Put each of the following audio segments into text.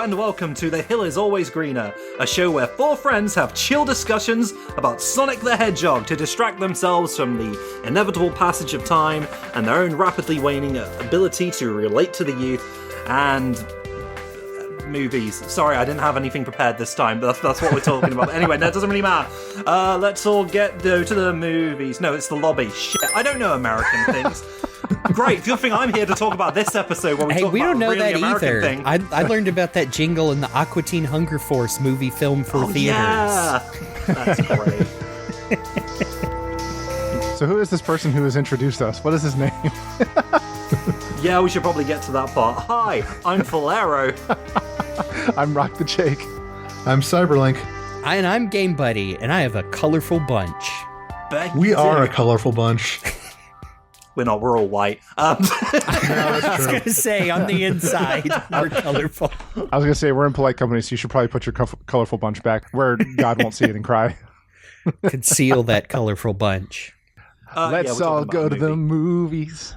and welcome to The Hill is Always Greener, a show where four friends have chill discussions about Sonic the Hedgehog to distract themselves from the inevitable passage of time and their own rapidly waning ability to relate to the youth and movies. Sorry, I didn't have anything prepared this time, but that's what we're talking about. Anyway, that doesn't really matter. Let's all go to the movies. No, it's the lobby. Shit, I don't know American things. Great, good thing I'm here to talk about this episode where we talk we about don't know a really that American either. thing. I learned about that jingle in the Aqua Teen Hunger Force movie film for theaters. Yeah, that's great. So who is this person who has introduced us? What is his name? Yeah, we should probably get to that part. Hi, I'm Falero. I'm Rock the Jake. I'm Cyberlink. And I'm Game Buddy, and I have a colorful bunch. We are a colorful bunch. We're not, we're all white. I was going to say, on the inside, we're colorful. I was going to say, we're in polite company, so you should probably put your colorful bunch back where God won't see it and cry. Conceal that colorful bunch. Let's all go to the movies.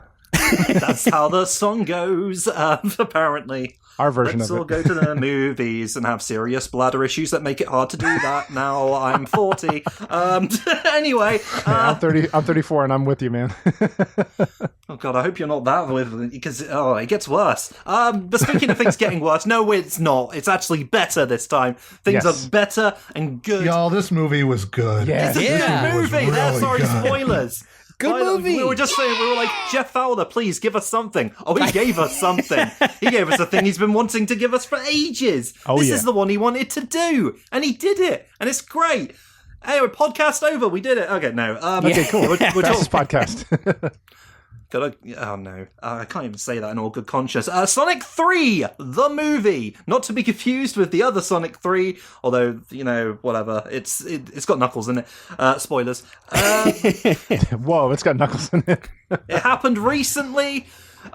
That's how the song goes, apparently. Our version Let's of it. all go to the movies and have serious bladder issues that make it hard to do that. Now I'm 40. Anyway. I'm 34 and I'm with you, man. Oh God, I hope you're not that with, because it gets worse. But speaking of things getting worse, no, it's not. It's actually better this time. Things are better and good. Y'all, this movie was good. Yes. It's a good movie. Sorry, good. Spoilers. Good movie. We were just saying, we were like, Jeff Fowler, please give us something. Oh, he gave us something. He gave us a thing he's been wanting to give us for ages. This is the one he wanted to do. And he did it. And it's great. Anyway, podcast over. We did it. Okay, no. Okay, cool. We're Fastest podcast. Oh no, I can't even say that in all good conscience. Sonic 3, the movie, not to be confused with the other Sonic 3, although, you know, whatever, it's got Knuckles in it. Spoilers. Whoa, it's got Knuckles in it. It happened recently.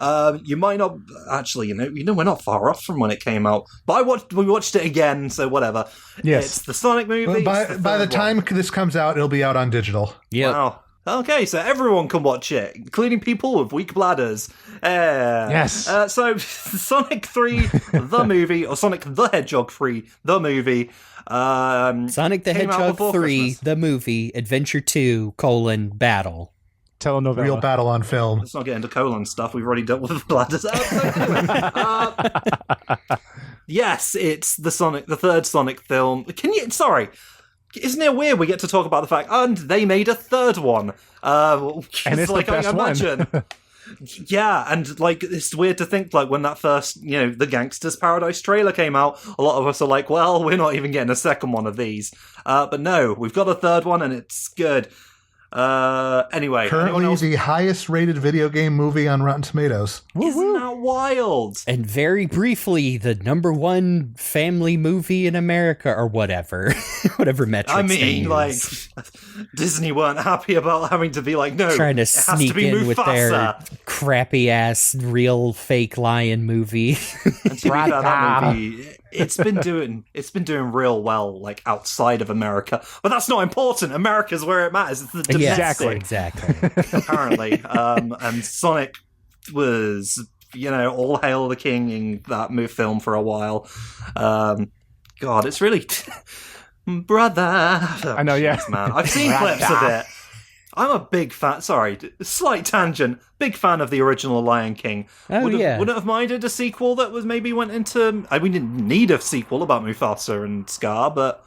You might not actually, you know, we're not far off from when it came out. But we watched it again, so whatever. Yes, it's the Sonic movie. Well, by the time this comes out, it'll be out on digital. Yeah. Wow. Okay, so everyone can watch it, including people with weak bladders. Yes. So, Sonic 3, the movie, or Sonic the Hedgehog 3, the movie. Sonic the came out Hedgehog before 3, Christmas. the movie, Adventure 2, Battle. Telenovela. Real battle on film. Let's not get into colon stuff. We've already dealt with bladders. Yes, it's the third Sonic film. Isn't it weird we get to talk about the fact, and they made a third one? And it's like, the best I imagine. one. Yeah, and like it's weird to think like when that first, the Gangster's Paradise trailer came out, a lot of us are like, well, we're not even getting a second one of these. But no, we've got a third one and it's good. Anyway, Currently the highest rated video game movie on Rotten Tomatoes. Isn't that wild? And very briefly, the #1 family movie in America, or whatever. Whatever metrics I they mean, use. like, Disney weren't happy about having to be like, no, Trying to it has sneak to be in Mufasa. with their crappy-ass, real fake lion movie. And to be fair, that movie, it's been doing real well, like, outside of America. But that's not important. America's where it matters. It's the domestic. Exactly. Apparently. And Sonic was, all hail the king in that film for a while. God, it's really... Brother. I know, yeah. Jeez, man. I've seen clips of it. I'm a big fan. Sorry, slight tangent. Big fan of the original Lion King. Oh, yeah. Wouldn't have minded a sequel that was maybe went into. We didn't need a sequel about Mufasa and Scar, but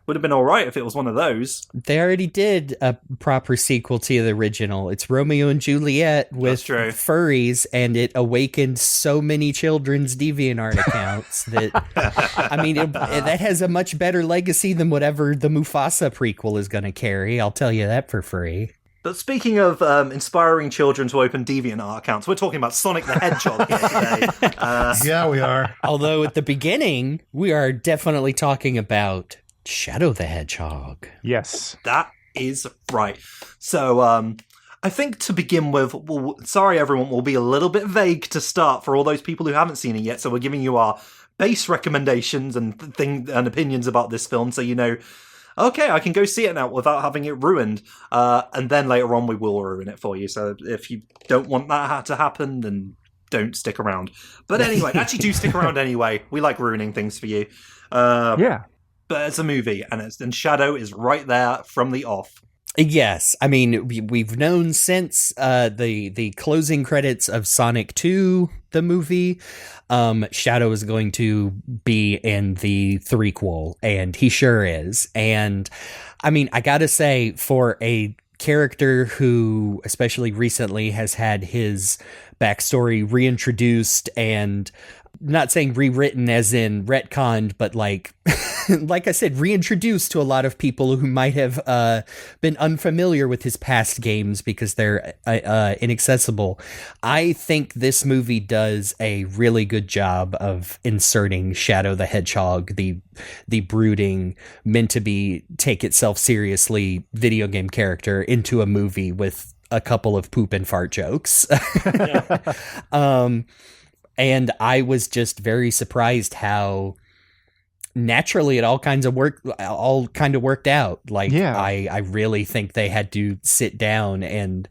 would have been all right if it was one of those. They already did a proper sequel to the original. It's Romeo and Juliet with furries, and it awakened so many children's DeviantArt accounts that, that has a much better legacy than whatever the Mufasa prequel is going to carry. I'll tell you that for free. But speaking of inspiring children to open DeviantArt accounts, we're talking about Sonic the Hedgehog here today. Yeah, we are. Although at the beginning, we are definitely talking about Shadow the Hedgehog. Yes. That is right. So, I think to begin with, sorry everyone, we'll be a little bit vague to start for all those people who haven't seen it yet, so we're giving you our base recommendations and opinions about this film, so okay, I can go see it now without having it ruined, and then later on we will ruin it for you, so if you don't want that to happen, then don't stick around. But anyway, actually do stick around anyway. We like ruining things for you. Yeah. But it's a movie, and Shadow is right there from the off. Yes, I mean we've known since the closing credits of Sonic 2, the movie, Shadow is going to be in the threequel, and he sure is. And I mean, I gotta say, for a character who, especially recently, has had his backstory reintroduced and, not saying rewritten as in retconned, but like I said, reintroduced to a lot of people who might have been unfamiliar with his past games because they're inaccessible. I think this movie does a really good job of inserting Shadow the Hedgehog, the brooding, meant to be take itself seriously video game character, into a movie with a couple of poop and fart jokes. And I was just very surprised how naturally it all kind of worked out. Like, I really think they had to sit down and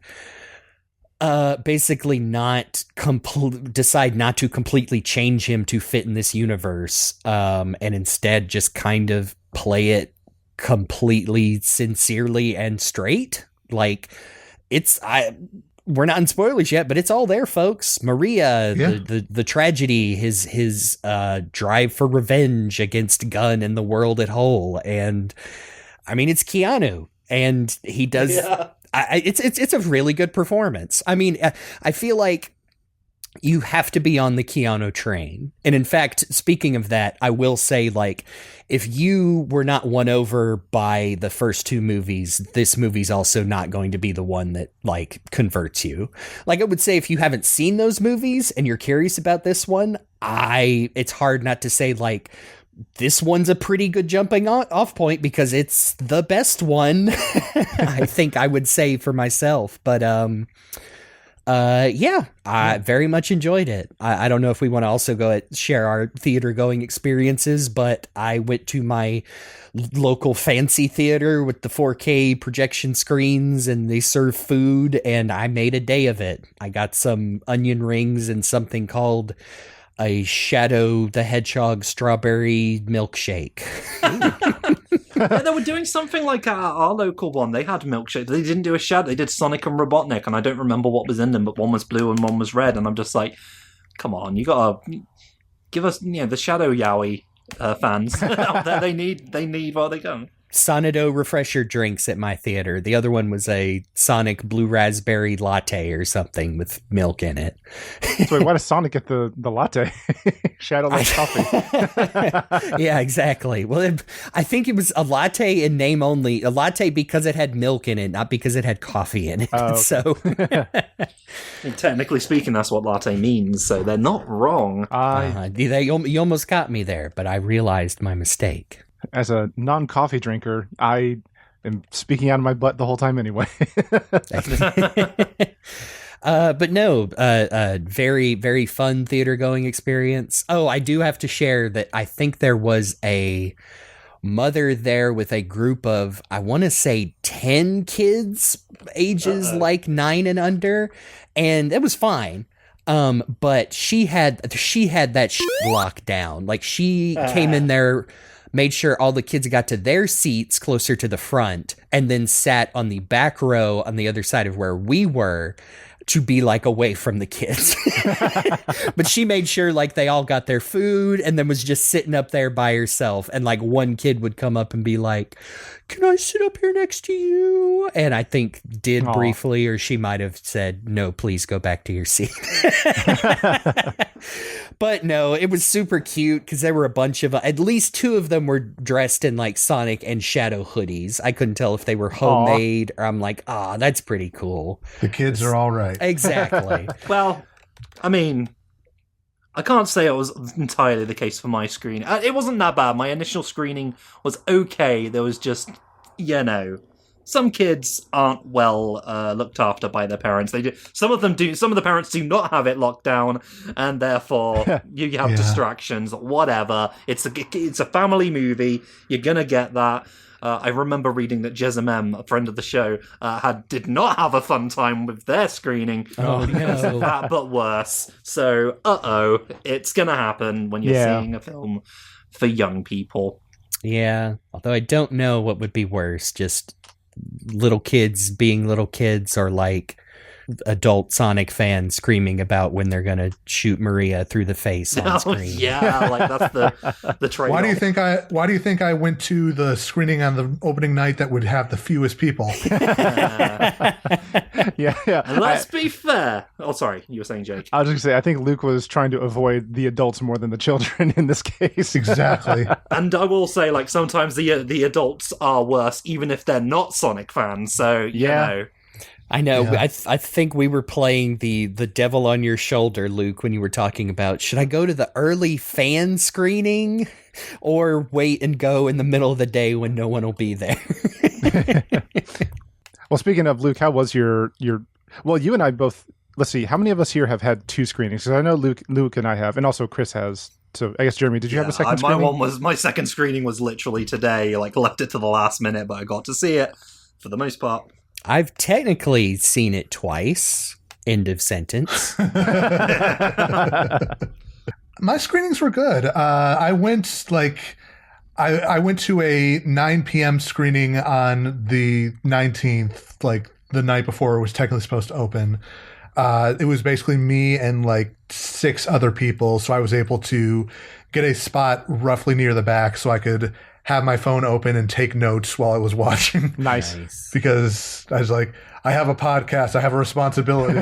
basically decide not to completely change him to fit in this universe, and instead just kind of play it completely sincerely and straight. Like, we're not in spoilers yet, but it's all there, folks. Maria, the tragedy, his drive for revenge against Gunn and the world at whole, and I mean, it's Keanu, and he does. Yeah. It's a really good performance. I mean, I feel like you have to be on the Keanu train, and in fact, speaking of that, I will say, like, if you were not won over by the first two movies, this movie's also not going to be the one that, like, converts you. Like, I would say if you haven't seen those movies and you're curious about this one, it's hard not to say, like, this one's a pretty good jumping off point because it's the best one. I think I would say for myself, but I very much enjoyed it. I don't know if we want to also share our theater going experiences, but I went to my local fancy theater with the 4K projection screens, and they serve food, and I made a day of it. I got some onion rings and something called a Shadow the Hedgehog strawberry milkshake. Yeah, they were doing something like our local one. They had milkshake. They didn't do a Shadow. They did Sonic and Robotnik, and I don't remember what was in them, but one was blue and one was red. And I'm just like, come on, you gotta give us, the Shadow Yowie fans out there. They need while they go. Sonido refresher drinks at my theater. The other one was a Sonic blue raspberry latte or something with milk in it. So why does Sonic get the latte? Shadow likes coffee. Yeah, exactly. Well, I think it was a latte in name only. A latte because it had milk in it, not because it had coffee in it. Oh, okay. So, and technically speaking, that's what latte means. So they're not wrong. You almost got me there, but I realized my mistake. As a non-coffee drinker, I am speaking out of my butt the whole time anyway. But no, very, very fun theater going experience. Oh, I do have to share that I think there was a mother there with a group of, I want to say 10 kids, ages like 9 and under, and it was fine. But she had that shit locked down. Like, she came in there, made sure all the kids got to their seats closer to the front, and then sat on the back row on the other side of where we were to be like away from the kids. But she made sure like they all got their food and then was just sitting up there by herself. And like one kid would come up and be like, "Can I sit up here next to you?" And I think did briefly, or she might have said, "No, please go back to your seat." But no, it was super cute because there were a bunch of, at least 2 of them were dressed in like Sonic and Shadow hoodies. I couldn't tell if they were homemade or I'm like, that's pretty cool. The kids are all right. Exactly. Well, I mean, I can't say it was entirely the case for my screening. It wasn't that bad. My initial screening was okay. There was just, some kids aren't well looked after by their parents. They do. Some of the parents do not have it locked down, and therefore you have distractions. Whatever. It's a family movie. You're gonna get that. I remember reading that Jessamem, a friend of the show, did not have a fun time with their screening because of that, but worse. So, it's gonna happen when you're seeing a film for young people. Yeah, although I don't know what would be worse, just little kids being little kids, or like adult Sonic fans screaming about when they're gonna shoot Maria through the face on screen. Yeah, like that's the trade-off. Why do you think I went to the screening on the opening night that would have the fewest people? Yeah. And let's be fair. Oh, sorry, you were saying, Jake. I was just gonna say, I think Luke was trying to avoid the adults more than the children in this case. Exactly. And I will say, like, sometimes the adults are worse, even if they're not Sonic fans. So you know. I know. Yeah. I think we were playing the devil on your shoulder, Luke, when you were talking about, should I go to the early fan screening or wait and go in the middle of the day when no one will be there? Well, speaking of, Luke, how was your well, you and I both, let's see, how many of us here have had 2 screenings? Because I know Luke and I have, and also Chris has. So I guess, Jeremy, did you have a second screening? My second screening was literally today. Like, left it to the last minute, but I got to see it for the most part. I've technically seen it twice. End of sentence. My screenings were good. I went to a 9 p.m. screening on the 19th, like the night before it was technically supposed to open. It was basically me and like 6 other people, so I was able to get a spot roughly near the back so I could have my phone open and take notes while I was watching. Nice. Because I was like, I have a podcast. I have a responsibility.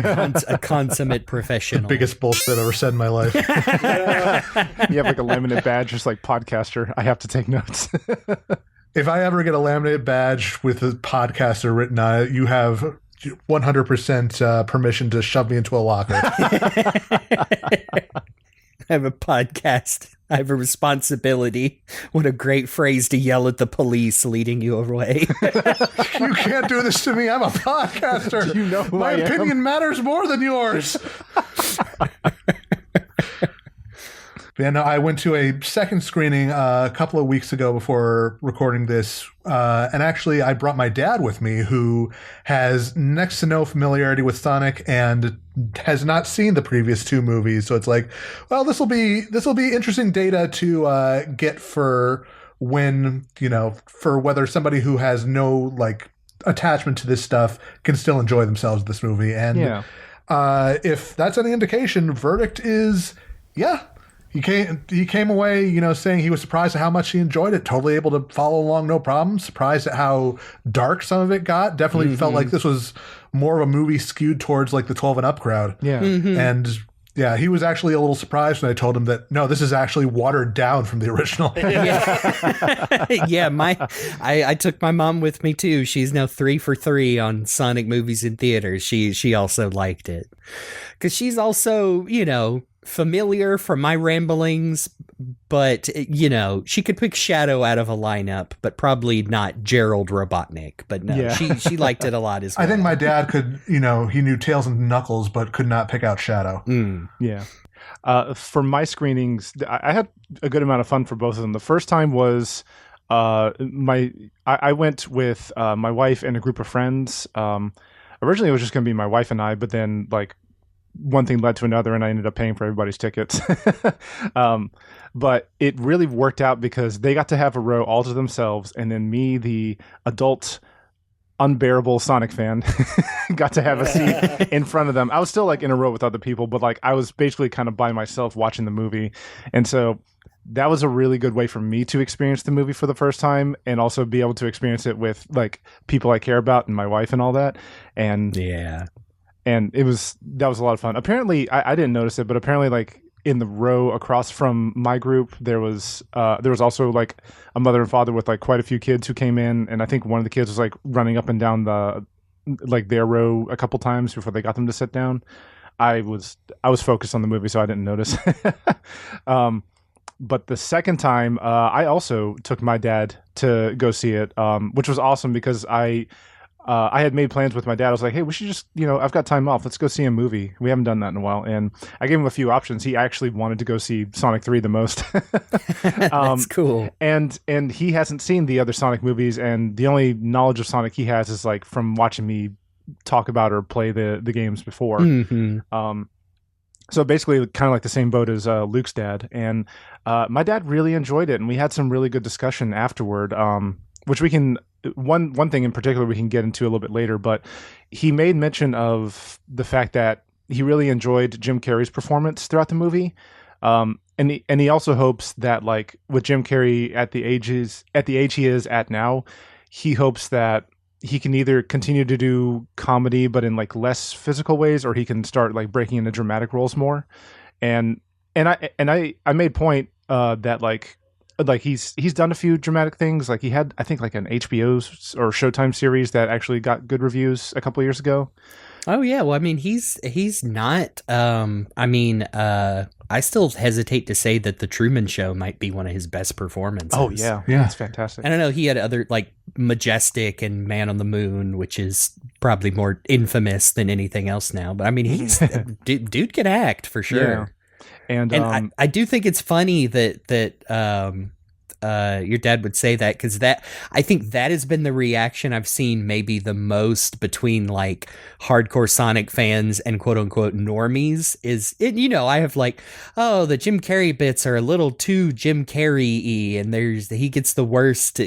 A consummate professional. Biggest bullshit I've ever said in my life. You have like a laminate badge, just like podcaster. I have to take notes. If I ever get a laminate badge with a podcaster written on it, you have 100% permission to shove me into a locker. I have a podcast. I have a responsibility. What a great phrase to yell at the police leading you away. You can't do this to me. I'm a podcaster. Do you know who My I opinion am? matters more than yours. Yeah, no, I went to a second screening a couple of weeks ago before recording this. And actually, I brought my dad with me, who has next to no familiarity with Sonic and has not seen the previous 2 movies. So it's like, well, this will be interesting data to get for when, for whether somebody who has no like attachment to this stuff can still enjoy themselves with this movie. And if that's any indication, verdict is, yeah. He came away, saying he was surprised at how much he enjoyed it. Totally able to follow along, no problem. Surprised at how dark some of it got. Definitely felt like this was more of a movie skewed towards like the 12 and up crowd. Yeah. And yeah, he was actually a little surprised when I told him that, no, this is actually watered down from the original. Yeah, I took my mom with me too. She's now 3 for 3 on Sonic movies in theaters. She also liked it. Because she's also, familiar from my ramblings, but she could pick Shadow out of a lineup, but probably not Gerald Robotnik. But no, she liked it a lot as well. I think my dad could, he knew Tails and Knuckles, but could not pick out Shadow. Yeah. For my screenings, I had a good amount of fun for both of them. The first time was I went with my wife and a group of friends. Originally, it was just going to be my wife and I, but then like one thing led to another, and I ended up paying for everybody's tickets. But it really worked out because they got to have a row all to themselves, and then me, the adult, unbearable Sonic fan, got to have a seat in front of them. I was still like in a row with other people, but like I was basically kind of by myself watching the movie, and so that was a really good way for me to experience the movie for the first time, and also be able to experience it with like people I care about and my wife and all that. And yeah. And that was a lot of fun. Apparently, I didn't notice it, but apparently, like in the row across from my group, there was also like a mother and father with like quite a few kids who came in, and I think one of the kids was like running up and down their row a couple times before they got them to sit down. I was focused on the movie, so I didn't notice. But the second time, I also took my dad to go see it, which was awesome because I had made plans with my dad. I was like, hey, we should just, I've got time off. Let's go see a movie. We haven't done that in a while. And I gave him a few options. He actually wanted to go see Sonic 3 the most. That's cool. And he hasn't seen the other Sonic movies. And the only knowledge of Sonic he has is like from watching me talk about or play the games before. Mm-hmm. So basically kind of like the same boat as Luke's dad. And my dad really enjoyed it. And we had some really good discussion afterward, which we can... One thing in particular we can get into a little bit later, but he made mention of the fact that he really enjoyed Jim Carrey's performance throughout the movie, and he also hopes that like with Jim Carrey at the age he is at now, he hopes that he can either continue to do comedy but in like less physical ways, or he can start like breaking into dramatic roles more. And I made point that like he's done a few dramatic things. Like he had, I think, like an HBO or Showtime series that actually got good reviews a couple years ago. Oh yeah, well, I mean, he's not. I still hesitate to say that The Truman Show might be one of his best performances. Oh yeah, it's fantastic. I don't know. He had other like Majestic and Man on the Moon, which is probably more infamous than anything else now. But I mean, he's dude can act for sure. Yeah. And I do think it's funny that your dad would say that, because I think that has been the reaction I've seen maybe the most between like hardcore Sonic fans and quote unquote normies. I have like, oh, the Jim Carrey bits are a little too Jim Carrey-y, and he gets the worst,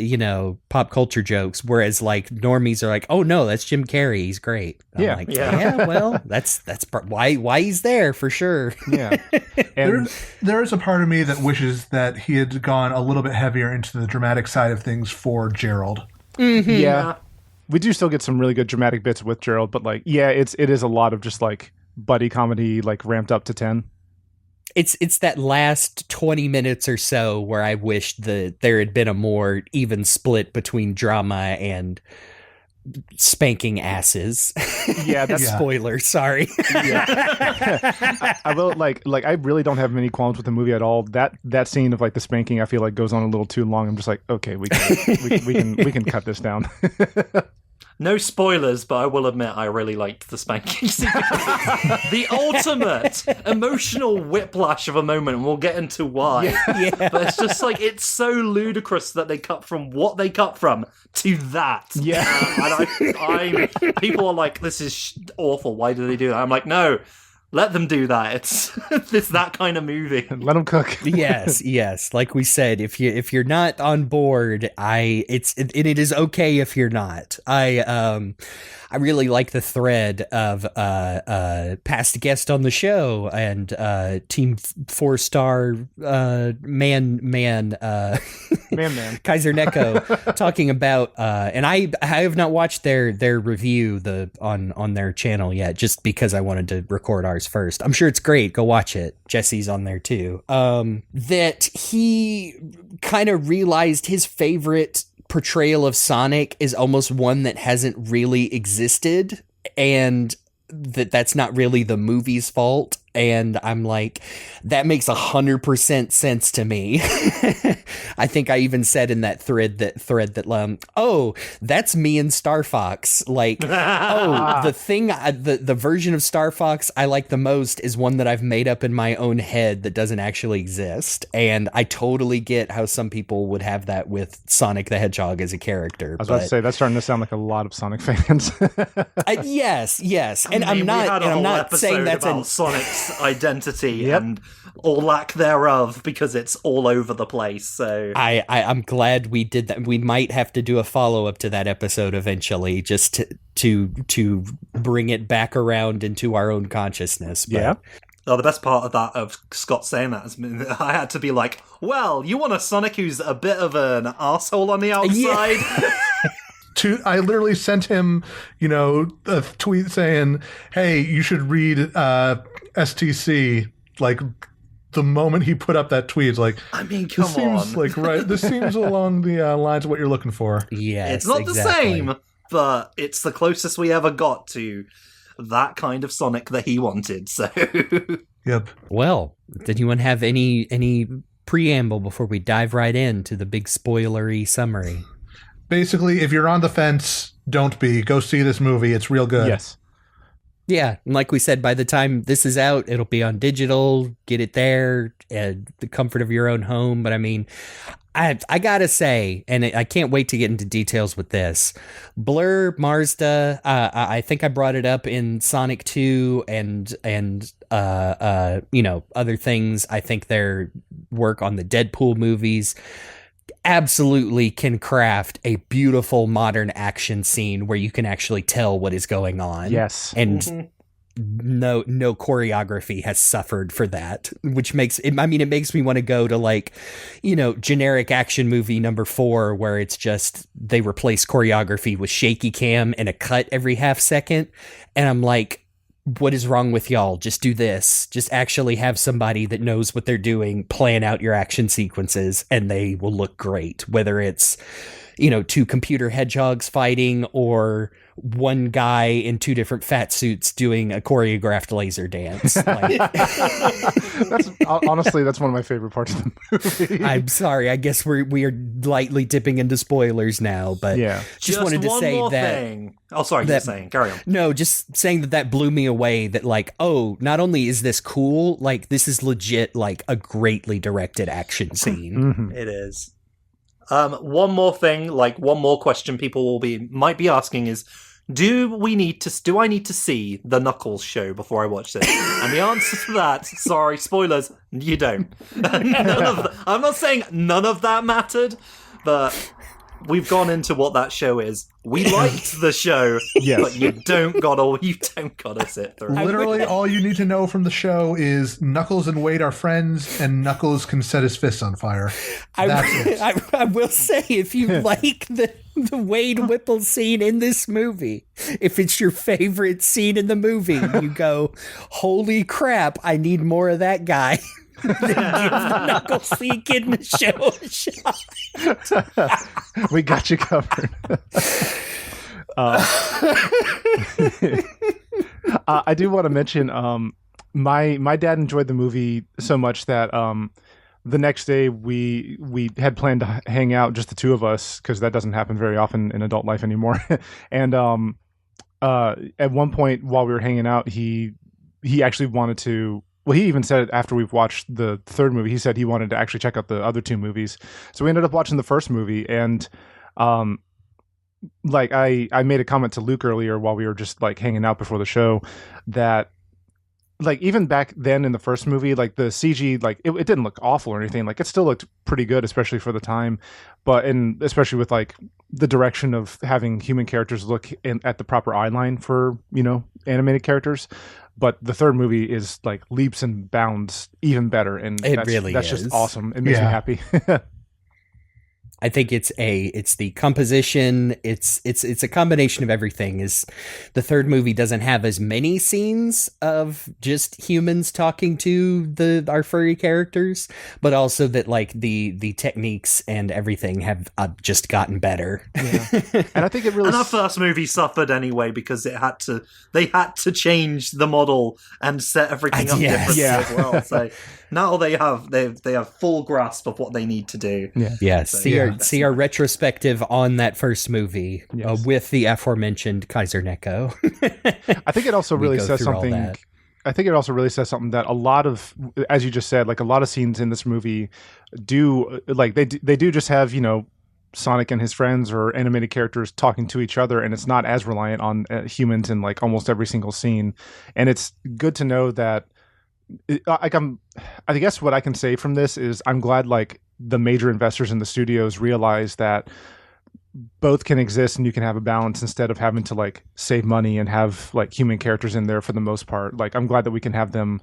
pop culture jokes, whereas like normies are like, oh no, that's Jim Carrey, he's great. I'm like, yeah, well, that's why he's there for sure. Yeah. And there is a part of me that wishes that he had gone a little bit heavier into the dramatic side of things for Gerald. Mm-hmm. Yeah. We do still get some really good dramatic bits with Gerald, but like, yeah, it is a lot of just like buddy comedy, like ramped up to 10. It's that last 20 minutes or so where I wished that there had been a more even split between drama and spanking asses. Yeah, that's spoiler. Sorry. Yeah. I will like I really don't have many qualms with the movie at all. That scene of like the spanking, I feel like goes on a little too long. I'm just like, okay, we can cut this down. No spoilers, but I will admit I really liked the spanking scene. The ultimate emotional whiplash of a moment, and we'll get into why. Yeah. But it's just like, it's so ludicrous that they cut from what they cut from to that. Yeah. And people are like, this is awful. Why do they do that? I'm like, no. Let them do that. It's that kind of movie. Let them cook. Yes. Like we said, if you're not on board, it is okay if you're not. I really like the thread of past guest on the show and Team 4-star man Kaiser Neko talking about and I have not watched their review on their channel yet, just because I wanted to record ours first. I'm sure it's great. Go watch it. Jesse's on there too. That he kind of realized his favorite portrayal of Sonic is almost one that hasn't really existed, and that's not really the movie's fault. And I'm like, that makes 100% sense to me. I think I even said in that thread that oh, that's me and Star Fox. Like, oh, the version of Star Fox I like the most is one that I've made up in my own head that doesn't actually exist. And I totally get how some people would have that with Sonic the Hedgehog as a character. I was about to say, that's starting to sound like a lot of Sonic fans. Yes. And I'm not saying that's about Sonic's identity and or lack thereof, because it's all over the place. So I'm glad we did that. We might have to do a follow-up to that episode eventually, just to bring it back around into our own consciousness. But, yeah. Oh, the best part of that, of Scott saying that, is I had to be like, well, you want a Sonic who's a bit of an asshole on the outside? Yeah. I literally sent him, a tweet saying, hey, you should read STC. Like, the moment he put up that tweet, like, I mean, come on. This seems along the lines of what you're looking for. Yes, it's not exactly the same, but it's the closest we ever got to that kind of Sonic that he wanted. So, yep. Well, did anyone have any preamble before we dive right into the big spoilery summary? Basically, if you're on the fence, don't be. Go see this movie. It's real good. Yes. Yeah, and like we said, by the time this is out, it'll be on digital. Get it there at the comfort of your own home. But I mean, I gotta say, and I can't wait to get into details with this. Blur, Marsda, I think I brought it up in Sonic 2 and other things. I think their work on the Deadpool movies absolutely can craft a beautiful modern action scene where you can actually tell what is going on. Yes. And no choreography has suffered for that, which makes it, it makes me want to go to like, generic action movie number 4, where it's just, they replace choreography with shaky cam and a cut every half second. And I'm like, what is wrong with y'all? Just do this. Just actually have somebody that knows what they're doing plan out your action sequences, and they will look great. Whether it's, 2 computer hedgehogs fighting or one guy in 2 different fat suits doing a choreographed laser dance. Honestly, that's one of my favorite parts of the movie. I'm sorry. I guess we are lightly dipping into spoilers now, but yeah. Just wanted to say that. Thing. Oh, sorry. You're saying. Carry on. No, just saying that blew me away. That like, oh, not only is this cool, like this is legit, like a greatly directed action scene. Mm-hmm. It is. One more thing, like one more question people might be asking is, do I need to see the Knuckles show before I watch this? And the answer to that, sorry, spoilers, you don't. I'm not saying none of that mattered, but we've gone into what that show is. We liked the show, yes. But you don't gotta sit through it. Literally, all you need to know from the show is Knuckles and Wade are friends, and Knuckles can set his fists on fire. I will say, if you like the Wade Whipple scene in this movie, if it's your favorite scene in the movie, you go, holy crap, I need more of that guy. Then give the Knuckles the Kid in the show a shot. We got you covered. I do want to mention my dad enjoyed the movie so much that the next day we had planned to hang out, just the 2 of us, because that doesn't happen very often in adult life anymore. And at one point while we were hanging out, he actually wanted to. Well, he even said it after we've watched the 3rd movie. He said he wanted to actually check out the other 2 movies. So we ended up watching the first movie, and like I made a comment to Luke earlier while we were just like hanging out before the show that like even back then in the first movie, like the CG, like it didn't look awful or anything. Like it still looked pretty good, especially for the time. But especially with like the direction of having human characters look at the proper eye line for, animated characters. But the 3rd movie is like leaps and bounds even better, and that's just awesome. It makes me happy. I think it's the composition. It's a combination of everything. Is the 3rd movie doesn't have as many scenes of just humans talking to our furry characters, but also that like the techniques and everything have just gotten better. Yeah. And I think it really. And our first movie suffered anyway because they had to change the model and set everything up differently as well. So now they have full grasp of what they need to do. Yeah. Yes. So, see our retrospective on that first movie with the aforementioned Kaiser Neko. I think it also really says something. I think it also really says something that a lot of, as you just said, like a lot of scenes in this movie do, like they do just have, Sonic and his friends or animated characters talking to each other, and it's not as reliant on humans in like almost every single scene. And it's good to know that. I guess what I can say from this is I'm glad like the major investors in the studios realize that both can exist and you can have a balance instead of having to like save money and have like human characters in there for the most part. Like I'm glad that we can have them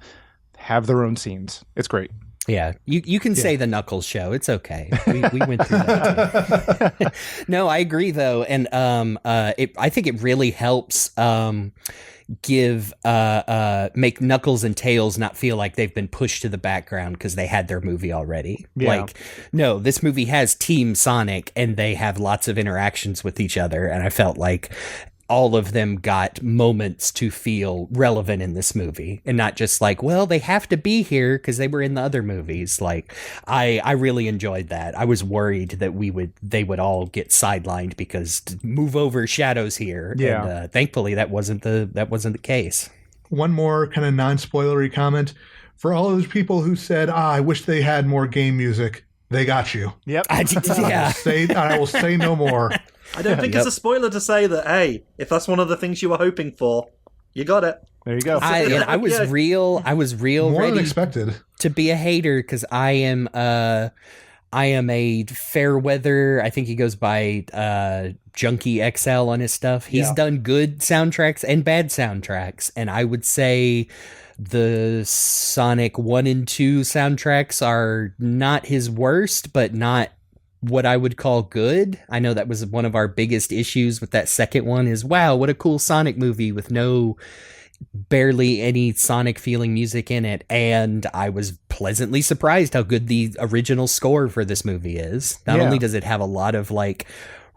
have their own scenes. It's great. Yeah, you can say the Knuckles show. It's okay. We went through that too. No, I agree though, and I think it really helps make Knuckles and Tails not feel like they've been pushed to the background because they had their movie already. Yeah. Like, no, this movie has Team Sonic and they have lots of interactions with each other, and I felt like all of them got moments to feel relevant in this movie and not just like, well, they have to be here because they were in the other movies. Like, I really enjoyed that. I was worried that they would all get sidelined because move over, Shadow's here. Yeah. And thankfully that wasn't the case. One more kind of non-spoilery comment. For all those people who said, I wish they had more game music, they got you. Yep. Yeah. I will say no more. I don't think it's a spoiler to say that, hey, if that's one of the things you were hoping for, you got it. There you go. I was real More ready than expected to be a hater because I am a fair weather. I think he goes by Junkie XL on his stuff. He's done good soundtracks and bad soundtracks, and I would say the Sonic 1 and 2 soundtracks are not his worst, but not what I would call good. I know that was one of our biggest issues with that second one is, wow, what a cool Sonic movie with barely any Sonic feeling music in it. And I was pleasantly surprised how good the original score for this movie is. Not only does it have a lot of like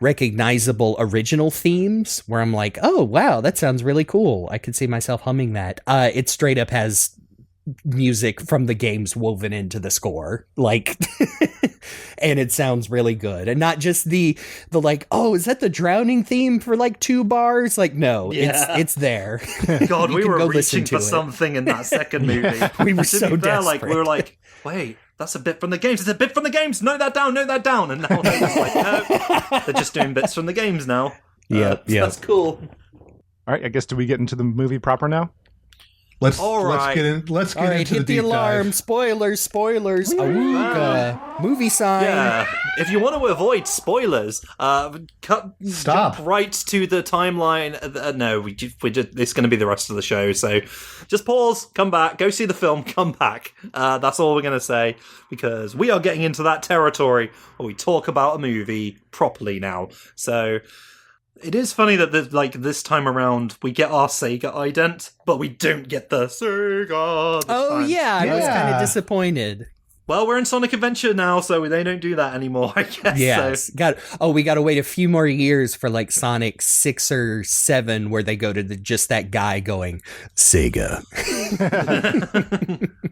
recognizable original themes where I'm like, oh wow, that sounds really cool, I could see myself humming that. It straight up has music from the games woven into the score, like and it sounds really good, and not just the like, oh, is that the drowning theme for like 2 bars? Like, no, it's there. God, we were reaching for something in that second movie. We were so desperate. Like, we were like, wait, that's a bit from the games. It's a bit from the games. Note that down. And now it's like, no, they're just doing bits from the games now. Yeah. That's cool. All right, I guess, do we get into the movie proper now? Let's get into hit the alarm. Dive. Spoilers. Awooga. Movie sign. Yeah. If you want to avoid spoilers, jump right to the timeline. No, we just it's going to be the rest of the show. So just pause, come back, go see the film, come back. That's all we're going to say, because we are getting into that territory where we talk about a movie properly now. So it is funny that this time around we get our Sega ident, but we don't get the Sega this time. Yeah, I was kind of disappointed. Well, we're in Sonic Adventure now, so they don't do that anymore, I guess. Yes. So. We got to wait a few more years for like Sonic 6 or 7, where they go to just that guy going, Sega.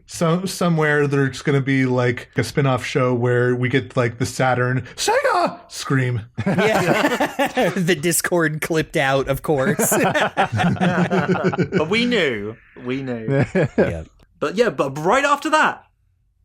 So somewhere there's going to be like a spin-off show where we get like the Saturn Sega scream. Yeah. The Discord clipped out, of course. But we knew. Yeah. But right after that,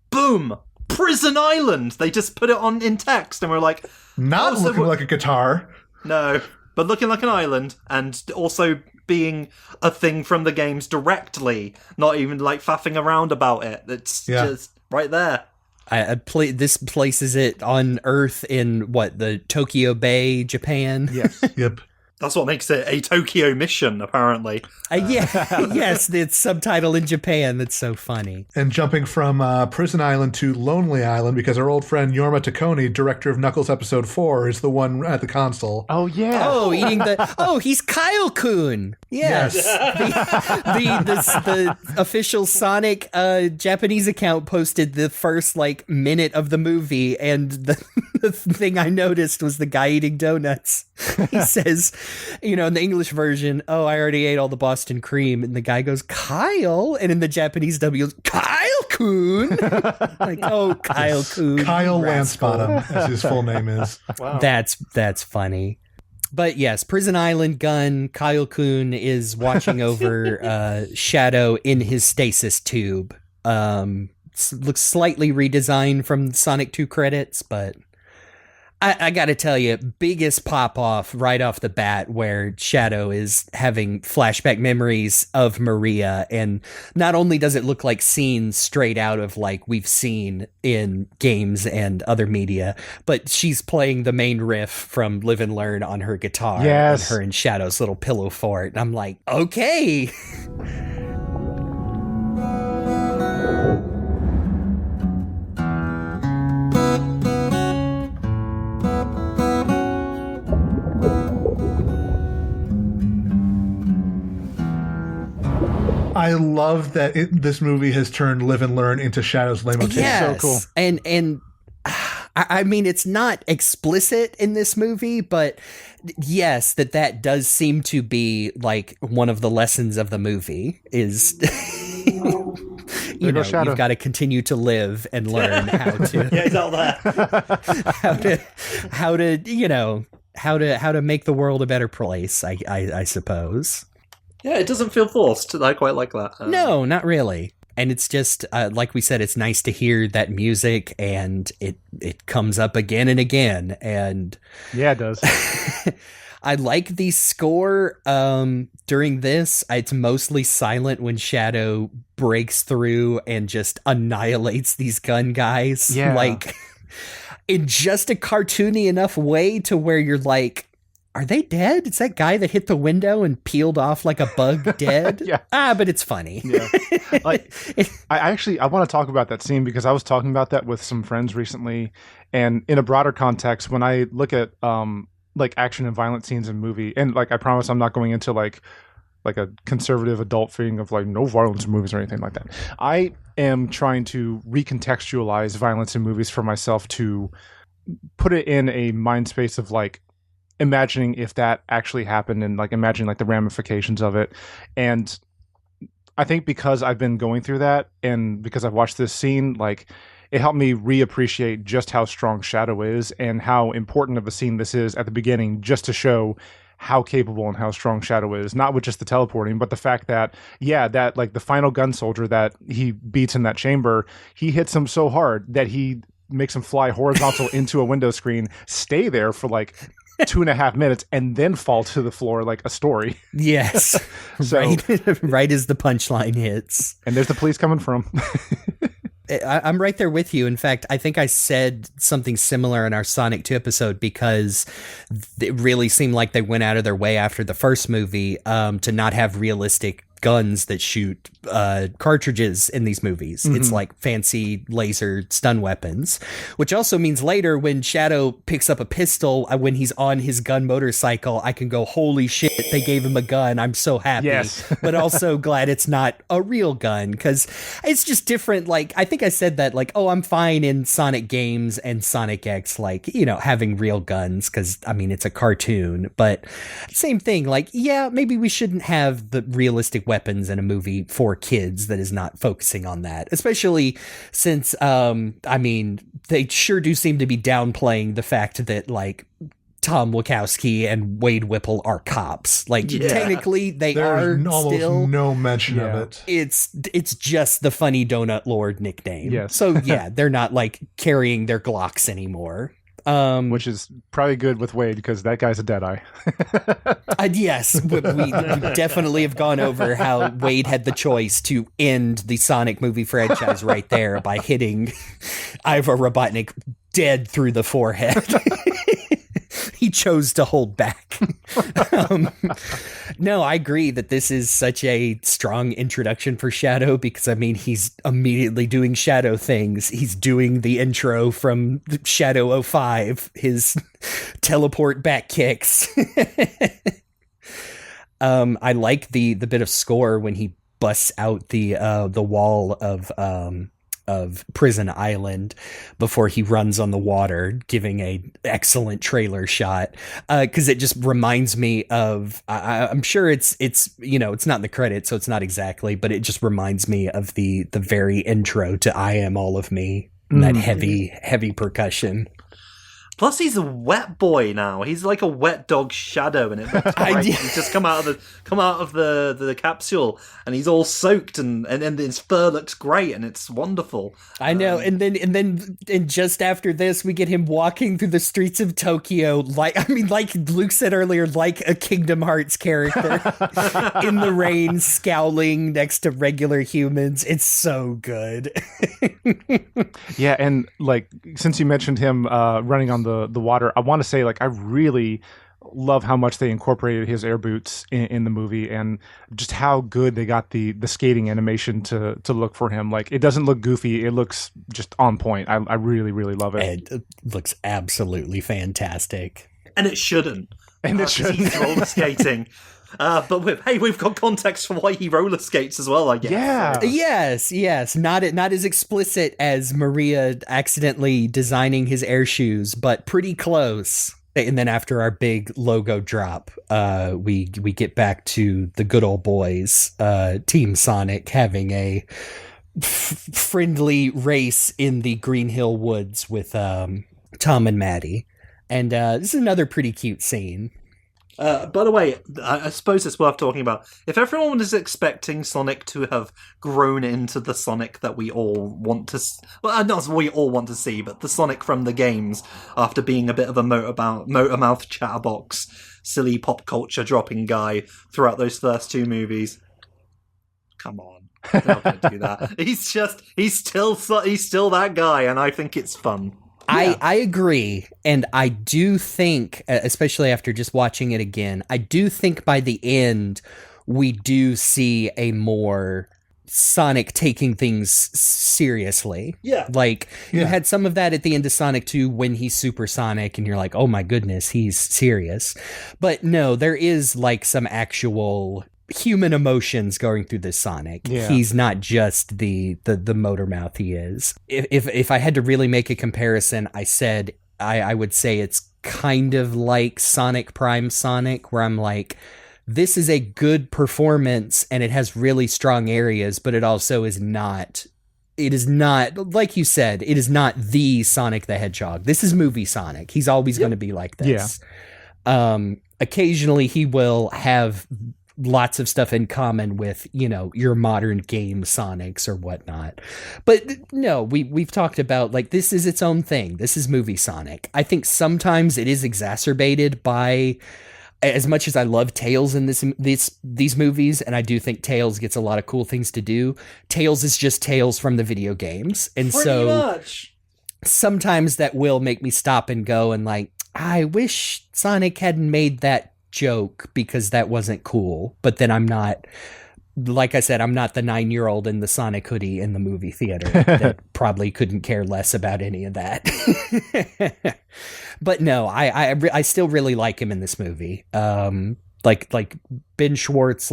boom! Prison Island! They just put it on in text, and we're like... looking like a guitar. No, but looking like an island, and also being a thing from the games directly, not even like faffing around about it. It's just right there. This places it on Earth in, the Tokyo Bay, Japan? Yes. Yep. That's what makes it a Tokyo mission, apparently. Yes, it's subtitled in Japan. That's so funny. And jumping from Prison Island to Lonely Island, because our old friend Yorma Taccone, director of Knuckles Episode 4, is the one at the console. Oh, yeah. Oh, eating he's Kyle-kun. Yes. The official Sonic Japanese account posted the first, minute of the movie, and the thing I noticed was the guy eating donuts. He says... in the English version, oh, I already ate all the Boston cream. And the guy goes, Kyle? And in the Japanese dub, he goes, Kyle-kun? Kyle-kun. Kyle Lansbottom, as his full name is. Wow. That's funny. But yes, Prison Island Gun, Kyle-kun is watching over Shadow in his stasis tube. Looks slightly redesigned from Sonic 2 credits, but... I gotta tell you, biggest pop-off right off the bat where Shadow is having flashback memories of Maria, and not only does it look like scenes straight out of we've seen in games and other media, but she's playing the main riff from Live and Learn on her guitar. Yes. And her and Shadow's little pillow fort. And I'm like, okay. I love that this movie has turned Live and Learn into Shadow's leitmotif. Yes. So cool. And I mean, it's not explicit in this movie, but yes, that does seem to be like one of the lessons of the movie is, you've got to continue to live and learn how to, yeah, he's out there. how to make the world a better place. I suppose. Yeah, it doesn't feel forced. I quite like that. No, not really. And it's just, like we said, it's nice to hear that music, and it comes up again and again. And yeah, it does. I like the score during this. It's mostly silent when Shadow breaks through and just annihilates these gun guys. Yeah. Like, in just a cartoony enough way to where you're like, are they dead? It's that guy that hit the window and peeled off like a bug dead? Yeah. But it's funny. Yeah. Like, I want to talk about that scene because I was talking about that with some friends recently. And in a broader context, when I look at like action and violent scenes in movie, and like I promise I'm not going into like a conservative adult thing of like no violence in movies or anything like that. I am trying to recontextualize violence in movies for myself to put it in a mind space of like imagining if that actually happened and like imagining like the ramifications of it. And I think because I've been going through that and because I've watched this scene, like it helped me reappreciate just how strong Shadow is and how important of a scene this is at the beginning, just to show how capable and how strong Shadow is, not with just the teleporting, but the fact that, yeah, that like the final gun soldier that he beats in that chamber, he hits him so hard that he makes him fly horizontal into a window screen, stay there for like 2.5 minutes, and then fall to the floor like a story. Yes. So, right as the punchline hits. And there's the police coming from. I'm right there with you. In fact, I think I said something similar in our Sonic 2 episode because it really seemed like they went out of their way after the first movie to not have realistic guns that shoot cartridges in these movies. Mm-hmm. It's like fancy laser stun weapons, which also means later when Shadow picks up a pistol, when he's on his gun motorcycle, I can go, holy shit, they gave him a gun. I'm so happy. Yes. But also glad it's not a real gun because it's just different. Like, I think I said that like, oh, I'm fine in Sonic games and Sonic X, like, having real guns because, I mean, it's a cartoon. But same thing, like, yeah, maybe we shouldn't have the realistic weapons in a movie for kids that is not focusing on that, especially since I mean they sure do seem to be downplaying the fact that like Tom Wachowski and Wade Whipple are cops. Like technically they are almost still no mention of it. It's just the funny donut lord nickname. Yes. So yeah, they're not like carrying their Glocks anymore. Which is probably good with Wade because that guy's a Deadeye. Yes, we definitely have gone over how Wade had the choice to end the Sonic movie franchise right there by hitting Ivar Robotnik dead through the forehead. He chose to hold back. No, I agree that this is such a strong introduction for Shadow because, I mean, he's immediately doing Shadow things. He's doing the intro from Shadow 05, his teleport back kicks. I like the bit of score when he busts out the wall of Prison Island before he runs on the water, giving a excellent trailer shot because it just reminds me of I'm sure it's it's not in the credits, so it's not exactly, but it just reminds me of the very intro to I Am All of Me, that heavy percussion. Plus, he's a wet boy now. He's like a wet dog Shadow, and it looks great. He's just come out of the capsule, and he's all soaked, and his fur looks great, and it's wonderful. I know, and then just after this, we get him walking through the streets of Tokyo, like Luke said earlier, like a Kingdom Hearts character in the rain, scowling next to regular humans. It's so good. Yeah, and like since you mentioned him running on the water, I want to say like I really love how much they incorporated his air boots in the movie and just how good they got the skating animation to look for him. Like it doesn't look goofy, it looks just on point. I really, really love it. It looks absolutely fantastic. And it shouldn't. And it shouldn't. He's roller skating. But we've got context for why he roller skates as well, I guess. Yeah. Yes. Not as explicit as Maria accidentally designing his air shoes, but pretty close. And then after our big logo drop, we get back to the good old boys, Team Sonic, having a friendly race in the Green Hill Woods with Tom and Maddie. And this is another pretty cute scene. By the way, I suppose it's worth talking about. If everyone was expecting Sonic to have grown into the Sonic that we all want to... Well, not we all want to see, but the Sonic from the games, after being a bit of a motor-mouth chatterbox, silly pop culture dropping guy throughout those first two movies. Come on. They're not going to do that. He's still that guy, and I think it's fun. Yeah. I agree, and I do think, especially after just watching it again, I do think by the end we do see a more Sonic taking things seriously. Yeah. You had some of that at the end of Sonic 2 when he's supersonic, and you're like, oh my goodness, he's serious. But no, there is some actual human emotions going through this Sonic. Yeah. He's not just the motor mouth he is. If I had to really make a comparison, I would say it's kind of like Sonic Prime Sonic, where I'm like, this is a good performance and it has really strong areas, but it also is not, like you said, it is not the Sonic the Hedgehog. This is movie Sonic. He's always going to be like this. Yeah. Occasionally he will have lots of stuff in common with, your modern game Sonics or whatnot. But no, we've talked about, this is its own thing. This is movie Sonic. I think sometimes it is exacerbated by, as much as I love Tails in these movies, and I do think Tails gets a lot of cool things to do, Tails is just Tails from the video games. And pretty much. Sometimes that will make me stop and go and I wish Sonic hadn't made that joke because that wasn't cool. But then I'm not, like I said, I'm not the 9-year-old in the Sonic hoodie in the movie theater that probably couldn't care less about any of that. But no, I still really like him in this movie. Like Ben Schwartz,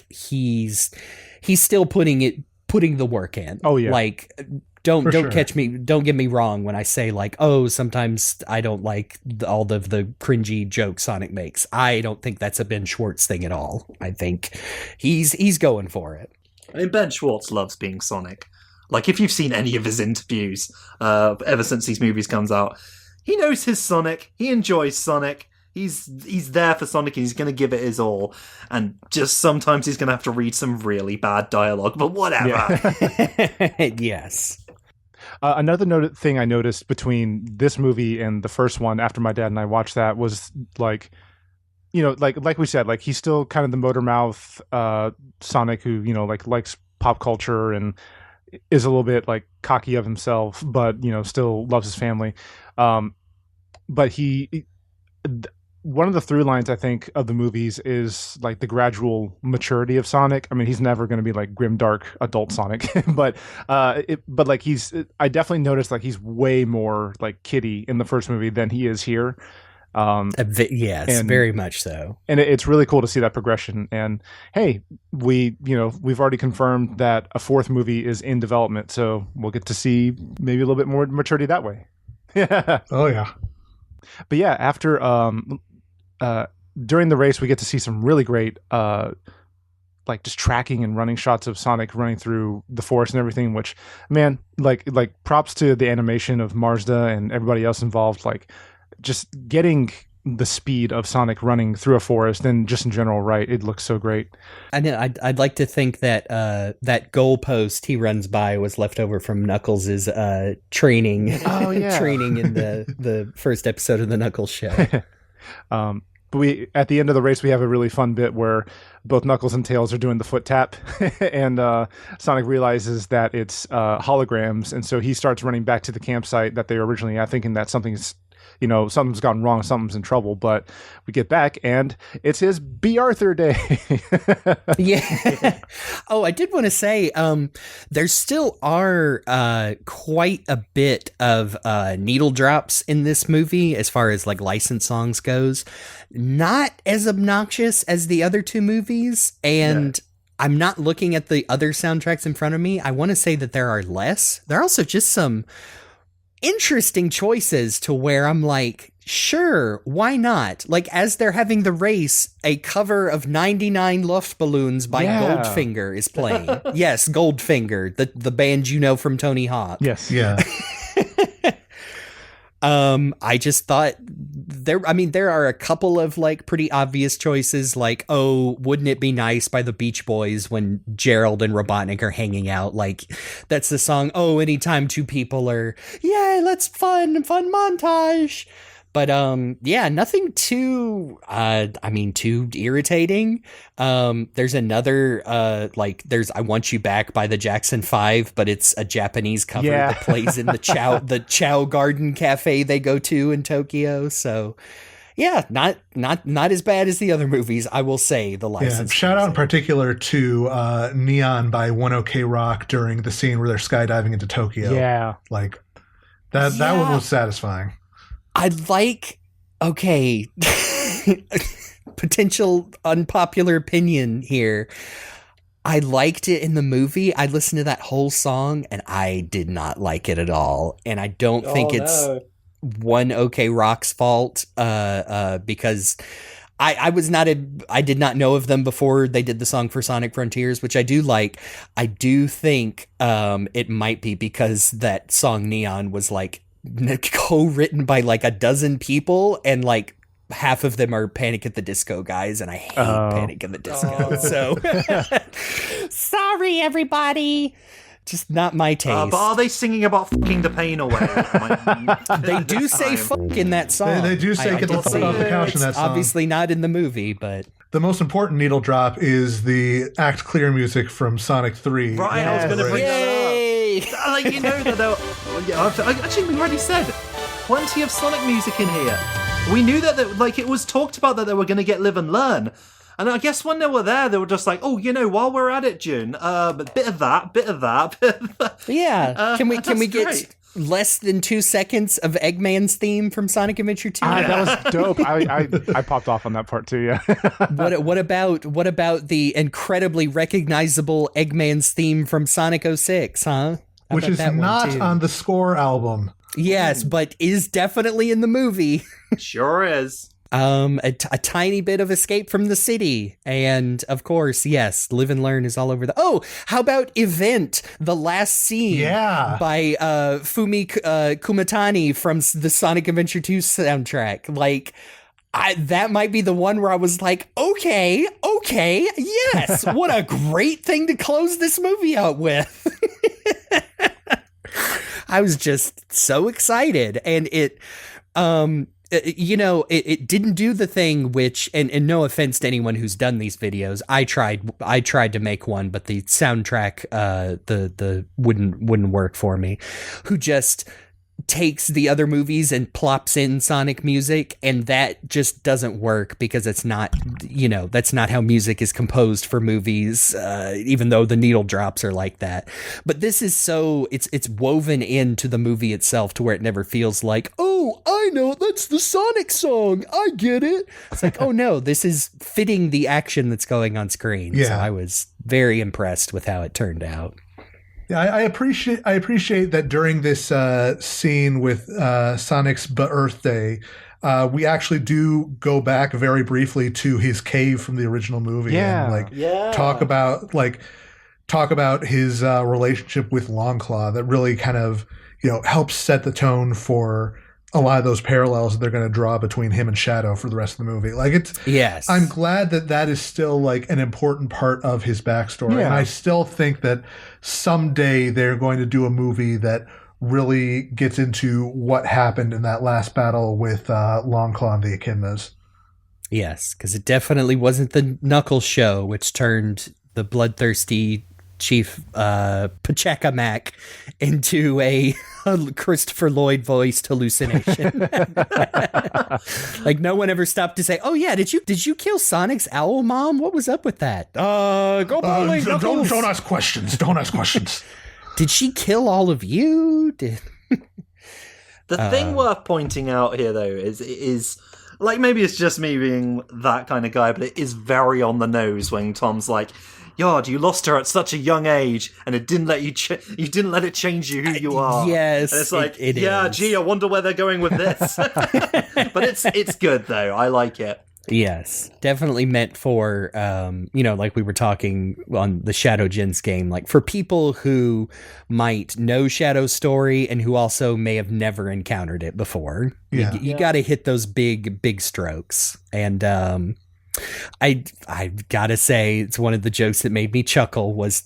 he's still putting the work in. Oh yeah. Don't get me wrong when I say sometimes I don't like all the cringy jokes Sonic makes. I don't think that's a Ben Schwartz thing at all. I think he's going for it. I mean, Ben Schwartz loves being Sonic. If you've seen any of his interviews, ever since these movies comes out, he knows his Sonic. He enjoys Sonic. He's there for Sonic and he's going to give it his all. And just sometimes he's going to have to read some really bad dialogue, but whatever. Yeah. Yes. Another thing I noticed between this movie and the first one, after my dad and I watched that, was like we said, he's still kind of the motor mouth Sonic who, likes pop culture and is a little bit cocky of himself, but, still loves his family. But one of the through lines, I think, of the movies is the gradual maturity of Sonic. I mean, he's never going to be grimdark adult Sonic, but I definitely noticed he's way more kiddie in the first movie than he is here. Yes, very much so. And it's really cool to see that progression. And hey, we've already confirmed that a fourth movie is in development, so we'll get to see maybe a little bit more maturity that way. Oh yeah. But yeah, after during the race, we get to see some really great, just tracking and running shots of Sonic running through the forest and everything. Which, man, props to the animation of Marsda and everybody else involved. Just getting the speed of Sonic running through a forest and just in general, right? It looks so great. I know. I'd like to think that that goalpost he runs by was left over from Knuckles' training. Oh yeah, training in the first episode of the Knuckles show. But at the end of the race, we have a really fun bit where both Knuckles and Tails are doing the foot tap, and Sonic realizes that it's holograms, and so he starts running back to the campsite that they were originally at, thinking that something's something's gone wrong, something's in trouble. But we get back, and it's his B. Arthur Day. Yeah. Oh, I did want to say, there still are quite a bit of needle drops in this movie as far as like licensed songs goes. Not as obnoxious as the other two movies, and I'm not looking at the other soundtracks in front of me. I want to say that there are less. There are also just some interesting choices to where I'm like, sure, why not? Like, as they're having the race, a cover of 99 Luftballons by Goldfinger is playing. Yes, Goldfinger, the band from Tony Hawk. Yes. Yeah. I just thought there are a couple of like pretty obvious choices, like, oh, wouldn't it be nice by the Beach Boys when Gerald and Robotnik are hanging out? Like, that's the song, oh, anytime two people are, yay, let's fun montage. But nothing too too irritating. There's another there's I Want You Back by the Jackson 5, but it's a Japanese cover that plays in the Chow Garden Cafe they go to in Tokyo. So yeah, not as bad as the other movies, I will say. The license. Yeah, shout out in particular to Neon by One OK Rock during the scene where they're skydiving into Tokyo. Yeah. Like that one was satisfying. Potential unpopular opinion here. I liked it in the movie. I listened to that whole song and I did not like it at all. And I don't think it's One OK Rock's fault, because I did not know of them before they did the song for Sonic Frontiers, which I do like. I do think it might be because that song Neon was like co-written by like a dozen people, and like half of them are Panic at the Disco guys, and I hate Panic at the Disco. So sorry, everybody. Just not my taste. But are they singing about fucking the pain away? They do say fuck in that song. They do say get the fuck off the couch in that song. Obviously not in the movie, but the most important needle drop is the Act Clear music from Sonic 3. Right, I was going to bring that up. Like, actually, we already said plenty of Sonic music in here. We knew that it was talked about that they were going to get Live and Learn. And I guess when they were there, they were just like, oh, while we're at it, June, bit of that. Yeah. Can we great. get less than 2 seconds of Eggman's theme from Sonic Adventure 2? That was dope. I popped off on that part too. Yeah. What about the incredibly recognizable Eggman's theme from Sonic 06? Huh? Which is not on the score album. Yes, but is definitely in the movie. Sure is. A tiny bit of Escape from the City, and of course, yes, Live and Learn is all over the. Oh, how about Event, the last scene? Yeah, by Fumi Kumatani from the Sonic Adventure 2 soundtrack. Like, that might be the one where I was like, okay, yes, what a great thing to close this movie out with. I was just so excited, and it didn't do the thing which, and no offense to anyone who's done these videos, I tried to make one, but the soundtrack the wouldn't work for me. Who just takes the other movies and plops in Sonic music, and that just doesn't work because it's not, that's not how music is composed for movies, even though the needle drops are like that. But this is it's woven into the movie itself to where it never feels like, oh, I know, that's the Sonic song, I get it. It's like, oh no, this is fitting the action that's going on screen. Yeah. So I was very impressed with how it turned out. Yeah, I appreciate that during this scene with Sonic's birthday, we actually do go back very briefly to his cave from the original movie and talk about his relationship with Longclaw. That really kind of helps set the tone for a lot of those parallels that they're going to draw between him and Shadow for the rest of the movie. Yes. I'm glad that is still like an important part of his backstory. Yeah. And I still think that someday they're going to do a movie that really gets into what happened in that last battle with Longclaw and the Echidnas. Yes, because it definitely wasn't the Knuckles show, which turned the bloodthirsty Chief Pachacamac into a Christopher Lloyd voiced hallucination. Like no one ever stopped to say, "Oh yeah, did you kill Sonic's owl mom? What was up with that?" Go bowling. Don't ask questions. Don't ask questions. Did she kill all of you? The thing worth pointing out here, though, is like, maybe it's just me being that kind of guy, but it is very on the nose when Tom's like, "Yard, you lost her at such a young age, and it didn't let you you didn't let it change you who you are." Yes, and it's like, it yeah, is. gee, I wonder where they're going with this. But it's good though. I like it. Yes, definitely meant for, like we were talking on the Shadow Gens game, like for people who might know Shadow's story and who also may have never encountered it before. Yeah. You got to hit those big strokes. And I gotta say, it's one of the jokes that made me chuckle was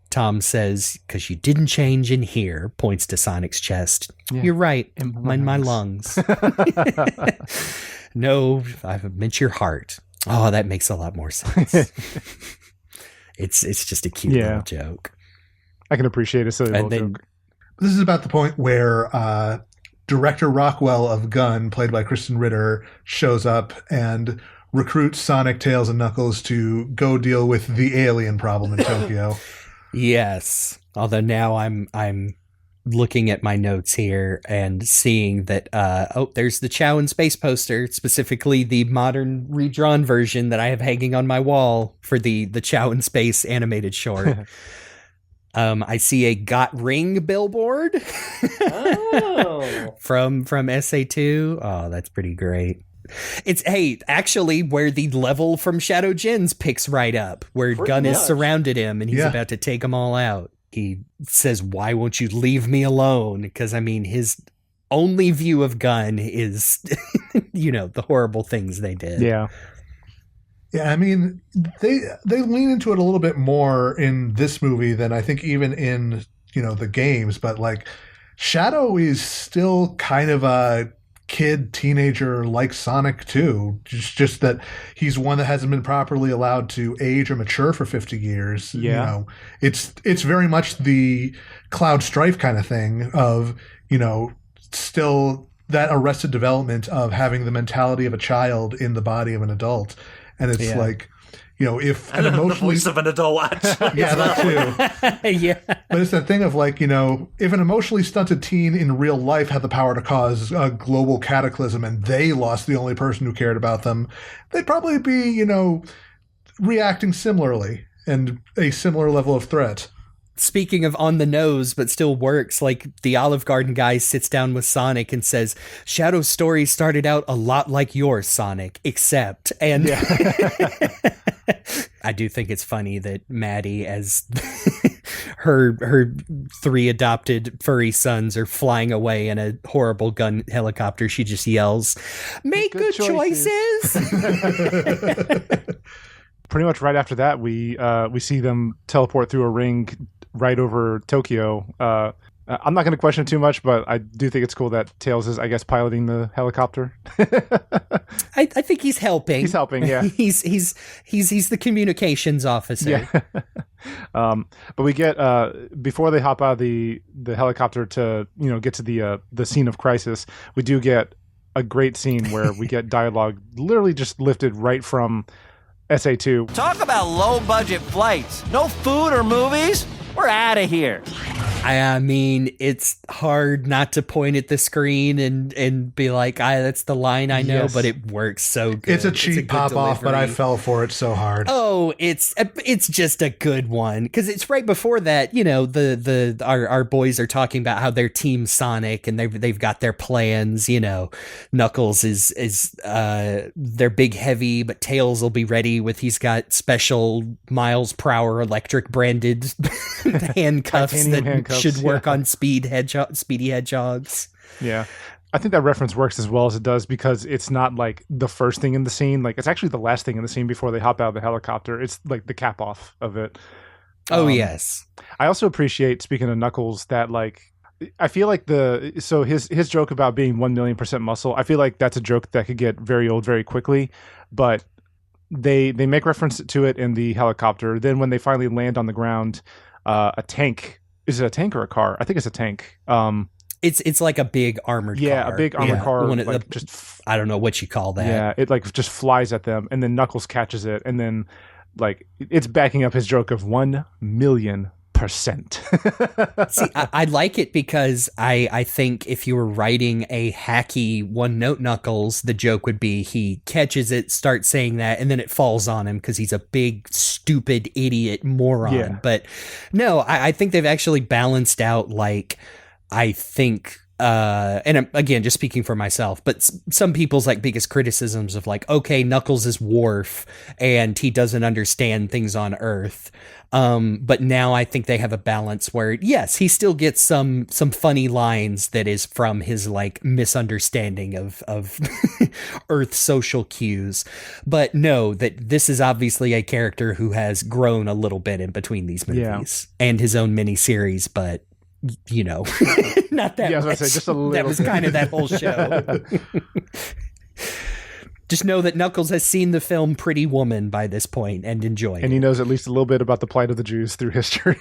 Tom says, "'Cause you didn't change in here," points to Sonic's chest. Yeah. You're right, in my lungs. No, I meant your heart. Oh, that makes a lot more sense. It's just a cute little joke. I can appreciate a silly little joke. This is about the point where Director Rockwell of Gun, played by Kristen Ritter, shows up and recruits Sonic, Tails, and Knuckles to go deal with the alien problem in Tokyo. Yes. Although now I'm looking at my notes here and seeing that there's the Chow in Space poster, specifically the modern redrawn version that I have hanging on my wall for the Chow in Space animated short. I see a Got Ring billboard. from SA2. Oh, that's pretty great. It's actually where the level from Shadow Gens picks right up, where Gun has surrounded him and he's about to take them all out. He says, "Why won't you leave me alone?" Because, I mean, his only view of Gun is, the horrible things they did. Yeah. Yeah, I mean, they lean into it a little bit more in this movie than I think even in, the games. But, like, Shadow is still kind of a kid, teenager like Sonic too. Just that he's one that hasn't been properly allowed to age or mature for 50 years. Yeah. It's very much the Cloud Strife kind of thing of, still that arrested development of having the mentality of a child in the body of an adult. And it's like, if an emotionally... the voice of an adult, actually. Yeah, that too. Yeah. But it's that thing of like, if an emotionally stunted teen in real life had the power to cause a global cataclysm and they lost the only person who cared about them, they'd probably be, reacting similarly and a similar level of threat. Speaking of on the nose, but still works, like the Olive Garden guy sits down with Sonic and says, "Shadow's story started out a lot like yours, Sonic, except," and I do think it's funny that Maddie, as her 3 adopted furry sons are flying away in a horrible gun helicopter, she just yells, "Make good choices." Pretty much right after that, we see them teleport through a ring right over Tokyo. I'm not going to question it too much, but I do think it's cool that Tails is, I guess, piloting the helicopter. I think he's helping. He's helping, yeah. he's the communications officer. Yeah. But we get before they hop out of the helicopter to get to the scene of crisis, we do get a great scene where we get dialogue literally just lifted right from SA2. Talk about low-budget flights. No food or movies? We're out of here. I mean, it's hard not to point at the screen and be like, that's the line I know, but it works so good. It's a cheap pop-off, but I fell for it so hard. Oh, it's just a good one. Because it's right before that, our boys are talking about how they're Team Sonic and they've got their plans, Knuckles is they're big heavy, but Tails will be ready he's got special miles per hour electric branded handcuffs that should work on speedy hedgehogs. Yeah. I think that reference works as well as it does because it's not like the first thing in the scene. Like it's actually the last thing in the scene before they hop out of the helicopter. It's like the cap off of it. Oh, yes. I also appreciate, speaking of Knuckles, that like I feel like his joke about being 1,000,000% muscle, I feel like that's a joke that could get very old very quickly. But they make reference to it in the helicopter. Then when they finally land on the ground, a tank. Is it a tank or a car? I think it's a tank. It's like a big armored car. Yeah, a big armored car. Like, I don't know what you call that. Yeah, it like just flies at them, and then Knuckles catches it, and then like it's backing up his joke of 1,000,000%. See, I like it because I think if you were writing a hacky one-note Knuckles, the joke would be he catches it, starts saying that, and then it falls on him because he's a big, stupid, idiot moron. Yeah. But no, I think they've actually balanced out, like, I think... and again, just speaking for myself, but some people's like biggest criticisms of like, okay, Knuckles is Worf and he doesn't understand things on Earth. But now I think they have a balance where, yes, he still gets some funny lines that is from his like misunderstanding of Earth social cues. But no, that this is obviously a character who has grown a little bit in between these movies and his own miniseries, but you know, not that much. I was gonna say, just a little. That was kind of that whole show. Just know that Knuckles has seen the film Pretty Woman by this point and enjoyed it. And he knows at least a little bit about the plight of the Jews through history.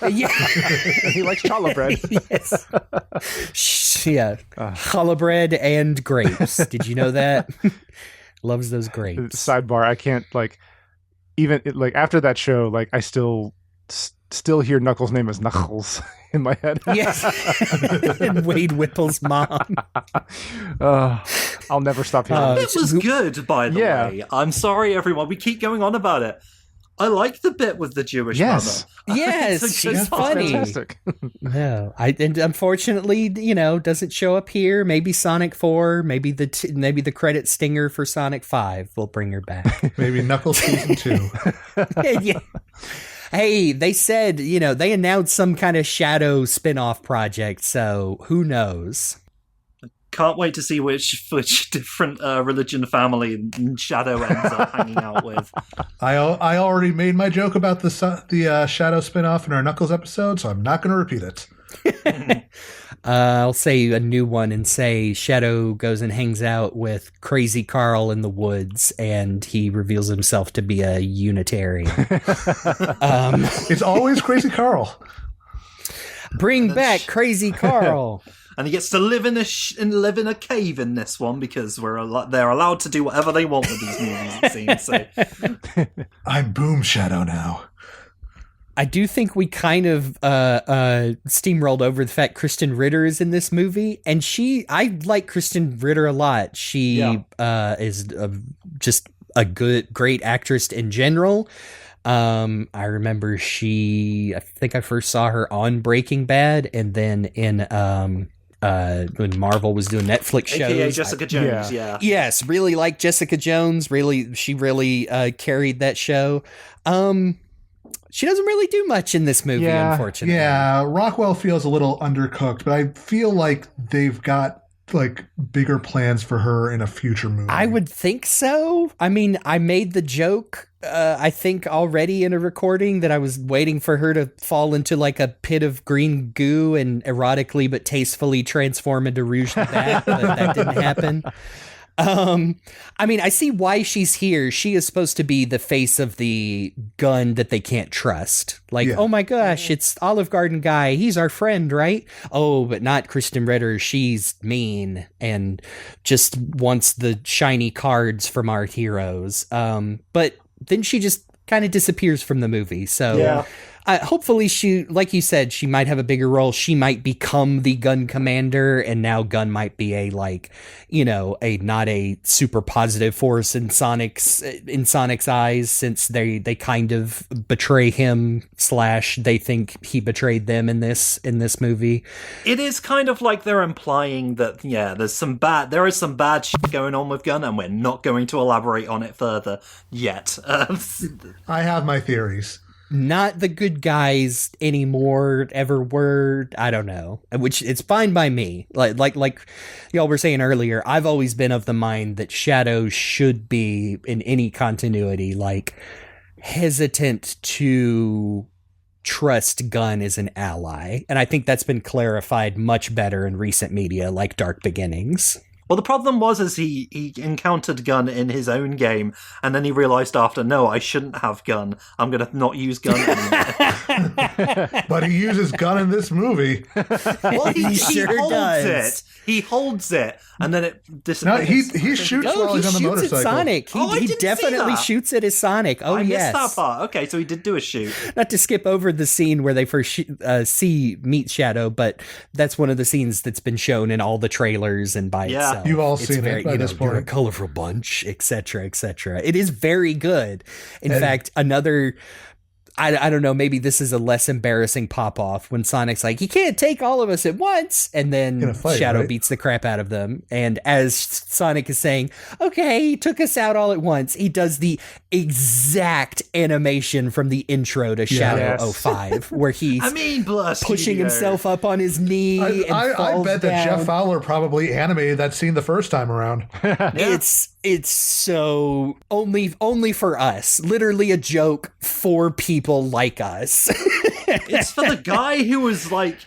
Yeah. And he likes challah bread. Yes. Yeah. Challah bread and grapes. Did you know that? Loves those grapes. Sidebar, I can't like even like after that show, like I still hear Knuckles' name as Knuckles in my head. Yes. And Wade Whipple's mom. I'll never stop hearing it was good, by the way. I'm sorry, everyone. We keep going on about it. I like the bit with the Jewish mother. Yes, she's funny. Fantastic. No, and unfortunately, you know, doesn't show up here. Maybe Sonic 4, maybe the credit stinger for Sonic 5 will bring her back. Maybe Knuckles season 2. Yeah. Hey, they said, you know, they announced some kind of Shadow spin-off project, so who knows? Can't wait to see which different religion family Shadow ends up hanging out with. I already made my joke about the Shadow spin-off in our Knuckles episode, so I'm not going to repeat it. I'll say a new one and say Shadow goes and hangs out with Crazy Carl in the woods, and he reveals himself to be a Unitarian. It's always Crazy Carl. Bring back Crazy Carl. And he gets to live in a cave in this one because they're allowed to do whatever they want with these movies, it seems. So. I'm Boom Shadow now. I do think we kind of steamrolled over the fact Kristen Ritter is in this movie, and I like Kristen Ritter a lot. She is just a great actress in general. I remember I think I first saw her on Breaking Bad, and then in when Marvel was doing Netflix shows. AKA Jessica Jones, yeah. Yes, really like Jessica Jones. She really carried that show. She doesn't really do much in this movie, unfortunately. Yeah, Rockwell feels a little undercooked, but I feel like they've got like bigger plans for her in a future movie. I would think so. I mean, I made the joke, I think already in a recording that I was waiting for her to fall into like a pit of green goo and erotically but tastefully transform into Rouge the Bat, but that didn't happen. I mean, I see why she's here. She is supposed to be the face of the gun that they can't trust. Like, oh my gosh, it's Olive Garden guy. He's our friend, right? Oh, but not Kristen Ritter. She's mean and just wants the shiny cards from our heroes. But then she just kind of disappears from the movie. So hopefully she, like you said, she might have a bigger role. She might become the gun commander, and now gun might be a not a super positive force in Sonic's eyes, since they kind of betray him / they think he betrayed them in this movie. It is kind of like they're implying that there is some bad shit going on with Gun, and we're not going to elaborate on it further yet. I have my theories. Not the good guys anymore, ever were. I don't know, which it's fine by me. Like y'all were saying earlier, I've always been of the mind that Shadow should be in any continuity, like hesitant to trust Gunn as an ally. And I think that's been clarified much better in recent media, like Dark Beginnings. Well, the problem was is he encountered Gun in his own game, and then he realized after, no, I shouldn't have Gun. I'm going to not use Gun anymore. But he uses Gun in this movie. Well, he sure holds does. it. He holds it, and then it No, disappears. he shoots while he's on the shoots motorcycle. at Sonic. I He didn't definitely see that. shoots it as Sonic. Oh, I yes. missed that part. Okay, so he did do a shoot. Not to skip over the scene where they first meet Shadow, but that's one of the scenes that's been shown in all the trailers and by Yeah. itself. You've all It's seen it by this You're a point. colorful bunch, etc., etc. It is very good. In fact, another... I don't know, maybe this is a less embarrassing pop-off when Sonic's like, you can't take all of us at once, and In then a fight, Shadow right? beats the crap out of them. And as Sonic is saying, okay, he took us out all at once, he does the exact animation from the intro to Shadow Yes. 05, where he's I mean, bless pushing you. himself up on his knee and I falls bet that down. Jeff Fowler probably animated that scene the first time around. It's so only for us. Literally a joke for people like us. It's for the guy who was like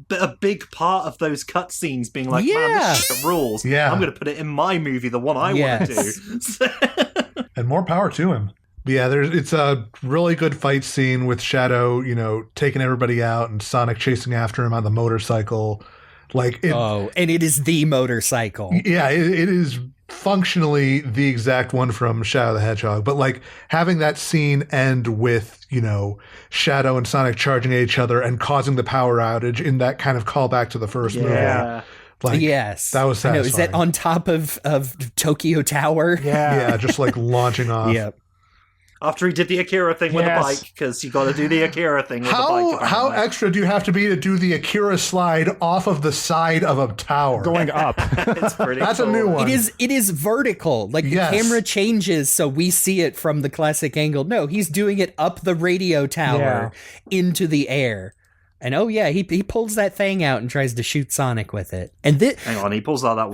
a big part of those cutscenes being like, man, Yeah. this shit rules. Yeah. I'm going to put it in my movie, the one I want to do. And more power to him. But yeah, it's a really good fight scene with Shadow, taking everybody out and Sonic chasing after him on the motorcycle. And it is the motorcycle. Yeah, it is functionally the exact one from Shadow the Hedgehog. But having that scene end with, Shadow and Sonic charging at each other and causing the power outage in that kind of callback to the first movie. Yes. That was I know. satisfying. Is that on top of Tokyo Tower? Yeah, just launching off. Yep. After he did the Akira thing with the bike, because you got to do the Akira thing with the bike. How apparently. extra do you have to be to do the Akira slide off of the side of a tower? Going up. It's pretty That's cool. a new one. It is vertical. The Yes. camera changes so we see it from the classic angle. No, he's doing it up the radio tower into the air. And he pulls that thing out and tries to shoot Sonic with it. And Hang on, he pulls out that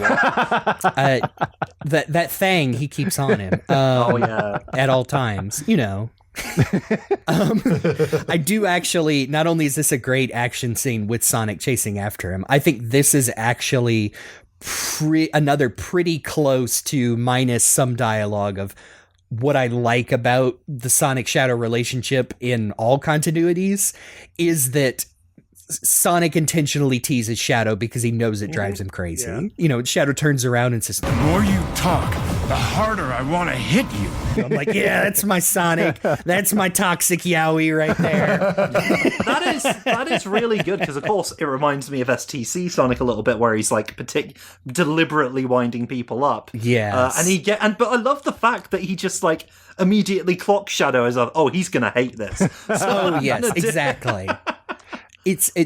what? that thing he keeps on him. At all times, I do actually, not only is this a great action scene with Sonic chasing after him, I think this is actually another pretty close to minus some dialogue of what I like about the Sonic Shadow relationship in all continuities is that Sonic intentionally teases Shadow because he knows it drives him crazy. Shadow turns around and says, The more you talk, the harder I want to hit you. I'm like, yeah, that's my Sonic. That's my toxic Yowie right there. That is really good because, of course, it reminds me of STC Sonic a little bit, where he's like deliberately winding people up. Yes. But I love the fact that he just immediately clocks Shadow as he's gonna hate this. Oh yes, exactly.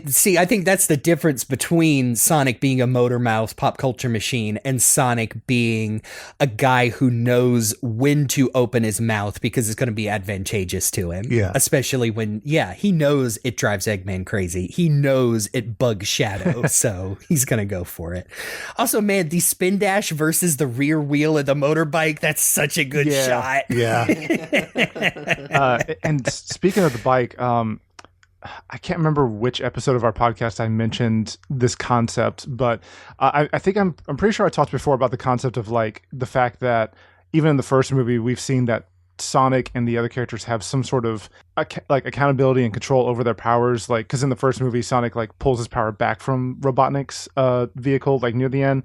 See, I think that's the difference between Sonic being a motor mouth pop culture machine and Sonic being a guy who knows when to open his mouth because it's going to be advantageous to him. Yeah. Especially when, he knows it drives Eggman crazy. He knows it bugs Shadow, so he's going to go for it. Also, man, the spin dash versus the rear wheel of the motorbike, that's such a good shot. Yeah. And speaking of the bike, I can't remember which episode of our podcast I mentioned this concept, but I think I'm pretty sure I talked before about the concept of the fact that even in the first movie, we've seen that Sonic and the other characters have some sort of accountability and control over their powers. Because in the first movie, Sonic pulls his power back from Robotnik's vehicle near the end,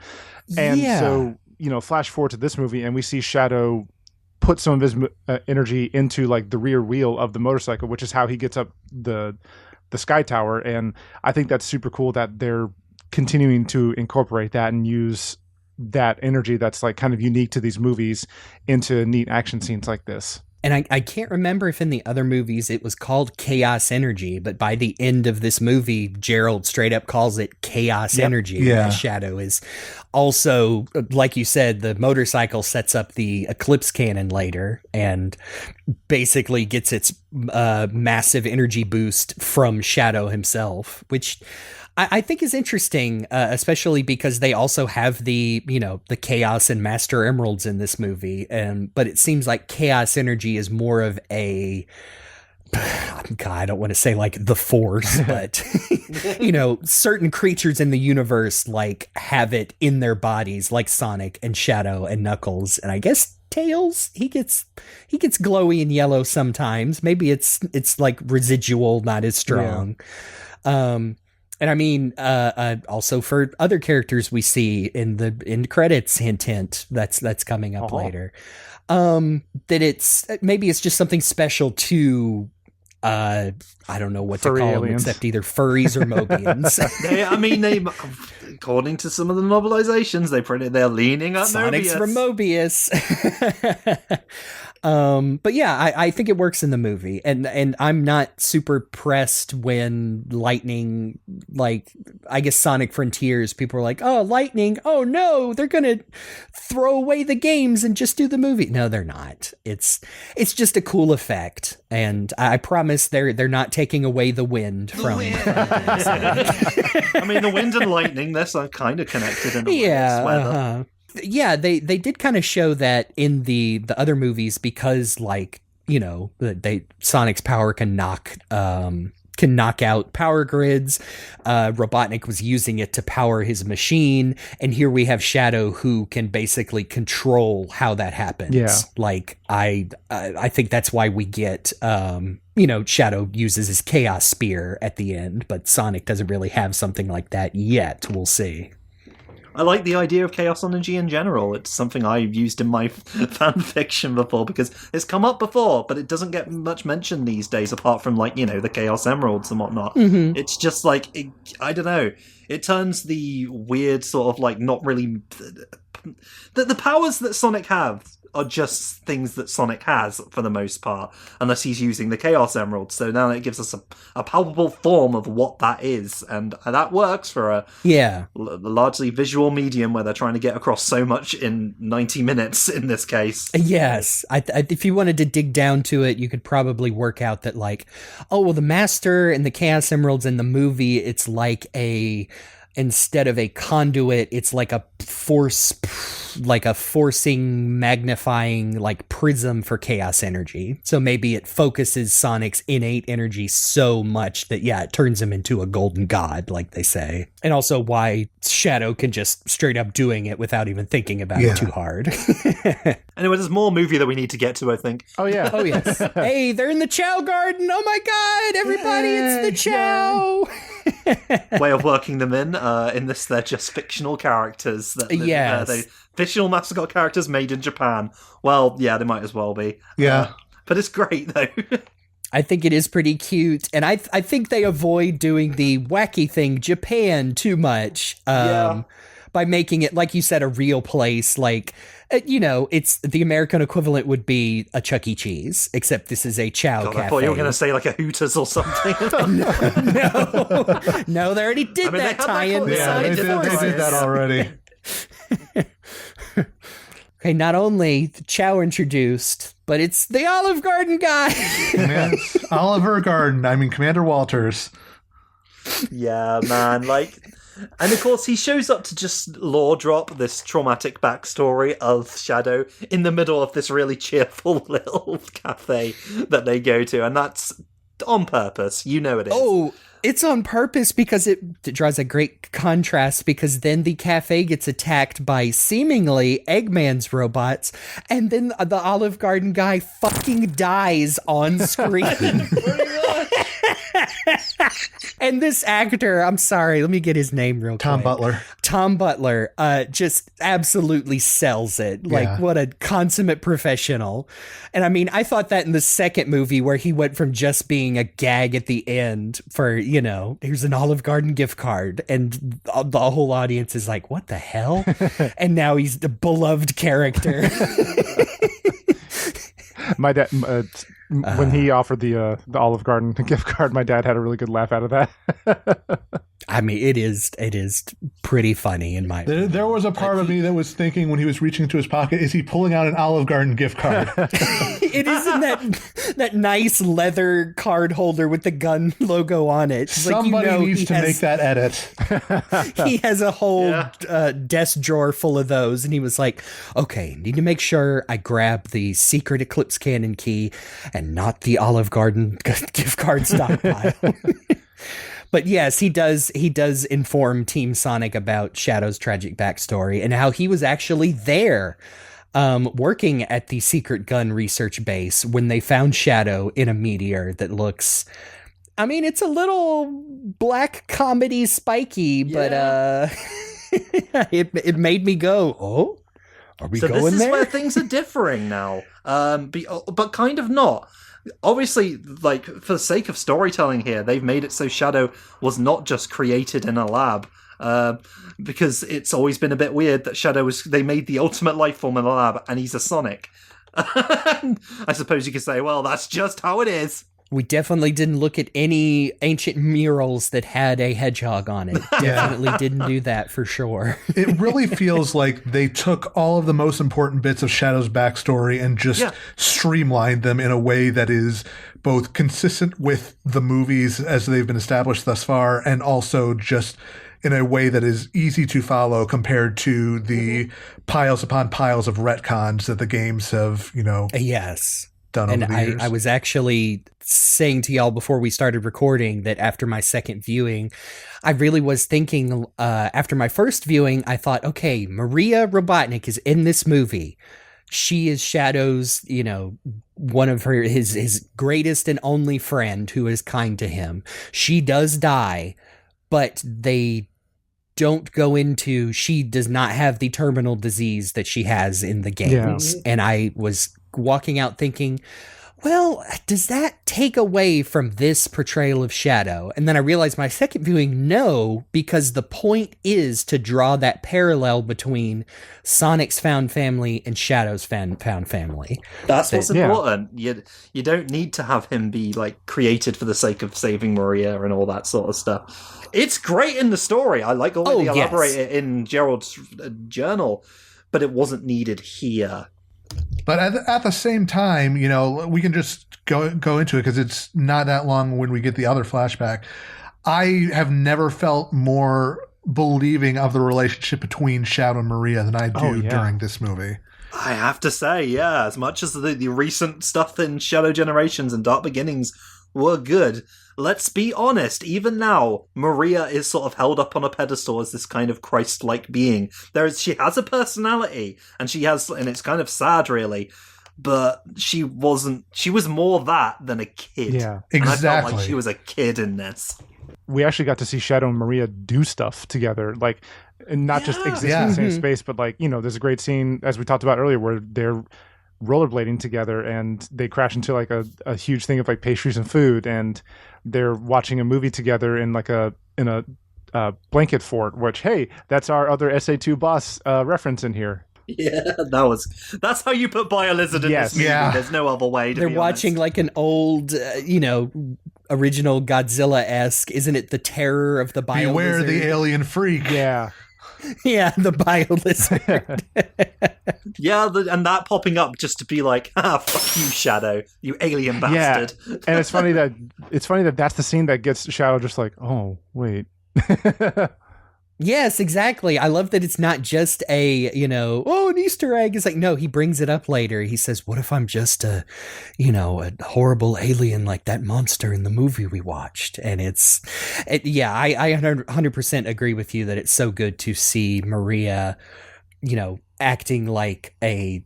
and so flash forward to this movie, and we see Shadow put some of his energy into the rear wheel of the motorcycle, which is how he gets up the sky tower. And I think that's super cool that they're continuing to incorporate that and use that energy that's kind of unique to these movies into neat action scenes like this. And I can't remember if in the other movies it was called Chaos Energy, but by the end of this movie, Gerald straight up calls it Chaos Energy. Yeah. Shadow is also, like you said, the motorcycle sets up the Eclipse Cannon later and basically gets its massive energy boost from Shadow himself, which I think is interesting, especially because they also have the Chaos and Master Emeralds in this movie. But it seems like Chaos Energy is more of a God, I don't want to say like the Force, but certain creatures in the universe like have it in their bodies, like Sonic and Shadow and Knuckles, and I guess Tails. He gets glowy and yellow sometimes. Maybe it's like residual, not as strong. Yeah. And I mean, also for other characters we see in the end credits, hint, that's coming up later. That maybe it's just something special to. I don't know what Furry to call aliens. them except either furries or Mobians. they according to some of the novelizations, they're leaning up Sonic's Mobius. from Mobius. But yeah, I think it works in the movie, and I'm not super pressed when lightning, like I guess Sonic Frontiers, people are like, oh, lightning, oh no, they're gonna throw away the games and just do the movie. No, they're not. It's just a cool effect, and I promise they're not taking away the wind from. I mean, the wind and lightning, they're kind of connected in a way. Yeah. Yeah, they did kind of show that in the other movies because, like, Sonic's power can knock out power grids. Robotnik was using it to power his machine, and here we have Shadow who can basically control how that happens. Yeah. Like I think that's why we get Shadow uses his Chaos Spear at the end, but Sonic doesn't really have something like that yet. We'll see. I like the idea of chaos energy in general. It's something I've used in my fan fiction before because it's come up before, but it doesn't get much mention these days apart from, like, the Chaos Emeralds and whatnot. Mm-hmm. It's just like, I don't know. It turns the weird sort of like not really... The powers that Sonic have are just things that Sonic has for the most part, unless he's using the Chaos Emerald. So now it gives us a palpable form of what that is, and that works for a largely visual medium where they're trying to get across so much in 90 minutes in this case. Yes. If you wanted to dig down to it, you could probably work out that, like, oh, well, the Master and the Chaos Emeralds in the movie, it's like instead of a conduit, it's like a forcing, magnifying, like, prism for chaos energy. So maybe it focuses Sonic's innate energy so much that, it turns him into a golden god, like they say. And also why Shadow can just straight up doing it without even thinking about it too hard. Anyway, there's more movie that we need to get to, I think. Oh, yeah. Oh, yes. Hey, they're in the Chow Garden. Oh, my God. Everybody, it's the Chow. Way of working them in this, they're just fictional characters. They fictional mascot characters made in Japan. Well, yeah, they might as well be. Yeah. But it's great, though. I think it is pretty cute, and I think they avoid doing the wacky thing, Japan, too much. By making it, like you said, a real place. Like, it's the American equivalent would be a Chuck E. Cheese, except this is a Chow Cafe. I thought you were going to say like a Hooters or something. No, they already did that tie-in. Yeah, they did that already. Okay, not only the Chow introduced, but it's the Olive Garden guy. Yes, Oliver Garden. I mean, Commander Walters. Yeah, man. And of course, he shows up to just lore drop this traumatic backstory of Shadow in the middle of this really cheerful little cafe that they go to, and that's on purpose. You know it is. Oh, it's on purpose because it draws a great contrast, because then the cafe gets attacked by seemingly Eggman's robots, and then the Olive Garden guy fucking dies on screen. And this actor, I'm sorry, let me get his name real quick. Tom Butler just absolutely sells it. Like, what a consummate professional. And I mean, I thought that in the second movie where he went from just being a gag at the end for, here's an Olive Garden gift card, and the whole audience is like, what the hell? And now he's the beloved character. My dad, when he offered the Olive Garden gift card, my dad had a really good laugh out of that. I mean, it is pretty funny in my opinion. There was a part of me that was thinking when he was reaching into his pocket, is he pulling out an Olive Garden gift card? It is in that nice leather card holder with the gun logo on it. Somebody needs to make that edit. He has a whole desk drawer full of those, and he was like, okay, need to make sure I grab the secret Eclipse Cannon key and not the Olive Garden gift card stockpile. But yes, he does inform Team Sonic about Shadow's tragic backstory and how he was actually there working at the secret gun research base when they found Shadow in a meteor that looks, I mean, it's a little black comedy spiky, but it made me go, oh, are we going there? So this is where things are differing now, but kind of not. Obviously, like, for the sake of storytelling here, they've made it so Shadow was not just created in a lab, because it's always been a bit weird that they made the ultimate life form in a lab, and he's a Sonic. I suppose you could say, well, that's just how it is. We definitely didn't look at any ancient murals that had a hedgehog on it. Definitely didn't do that for sure. It really feels like they took all of the most important bits of Shadow's backstory and just streamlined them in a way that is both consistent with the movies as they've been established thus far, and also just in a way that is easy to follow compared to the piles upon piles of retcons that the games have, yes. And I was actually saying to y'all before we started recording that after my second viewing, I really was thinking, after my first viewing, I thought, okay, Maria Robotnik is in this movie. She is Shadow's, one of his greatest and only friend who is kind to him. She does die, but they don't go into, she does not have the terminal disease that she has in the games. Yeah. And I was walking out thinking, well, does that take away from this portrayal of Shadow? And then I realized my second viewing, no, because the point is to draw that parallel between Sonic's found family and Shadow's found family. That's what's important. You don't need to have him be like created for the sake of saving Maria and all that sort of stuff. It's great in the story. I like the way they elaborate it in Gerald's journal, but it wasn't needed here. But at the same time, we can just go into it because it's not that long when we get the other flashback. I have never felt more believing of the relationship between Shadow and Maria than I do during this movie. I have to say, as much as the recent stuff in Shadow Generations and Dark Beginnings were good, let's be honest, even now, Maria is sort of held up on a pedestal as this kind of Christ-like being. She has a personality, and it's kind of sad, really, but she was more that than a kid. Yeah, exactly. And I felt like she was a kid in this. We actually got to see Shadow and Maria do stuff together, like, and not just exist in the same space, but like, there's a great scene, as we talked about earlier, where they're rollerblading together and they crash into like a huge thing of like pastries and food, and they're watching a movie together in like a blanket fort, which, hey, that's our other SA2 boss reference in here. Yeah, that's how you put Biolizard in this movie. Yeah. There's no other way to They're be watching honest. Like an old, original Godzilla-esque, isn't it, the terror of the Biolizard? Beware the alien freak. Yeah. Yeah, the Biolizard. Yeah, and that popping up just to be like, fuck you, Shadow, you alien bastard. Yeah. And it's funny that that's the scene that gets Shadow just like, oh, wait. Yes, exactly. I love that it's not just an Easter egg. It's like, no, he brings it up later. He says, what if I'm just a horrible alien like that monster in the movie we watched? And I 100% agree with you that it's so good to see Maria, acting like a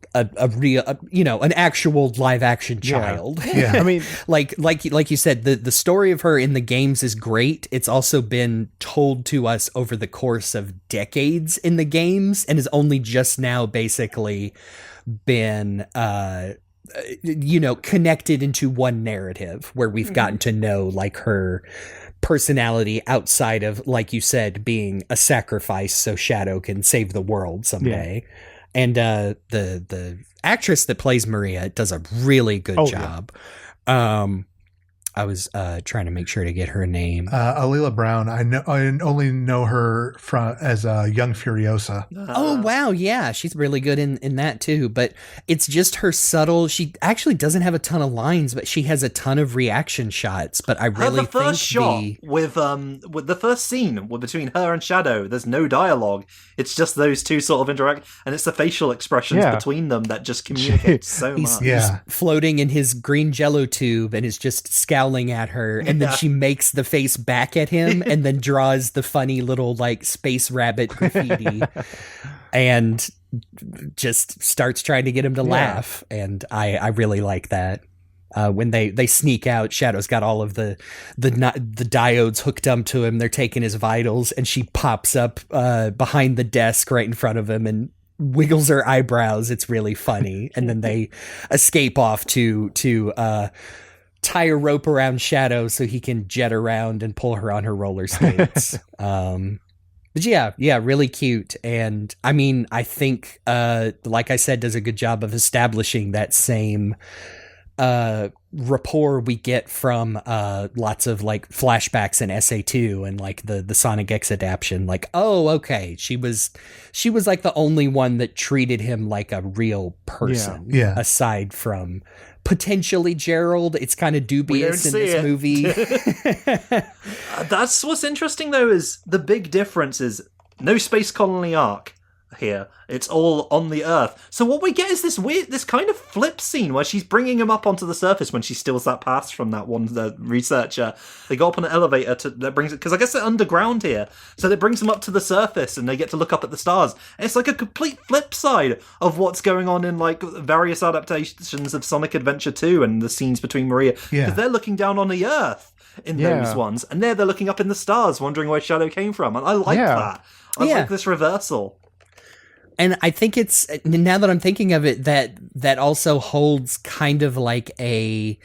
real, an actual live action child. Yeah. I mean, like you said, the story of her in the games is great. It's also been told to us over the course of decades in the games, and has only just now basically been connected into one narrative where we've gotten to know like her personality outside of, like you said, being a sacrifice so Shadow can save the world someday. Yeah. And the actress that plays Maria does a really good job. I was trying to make sure to get her name. Alila Brown. I only know her as young Furiosa. Oh wow, yeah, she's really good in that too. But it's just her subtle. She actually doesn't have a ton of lines, but she has a ton of reaction shots. But I really think with the first scene between her and Shadow, there's no dialogue. It's just those two sort of interact, and it's the facial expressions between them that just communicate so much. He's floating in his green Jello tube and is just scowling at her, and then she makes the face back at him and then draws the funny little like space rabbit graffiti and just starts trying to get him to laugh. And I really like that. When they sneak out, Shadow's got all of the diodes hooked up to him. They're taking his vitals, and she pops up behind the desk right in front of him and wiggles her eyebrows. It's really funny. And then they escape off to tie a rope around Shadow so he can jet around and pull her on her roller skates. But yeah, really cute. And I mean, I think, like I said, does a good job of establishing that same rapport we get from lots of like flashbacks in SA2 and like the Sonic X adaptation. Like, oh, okay, she was like the only one that treated him like a real person. Yeah. Aside from potentially Gerald, it's kind of dubious in this movie. That's what's interesting though, is the big difference is no space colony arc here. It's all on the Earth. So what we get is this kind of flip scene where she's bringing him up onto the surface when she steals that pass from that one researcher. They go up on an elevator that brings it, because I guess they're underground here, so that brings them up to the surface and they get to look up at the stars. And it's like a complete flip side of what's going on in like various adaptations of Sonic Adventure 2 and the scenes between Maria, because they're looking down on the Earth in those ones, and they're looking up in the stars wondering where Shadow came from. And I like that. I like this reversal. And I think it's, now that I'm thinking of it, that also holds kind of like a,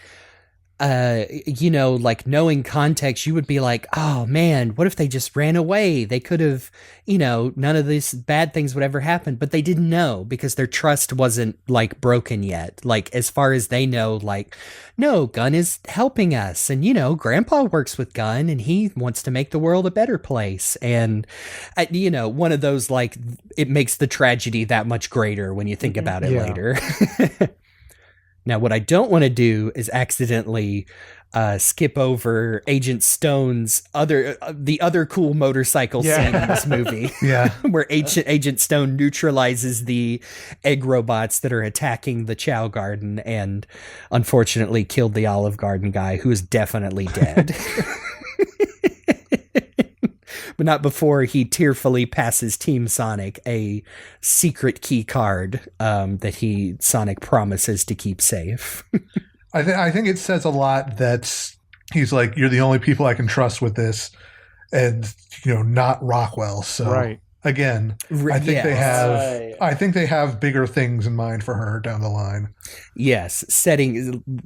like knowing context, you would be like, oh man, what if they just ran away? They could have, none of these bad things would ever happen, but they didn't know because their trust wasn't like broken yet. Like, as far as they know, like, no, Gunn is helping us. And, Grandpa works with Gunn and he wants to make the world a better place. And, one of those, like, it makes the tragedy that much greater when you think about it later. Now, what I don't want to do is accidentally skip over Agent Stone's the other cool motorcycle scene in this movie. Where Agent Stone neutralizes the egg robots that are attacking the Chow Garden and unfortunately killed the Olive Garden guy, who is definitely dead. But not before he tearfully passes Team Sonic a secret key card that Sonic promises to keep safe. I think it says a lot that he's like, you're the only people I can trust with this, and not Rockwell. So again, I think they have bigger things in mind for her down the line. Yes,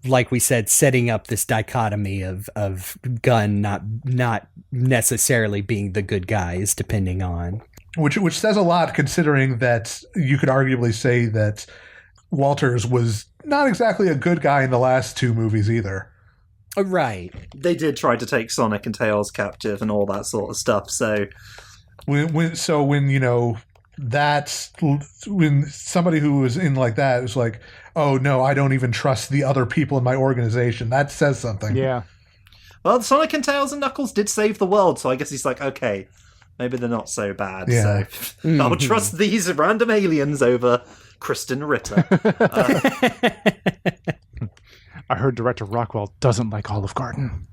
like we said, setting up this dichotomy of Gunn not necessarily being the good guys, depending on which says a lot, considering that you could arguably say that Walters was not exactly a good guy in the last two movies either. Right. They did try to take Sonic and Tails captive and all that sort of stuff. So when somebody who was in like that is like, oh no, I don't even trust the other people in my organization, that says something. Yeah. Well, Sonic and Tails and Knuckles did save the world, so I guess he's like, okay, maybe they're not so bad. Yeah. So I'll trust these random aliens over Kristen Ritter. I heard director Rockwell doesn't like Olive Garden.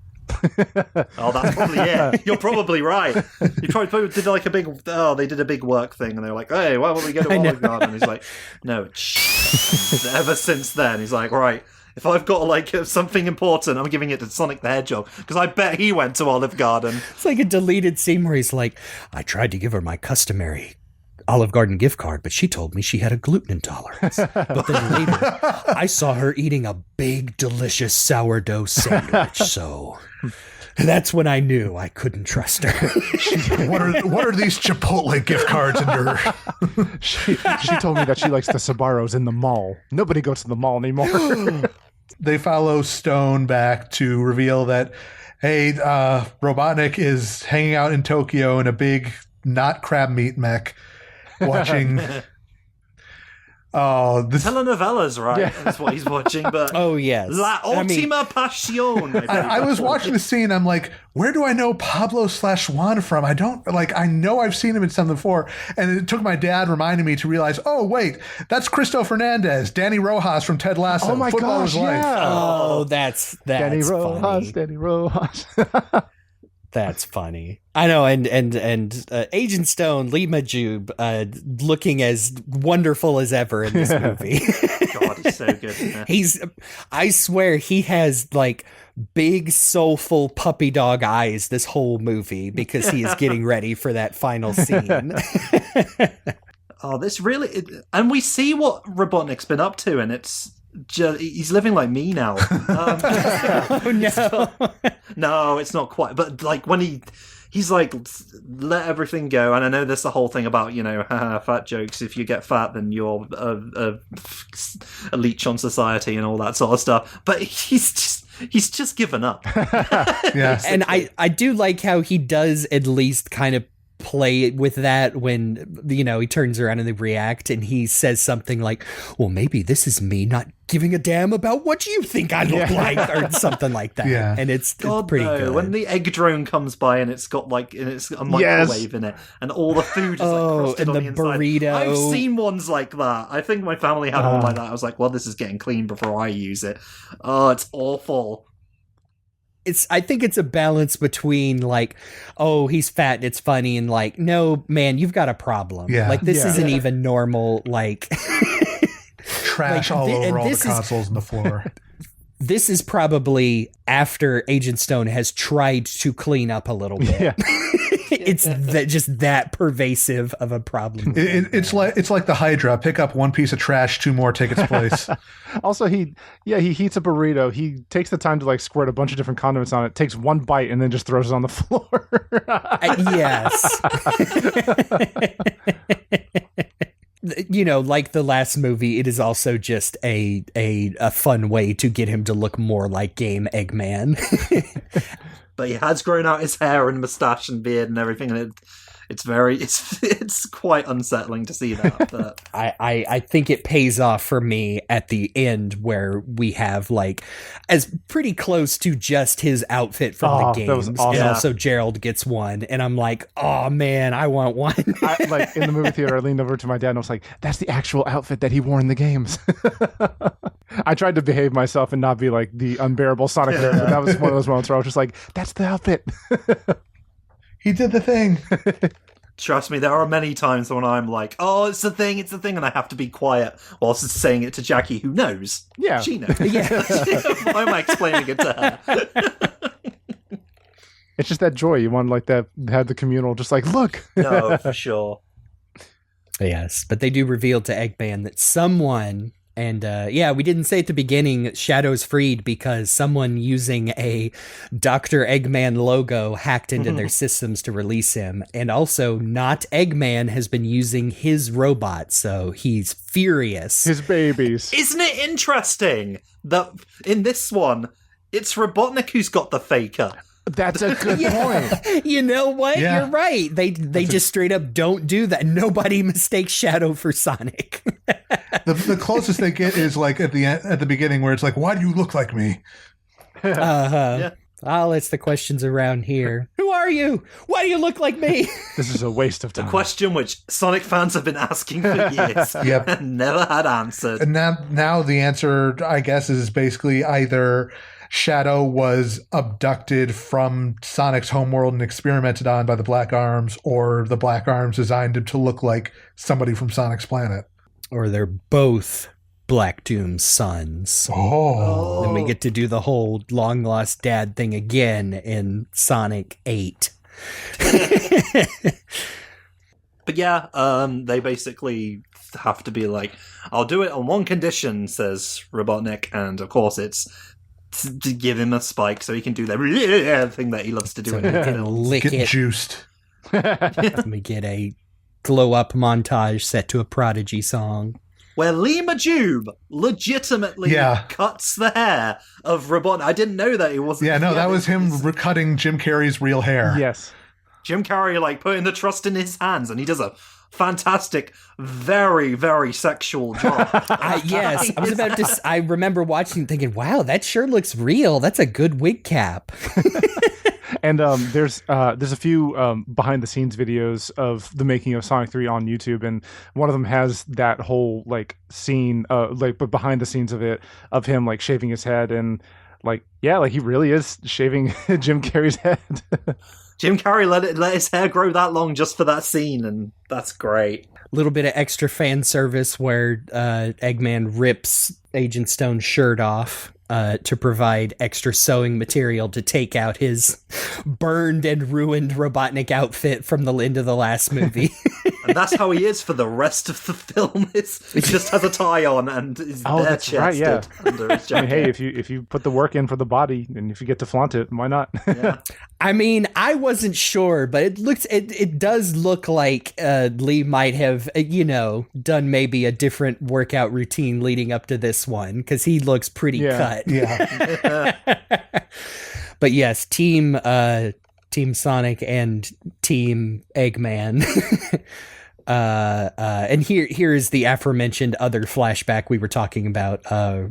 Oh, that's probably it. You're probably right. You probably did like they did a big work thing, and they were like, hey, why don't we go to Olive Garden? And he's like, no. Ever since then, he's like, right, if I've got like something important, I'm giving it to Sonic the Hedgehog, because I bet he went to Olive Garden. It's like a deleted scene where he's like, I tried to give her my customary Olive Garden gift card, but she told me she had a gluten intolerance. But then later, I saw her eating a big, delicious sourdough sandwich, so that's when I knew I couldn't trust her. What are these Chipotle gift cards in her? She told me that she likes the Sbarros in the mall. Nobody goes to the mall anymore. They follow Stone back to reveal that, hey, Robotnik is hanging out in Tokyo in a big, not crab meat mech, watching... telenovelas, right? Yeah. That's what he's watching. But oh yes, La Ultima Pasión. I was watching the scene. I'm like, where do I know Pablo/Juan from? I don't I know I've seen him in something before, and it took my dad reminding me to realize. Oh wait, that's Cristo Fernandez, Danny Rojas from Ted Lasso. Oh my Football gosh, is life. yeah. Oh, that's Danny Rojas, funny. Danny Rojas. That's funny. I know, and Agent Stone, Lee Majub, looking as wonderful as ever in this movie. God, he's so good. Yeah. I swear he has like big soulful puppy dog eyes this whole movie because he is getting ready for that final scene. Oh, this really, and we see what Robotnik's been up to, and it's just, he's living like me now. Oh no. No, it's not quite. But like when he's like, let everything go. And I know there's the whole thing about, fat jokes. If you get fat, then you're a leech on society and all that sort of stuff. But he's just given up. Yeah. And I do like how he does at least kind of play with that when, he turns around and they react and he says something like, well, maybe this is me not giving a damn about what you think I look like, or something like that. Yeah. And it's pretty good. When the egg drone comes by and it's got it's a microwave in it and all the food is crusted and on the inside. burrito. I've seen ones like that. I think my family had one like that. I was like, well, this is getting clean before I use it. Oh, it's awful. I think it's a balance between like, oh, he's fat and it's funny, and like, no, man, you've got a problem. Yeah. Like this isn't even normal. Like trash all over all the consoles and the floor. This is probably after Agent Stone has tried to clean up a little bit. Yeah. It's just that pervasive of a problem. It's like the Hydra. Pick up one piece of trash, two more take its place. Also, he heats a burrito. He takes the time to like squirt a bunch of different condiments on it, takes one bite, and then just throws it on the floor. Yes. Like the last movie, it is also just a fun way to get him to look more like Game Eggman. But he has grown out his hair and mustache and beard and everything, and it's quite unsettling to see that. But I think it pays off for me at the end where we have like as pretty close to just his outfit from the games. That was awesome. And also Gerald gets one, and I'm like, oh man, I want one. Like in the movie theater, I leaned over to my dad and I was like, that's the actual outfit that he wore in the games. I tried to behave myself and not be like the unbearable Sonic there, but that was one of those moments where I was just like, that's the outfit. He did the thing. Trust me, there are many times when I'm like, oh, it's the thing, and I have to be quiet whilst saying it to Jackie, who knows. Yeah. She knows. Yeah. Why am I explaining it to her? It's just that joy. You want like that, have the communal, just like, look. No, for sure. Yes, but they do reveal to Eggman that someone... And we didn't say at the beginning, Shadow's freed because someone using a Dr. Eggman logo hacked into their systems to release him. And also, not Eggman has been using his robot, so he's furious. His babies. Isn't it interesting that in this one, it's Robotnik who's got the faker? That's a good point. You know what? Yeah. You're right. They just straight up don't do that. Nobody mistakes Shadow for Sonic. The closest they get is like at the beginning where it's like, why do you look like me? Yeah. I'll ask the questions around here. Who are you? Why do you look like me? This is a waste of time. A question which Sonic fans have been asking for years Yep. and never had answered. And now the answer, I guess, is basically either Shadow was abducted from Sonic's homeworld and experimented on by the Black Arms, or the Black Arms designed him to look like somebody from Sonic's planet. Or they're both Black Doom's sons. Oh. Then we get to do the whole long lost dad thing again in Sonic 8. But yeah, they basically have to be like, I'll do it on one condition, says Robotnik, and of course it's to give him a spike so he can do that thing that he loves to do So in he the can films. lick Get it. juiced. Let me get a glow up montage set to a Prodigy song. where Lee Majube legitimately cuts the hair of Robotnik. I didn't know that it wasn't. Yeah, no, that was him cutting Jim Carrey's real hair. Yes. Jim Carrey, like, putting the trust in his hands, and he does a fantastic, very, very sexual job. Yes, I was about to. I remember watching, thinking, "Wow, that sure looks real. That's a good wig cap." And there's a few behind the scenes videos of the making of Sonic 3 on YouTube, and one of them has that whole like scene, but behind the scenes of it, of him like shaving his head, and like he really is shaving Jim Carrey's head. Jim Carrey let his hair grow that long just for that scene, and that's great. A little bit of extra fan service where Eggman rips Agent Stone's shirt off to provide extra sewing material to take out his burned and ruined Robotnik outfit from the end of the last movie. And that's how he is for the rest of the film. He just has a tie on and is bare chested under his jacket. I mean, hey, if you put the work in for the body and if you get to flaunt it, why not? Yeah. I mean, I wasn't sure, but it does look like Lee might have, done maybe a different workout routine leading up to this one, because he looks pretty cut. Yeah. But yes, Team Sonic and Team Eggman. And here is the aforementioned other flashback we were talking about,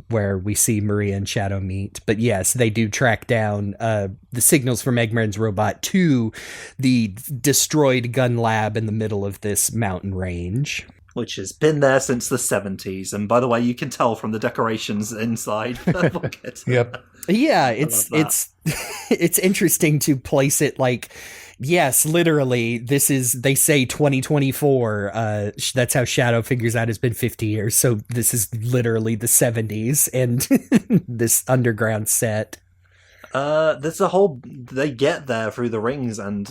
where we see Maria and Shadow meet. But yes, they do track down the signals from Eggman's robot to the destroyed gun lab in the middle of this mountain range, which has been there since the 70s. And by the way, you can tell from the decorations inside. Yep. Yeah, it's interesting to place it like, yes, literally, they say 2024. That's how Shadow figures out it's been 50 years. So this is literally the 70s and this underground set. There's a whole. They get there through the rings and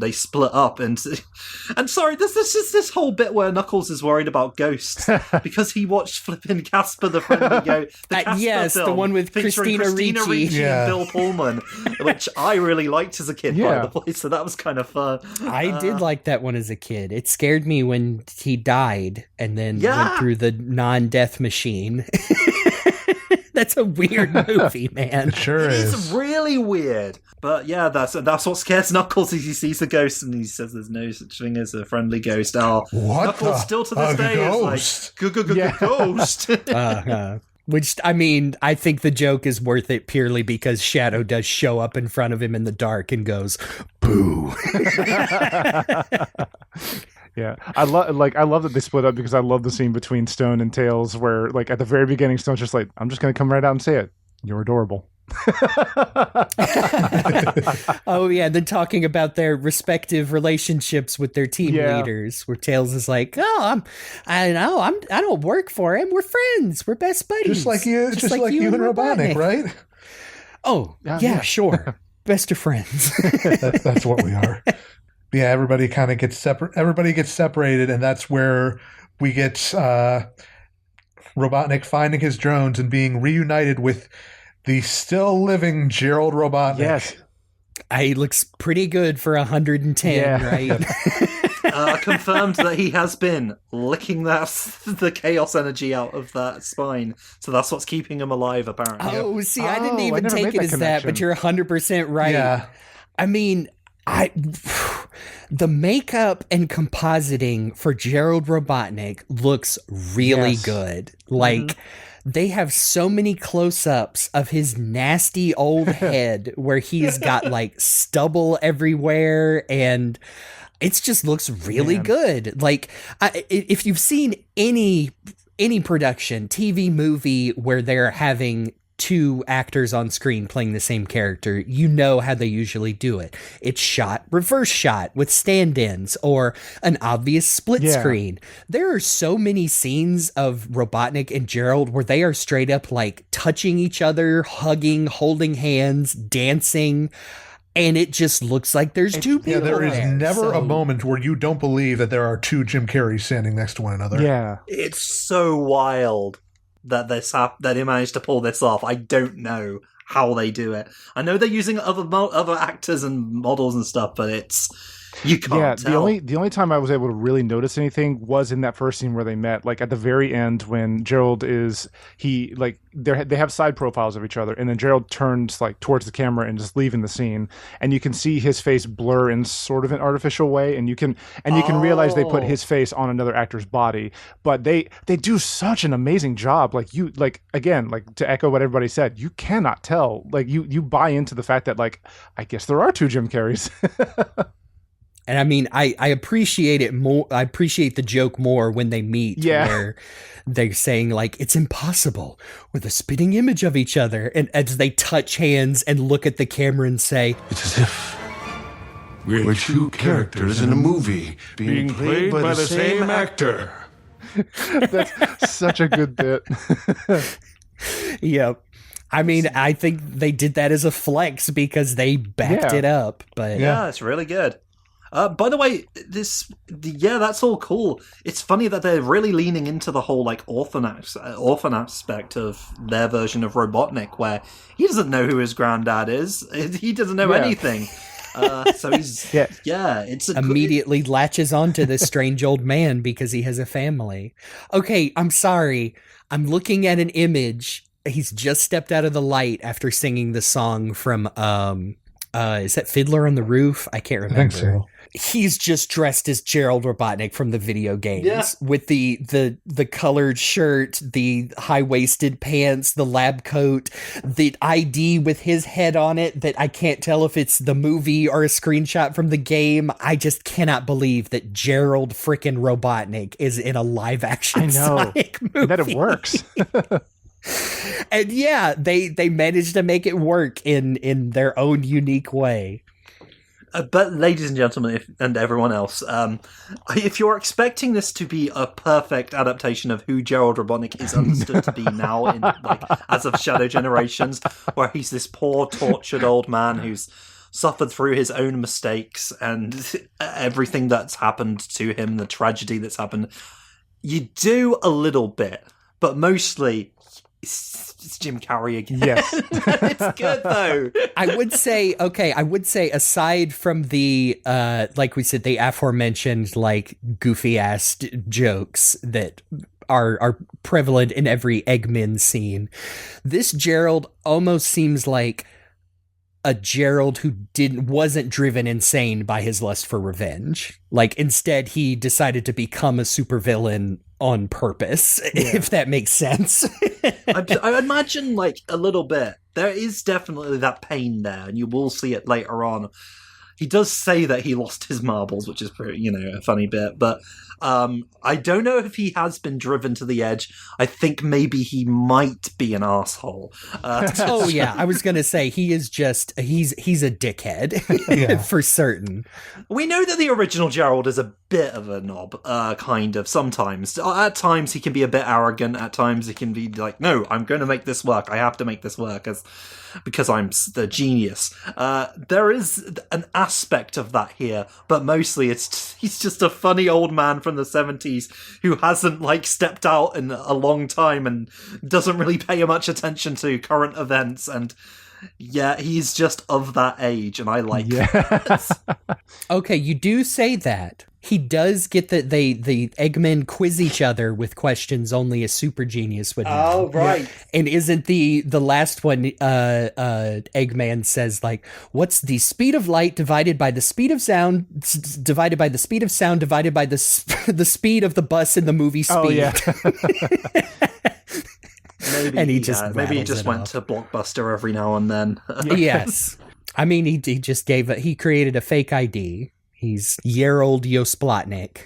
they split up and sorry, there's this whole bit where Knuckles is worried about ghosts because he watched flipping Casper the Friendly Ghost. Yes, the one with Christina Ricci and Bill Pullman, which I really liked as a kid, by the way. So that was kind of fun. I did like that one as a kid. It scared me when he died and then went through the non-death machine. That's a weird movie, man. It sure is. It's really weird. But yeah, that's what scares Knuckles is he sees a ghost and he says there's no such thing as a friendly ghost. What Knuckles still to this day is like, ghost. Which, I mean, I think the joke is worth it purely because Shadow does show up in front of him in the dark and goes, boo. Yeah, I love that they split up because I love the scene between Stone and Tails where, like, at the very beginning, Stone's just like, I'm just going to come right out and say it. You're adorable. Oh, yeah. Then talking about their respective relationships with their team leaders, where Tails is like, I don't work for him. We're friends. We're best buddies. Just like you and Robotnik, right? Oh, yeah, sure. Best of friends. That's what we are. Yeah, everybody kind of gets separate. Everybody gets separated, and that's where we get Robotnik finding his drones and being reunited with the still living Gerald Robotnik. Yes, he looks pretty good for 110, right? Confirmed that he has been licking the chaos energy out of that spine, so that's what's keeping him alive, apparently. Oh, see, I didn't even take it as that, but you're 100% right. Yeah. I mean, the makeup and compositing for Gerald Robotnik looks really good. Like, they have so many close-ups of his nasty old head where he's got like stubble everywhere, and it just looks really good. Like, if you've seen any production, TV, movie where they're having two actors on screen playing the same character, you know how they usually do it. It's shot, reverse shot with stand-ins or an obvious split screen. There are so many scenes of Robotnik and Gerald where they are straight up like touching each other, hugging, holding hands, dancing, and it just looks like there's two people. Yeah, there is never a moment where you don't believe that there are two Jim Carreys standing next to one another. Yeah. It's so wild that they managed to pull this off. I don't know how they do it. I know they're using other actors and models and stuff, but You can't tell. The only time I was able to really notice anything was in that first scene where they met. Like at the very end, when Gerald they have side profiles of each other, and then Gerald turns like towards the camera and just leaving the scene, and you can see his face blur in sort of an artificial way, and you can realize they put his face on another actor's body. But they do such an amazing job. Like again, to echo what everybody said, you cannot tell. Like you buy into the fact that like I guess there are two Jim Carreys. And I mean, I appreciate it more. I appreciate the joke more when they meet, where they're saying like, it's impossible with a spitting image of each other. And as they touch hands and look at the camera and say, it's as if we're two characters in a movie being played by the same actor. That's such a good bit. Yep. I mean, I think they did that as a flex because they backed it up. But yeah, it's really good. By the way, that's all cool. It's funny that they're really leaning into the whole like orphan aspect of their version of Robotnik, where he doesn't know who his granddad is. He doesn't know anything. So he's it's immediately latches onto this strange old man because he has a family. Okay, I'm sorry. I'm looking at an image. He's just stepped out of the light after singing the song from is that Fiddler on the Roof? I can't remember. I think so. He's just dressed as Gerald Robotnik from the video games with the colored shirt, the high-waisted pants, the lab coat, the ID with his head on it that I can't tell if it's the movie or a screenshot from the game. I just cannot believe that Gerald frickin' Robotnik is in a live-action Sonic movie. That it works. And yeah, they managed to make it work in their own unique way. But ladies and gentlemen, and everyone else, if you're expecting this to be a perfect adaptation of who Gerald Robotnik is understood to be now, in like as of Shadow Generations, where he's this poor, tortured old man who's suffered through his own mistakes and everything that's happened to him, the tragedy that's happened, you do a little bit, but mostly it's Jim Carrey again. Yes. It's good though. I would say aside from the like we said, the aforementioned like goofy ass jokes that are prevalent in every Eggman scene, this Gerald almost seems like a Gerald who wasn't driven insane by his lust for revenge. Like instead he decided to become a supervillain on purpose, if that makes sense. I imagine like a little bit. There is definitely that pain there, and you will see it later on. He does say that he lost his marbles, which is pretty, a funny bit, but I don't know if he has been driven to the edge. I think maybe he might be an asshole. Oh yeah, I was gonna say he's a dickhead for certain. We know that the original Gerald is a bit of a knob, kind of. Sometimes, at times he can be a bit arrogant. At times he can be like, "No, I'm going to make this work. I have to make this work because I'm the genius." There is an aspect of that here, but mostly he's just a funny old man from the 70s who hasn't like stepped out in a long time and doesn't really pay much attention to current events, and he's just of that age, and I like that. Okay, you do say that. He does get that the Eggmen quiz each other with questions only a super genius would know. Oh, right. Yeah. And isn't the last one, Eggman says, like, what's the speed of light divided by the speed of sound, divided by the speed of sound, divided by the speed of the bus in the movie Speed? Oh, yeah. Maybe, and he just went to Blockbuster every now and then. Yes. I mean, he just he created a fake ID. He's Gerald Yosplotnik.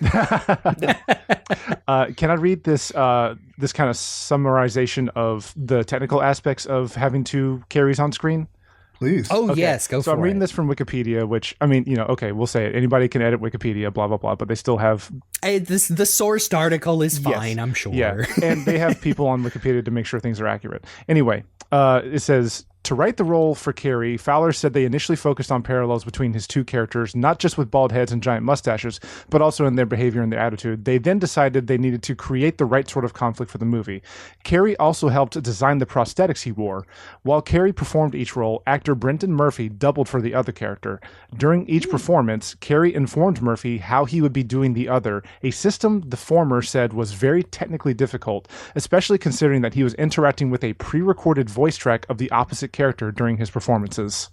Can I read this this kind of summarization of the technical aspects of having two Carreys on screen? Please. Oh, okay. Yes, go for it. So I'm reading this from Wikipedia, which, I mean, we'll say it. Anybody can edit Wikipedia, blah, blah, blah, but they still have... the sourced article is fine, I'm sure. Yeah, and they have people on Wikipedia to make sure things are accurate. Anyway, it says, To write the role for Carrey, Fowler said they initially focused on parallels between his two characters, not just with bald heads and giant mustaches, but also in their behavior and their attitude. They then decided they needed to create the right sort of conflict for the movie. Carrey also helped design the prosthetics he wore. While Carrey performed each role, actor Brenton Murphy doubled for the other character. During each performance, Carrey informed Murphy how he would be doing the other, a system the former said was very technically difficult, especially considering that he was interacting with a pre-recorded voice track of the opposite character during his performances.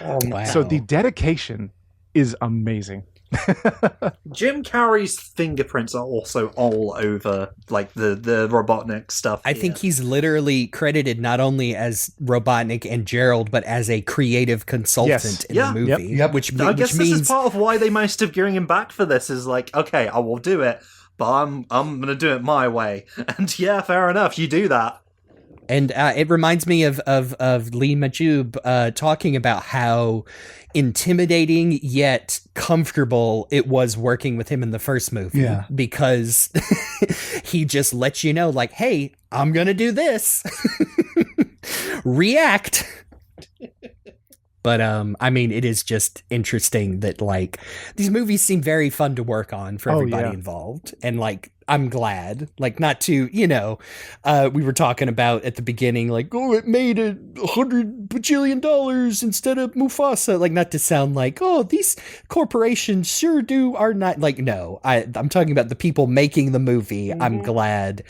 Oh, wow. So the dedication is amazing. Jim Carrey's fingerprints are also all over like the Robotnik stuff. I think he's literally credited not only as Robotnik and Gerald, but as a creative consultant in the movie. Yep. Which I guess means this is part of why they managed to gearing him back for this. Is like, okay, I will do it, but I'm gonna do it my way. And yeah, fair enough, you do that. And it reminds me of Lee Majub talking about how intimidating yet comfortable it was working with him in the first movie. Yeah. Because he just lets you know, like, hey, I'm going to do this. React. But, I mean, it is just interesting that, like, these movies seem very fun to work on for everybody involved. And, like, I'm glad. Like, not to, we were talking about at the beginning, like, oh, it made $100 bajillion instead of Mufasa. Like, not to sound like, oh, these corporations sure are not. Like, no, I'm talking about the people making the movie. Mm-hmm. I'm glad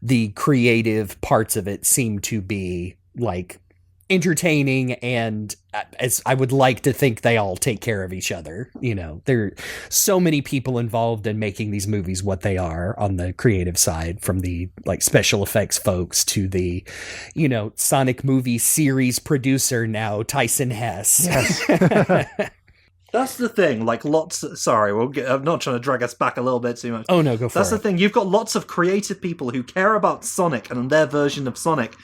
the creative parts of it seem to be, like, entertaining, and as I would like to think they all take care of each other. There are so many people involved in making these movies what they are on the creative side, from the like special effects folks to the Sonic movie series producer now, Tyson Hess. Yes. That's the thing, like sorry, I'm not trying to drag us back a little bit too much. Oh no, go for it. That's the thing, you've got lots of creative people who care about Sonic and their version of Sonic,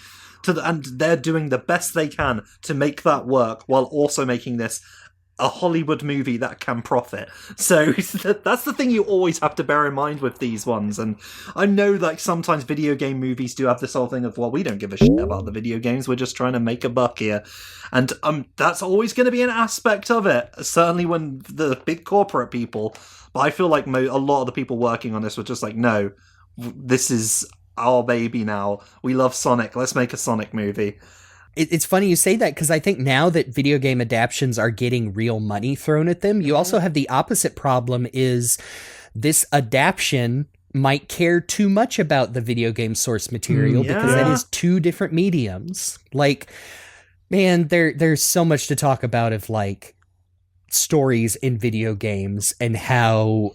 and they're doing the best they can to make that work while also making this a Hollywood movie that can profit. So that's the thing you always have to bear in mind with these ones. And I know that sometimes video game movies do have this whole thing of, well, we don't give a shit about the video games, we're just trying to make a buck here. And that's always going to be an aspect of it, certainly when the big corporate people. But I feel like a lot of the people working on this were just like, no, this is our baby now. We love Sonic. Let's make a Sonic movie. It's funny you say that, because I think now that video game adaptions are getting real money thrown at them, you also have the opposite problem, is this adaption might care too much about the video game source material because that is two different mediums. Like, man, there's so much to talk about of like stories in video games and how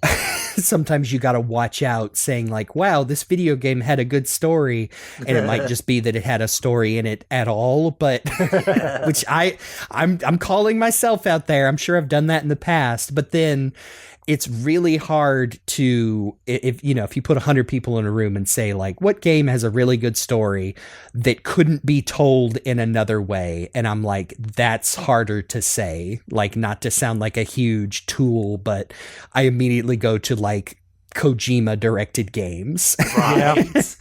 sometimes you got to watch out saying like, wow, this video game had a good story, and it might just be that it had a story in it at all, but which I'm calling myself out there. I'm sure I've done that in the past, but then it's really hard to, if you put 100 people in a room and say like, what game has a really good story that couldn't be told in another way? And I'm like, that's harder to say, like, not to sound like a huge tool, but I immediately go to like Kojima directed games. Right.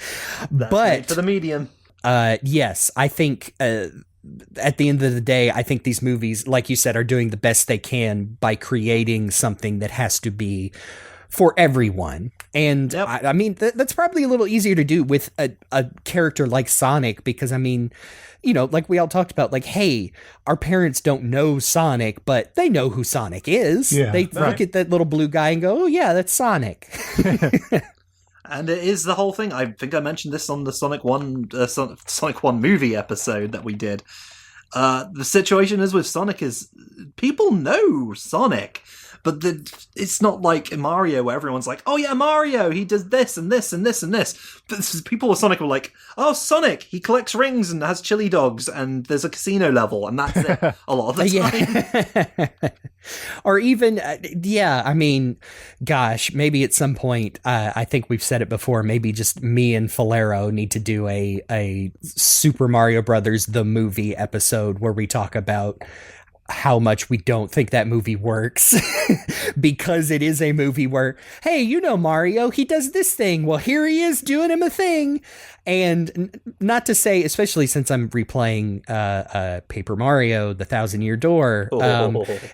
But for the medium. Yes, I think, at the end of the day, I think these movies, like you said, are doing the best they can by creating something that has to be for everyone. And I mean, that's probably a little easier to do with a character like Sonic, because I mean, like we all talked about, like, hey, our parents don't know Sonic, but they know who Sonic is. Yeah, they look at that little blue guy and go, oh yeah, that's Sonic. And it is the whole thing. I think I mentioned this on the Sonic 1 movie episode that we did. The situation is with Sonic is people know Sonic, but it's not like in Mario where everyone's like, oh yeah, Mario, he does this and this and this and this. But people with Sonic were like, oh, Sonic, he collects rings and has chili dogs and there's a casino level, and that's it a lot of the time. Or even, I mean, gosh, maybe at some point, I think we've said it before, maybe just me and Falero need to do a Super Mario Brothers the movie episode where we talk about how much we don't think that movie works because it is a movie where, hey, you know Mario, he does this thing. Well, here he is doing him a thing. And not to say, especially since I'm replaying Paper Mario, The 1,000-Year Door,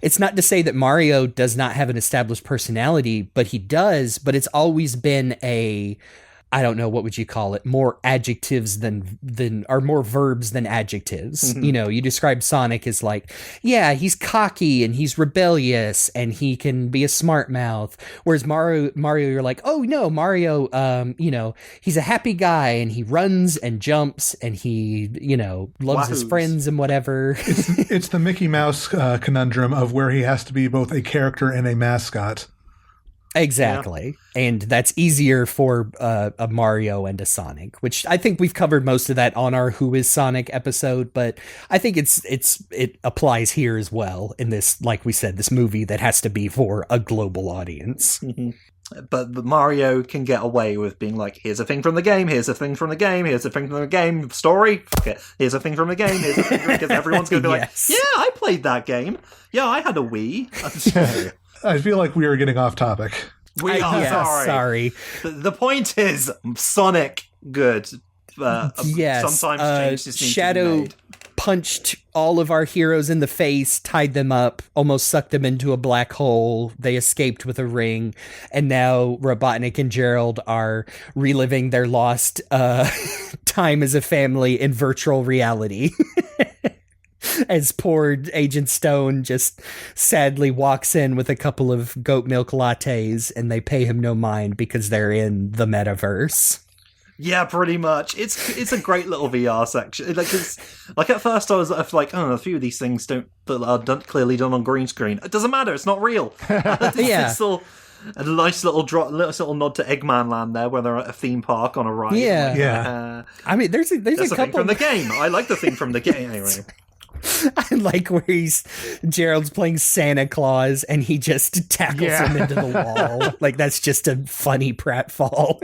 it's not to say that Mario does not have an established personality, but he does, but it's always been I don't know, what would you call it? More adjectives or more verbs than adjectives. Mm-hmm. You know, you describe Sonic as like, yeah, he's cocky and he's rebellious and he can be a smart mouth. Whereas Mario, you're like, oh no, Mario, you know, he's a happy guy and he runs and jumps and he, you know, loves his friends and whatever. It's the Mickey Mouse conundrum of where he has to be both a character and a mascot. Exactly. Yeah. And that's easier for a Mario and a Sonic, which I think we've covered most of that on our Who is Sonic episode, but I think it applies here as well in this, like we said, this movie that has to be for a global audience. Mm-hmm. But Mario can get away with being like, here's a thing from the game, here's a thing from the game, here's a thing from the game, story, fuck it, here's a thing from the game, here's a thing from, because everyone's going to be yes. like, yeah, I played that game. Yeah, I had a Wii. I feel like we are getting off topic. We are sorry. The point is, Sonic, good. Yes. Sometimes changes need Shadow to be made. Punched all of our heroes in the face, tied them up, almost sucked them into a black hole. They escaped with a ring, and now Robotnik and Gerald are reliving their lost time as a family in virtual reality. As poor Agent Stone just sadly walks in with a couple of goat milk lattes, and they pay him no mind because they're in the metaverse. Yeah, pretty much. It's a great little VR section. Like at first I was like, oh, a few of these things are clearly done on green screen. It doesn't matter. It's not real. Yeah. A nice little nod to Eggman Land there, where they're at a theme park on a ride. Yeah, like, yeah. I mean, there's a couple thing from the game. I like the thing from the game anyway. I like where Gerald's playing Santa Claus and he just tackles him into the wall. Like, that's just a funny pratfall.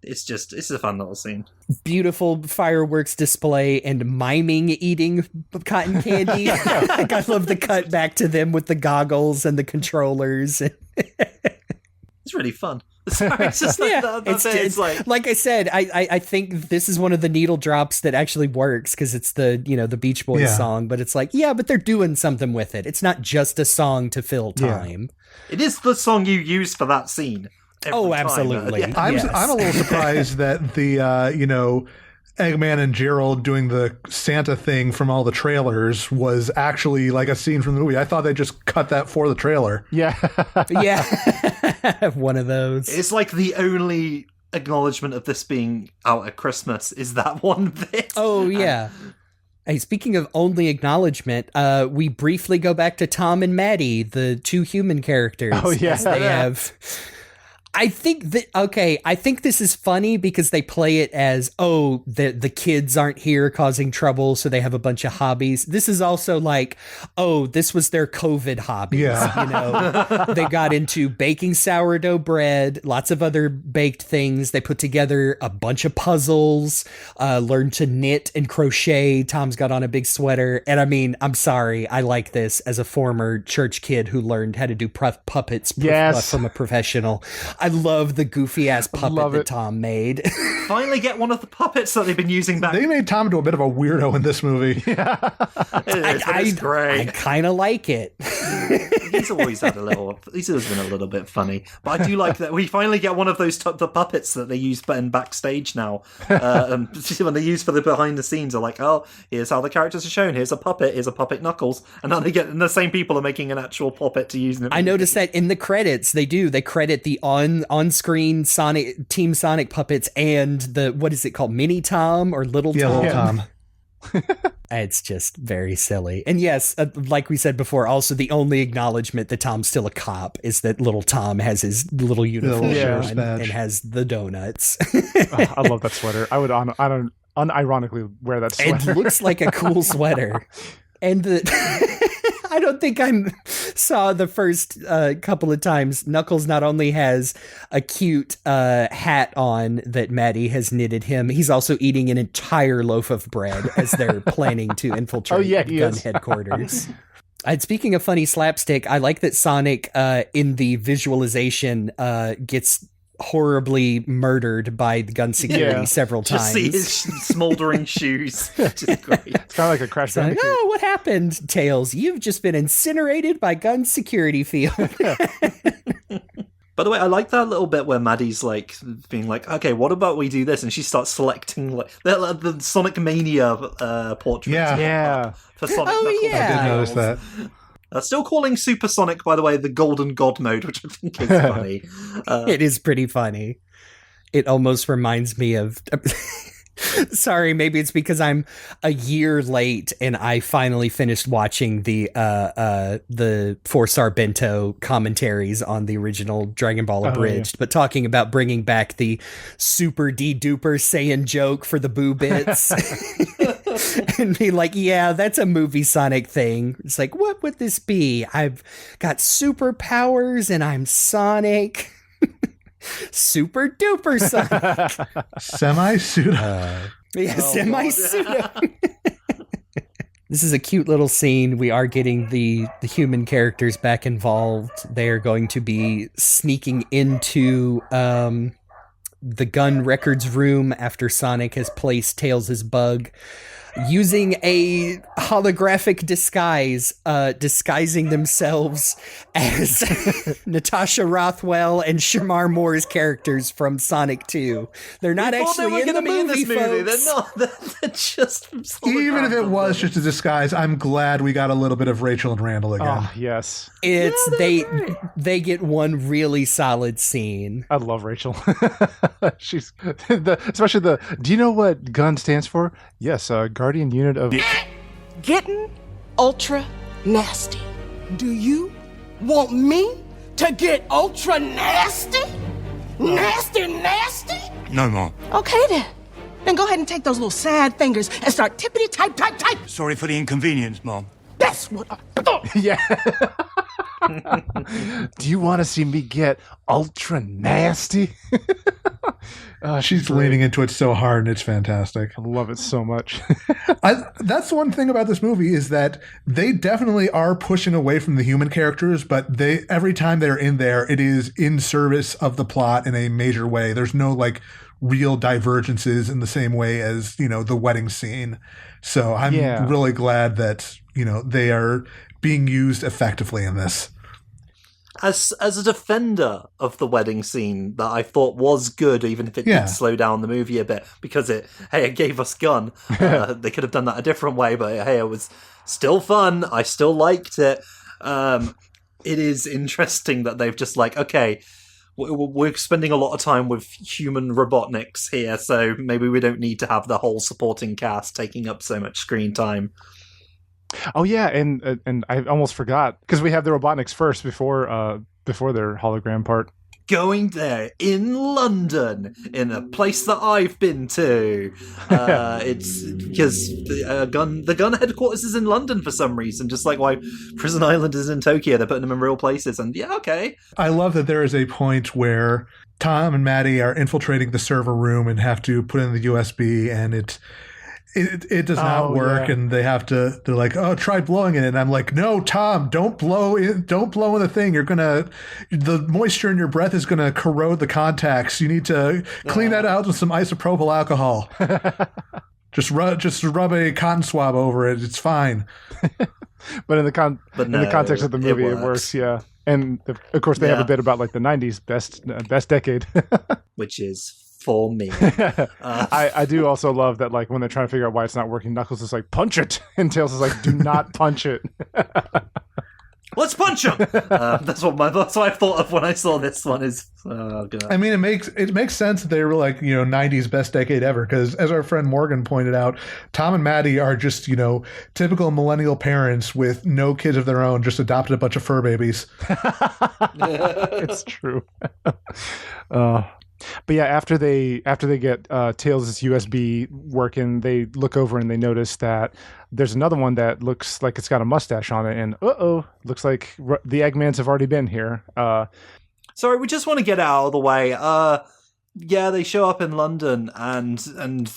It's a fun little scene. Beautiful fireworks display and miming eating cotton candy. Like, I love the cut back to them with the goggles and the controllers. It's really fun. Sorry, it's just like I said, I think this is one of the needle drops that actually works because it's the Beach Boys song, but it's like, but they're doing something with it. It's not just a song to fill time. It is the song you use for that scene. Absolutely. I'm a little surprised that the Eggman and Gerald doing the Santa thing from all the trailers was actually like a scene from the movie. I thought they just cut that for the trailer. Yeah. Yeah. One of those. It's like the only acknowledgement of this being out at Christmas is that one bit. Oh, yeah. Hey, speaking of only acknowledgement, we briefly go back to Tom and Maddie, the two human characters. Oh, yeah. They have... I think this is funny because they play it as, the kids aren't here causing trouble, so they have a bunch of hobbies. This is also like, this was their COVID hobbies. Yeah. They got into baking sourdough bread, lots of other baked things. They put together a bunch of puzzles, learned to knit and crochet. Tom's got on a big sweater. And I mean, I'm sorry, I like this as a former church kid who learned how to do puppets from a professional. I love the goofy ass puppet that Tom made. Finally get one of the puppets that they've been using back. They made Tom into a bit of a weirdo in this movie. It's great. I kind of like it. He's always been a little bit funny, but I do like that we finally get one of those the puppets that they use in backstage now. When they use for the behind the scenes, are like, here's how the characters are shown. Here's a puppet Knuckles, and now the same people are making an actual puppet to use. I noticed that in the credits they credit the on-screen Team Sonic puppets and the, what is it called, Mini Tom or Little Tom? Little Tom. It's just very silly. And yes, like we said before, also the only acknowledgement that Tom's still a cop is that Little Tom has his little uniform on and has the donuts. I love that sweater. I would unironically wear that sweater. It looks like a cool sweater. And I don't think I saw the first couple of times. Knuckles not only has a cute hat on that Maddie has knitted him, he's also eating an entire loaf of bread as they're planning to infiltrate gun headquarters. And speaking of funny slapstick, I like that Sonic in the visualization gets horribly murdered by the gun security several times. Just see his smoldering shoes. Just great. It's kind of like a Crash Bandicoot. Oh, what happened, Tails? You've just been incinerated by gun security field. By the way, I like that little bit where Maddie's like being like, okay, what about we do this? And she starts selecting like the Sonic Mania portrait. Yeah. For Sonic Oh, Knuckles. yeah. I did notice that. Still calling Super Sonic, by the way, the Golden God mode, which I think is funny. It is pretty funny. It almost reminds me of... Sorry, maybe it's because I'm a year late and I finally finished watching the 4-Star Bento commentaries on the original Dragon Ball Abridged, but talking about bringing back the super de-duper Saiyan joke for the Boo Bits. And be like, yeah, that's a movie Sonic thing. It's like, what would this be? I've got superpowers and I'm Sonic. Super duper Sonic. Semi-pseudo. Semi-pseudo. This is a cute little scene. We are getting the human characters back involved. They are going to be sneaking into the gun records room after Sonic has placed Tails' bug, using a holographic disguise, disguising themselves as Natasha Rothwell and Shamar Moore's characters from Sonic 2. They're not actually in the movie, folks. They're not. They're just Even if it was just a disguise, I'm glad we got a little bit of Rachel and Randall again. Oh, yes. They get one really solid scene. I love Rachel. She's especially do you know what GUN stands for? Yes, Guardian Unit of... Getting ultra nasty. Do you want me to get ultra nasty? Nasty? No, Mom. Okay then. Then go ahead and take those little sad fingers and start tippity type. Sorry for the inconvenience, Mom. That's what I thought. Yeah. Do you want to see me get ultra nasty? She's leaning into it so hard, and it's fantastic. I love it so much. That's the one thing about this movie is that they definitely are pushing away from the human characters, but every time they're in there, it is in service of the plot in a major way. There's no like real divergences in the same way as, the wedding scene. So I'm really glad that, they are being used effectively in this. As a defender of the wedding scene that I thought was good, even if it did slow down the movie a bit, because it gave us gun. They could have done that a different way, but it was still fun. I still liked it. It is interesting that they've just like, okay, we're spending a lot of time with human Robotniks here, so maybe we don't need to have the whole supporting cast taking up so much screen time. Oh yeah, and I almost forgot because we have the Robotniks first before their hologram part. Going there in London, in a place that I've been to. It's because the gun headquarters is in London for some reason, just like why Prison Island is in Tokyo. They're putting them in real places, and okay. I love that there is a point where Tom and Maddie are infiltrating the server room and have to put in the USB, and it does not work, and they're like, oh, try blowing it, and I'm like, no, Tom, don't blow in the thing. The moisture in your breath is gonna corrode the contacts. You need to clean that out with some isopropyl alcohol. just rub a cotton swab over it. It's fine. But in the context of the movie, it works. Yeah, and of course they have a bit about like the '90s best decade, which is for me. I do also love that, like, when they're trying to figure out why it's not working, Knuckles is like, punch it, and Tails is like, do not punch it. Let's punch him. That's what I thought of when I saw this one. I mean, it makes sense that they were like, 90s best decade ever, because as our friend Morgan pointed out, Tom and Maddie are just, typical millennial parents with no kids of their own, just adopted a bunch of fur babies. It's true. But yeah, after they get Tails' USB working, they look over and they notice that there's another one that looks like it's got a mustache on it, and looks like the Eggmans have already been here. Sorry, we just want to get out of the way. Yeah, they show up in London, and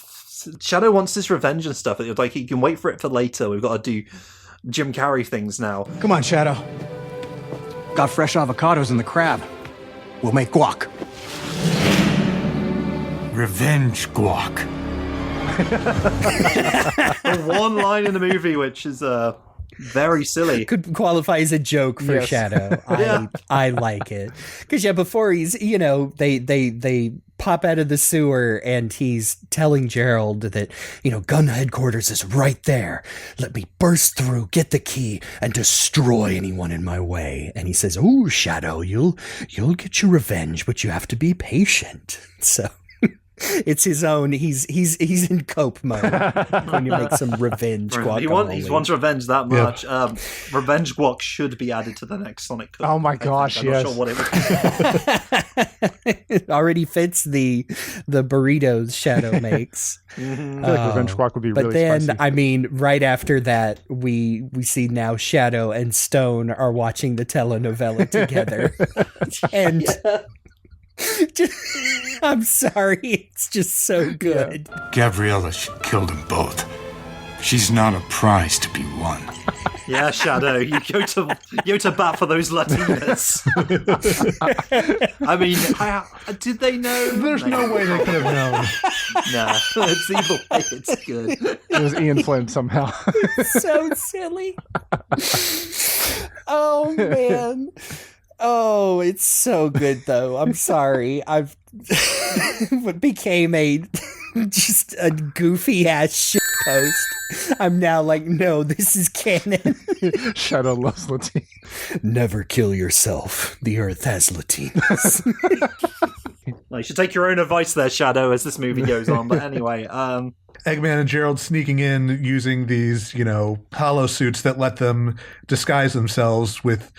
Shadow wants his revenge and stuff. Like, he can wait for it for later. We've got to do Jim Carrey things now. Come on, Shadow. Got fresh avocados in the crab. We'll make guac. Revenge guac. The one line in the movie which is very silly. Could qualify as a joke for Shadow. I like it. Because, before he's, they pop out of the sewer and he's telling Gerald that, gun headquarters is right there. Let me burst through, get the key, and destroy anyone in my way. And he says, "Ooh, Shadow, you'll get your revenge, but you have to be patient." So... it's his own. He's in cope mode when you make some revenge guacamole. He wants revenge that much. Yeah. Revenge guac should be added to the next Sonic cookbook. Oh my gosh! I'm not sure what it would be. It already fits the burritos Shadow makes. I feel like revenge guac would be really spicy. But then, right after that, we see now Shadow and Stone are watching the telenovela together, and. I'm sorry, it's just so good. Gabriella should kill them both. She's not a prize to be won. Yeah, Shadow, you go to bat for those Latinas. I mean, did they know? There's no way they could have known. Nah, it's either way, it's good. It was Ian Flynn somehow. So silly. Oh, man. Oh, it's so good though. I'm sorry. I've what became just a goofy ass shit post. I'm now like, no, this is canon. Shadow loves Latina. Never kill yourself. The earth has Latinas. Well, you should take your own advice there, Shadow, as this movie goes on. But anyway, Eggman and Gerald sneaking in using these, hollow suits that let them disguise themselves with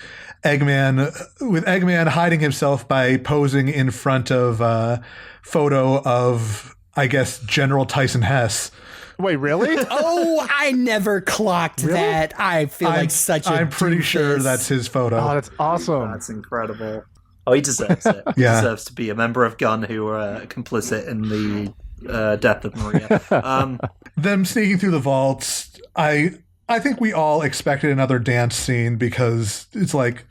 Eggman hiding himself by posing in front of a photo of, I guess, General Tyson Hess. Wait, really? Oh, I never clocked that. I feel like such a I'm pretty doofus. Sure that's his photo. Oh, that's awesome. That's incredible. Oh, he deserves it. He deserves to be a member of Gun who were complicit in the death of Maria. Them sneaking through the vaults, I think we all expected another dance scene because it's like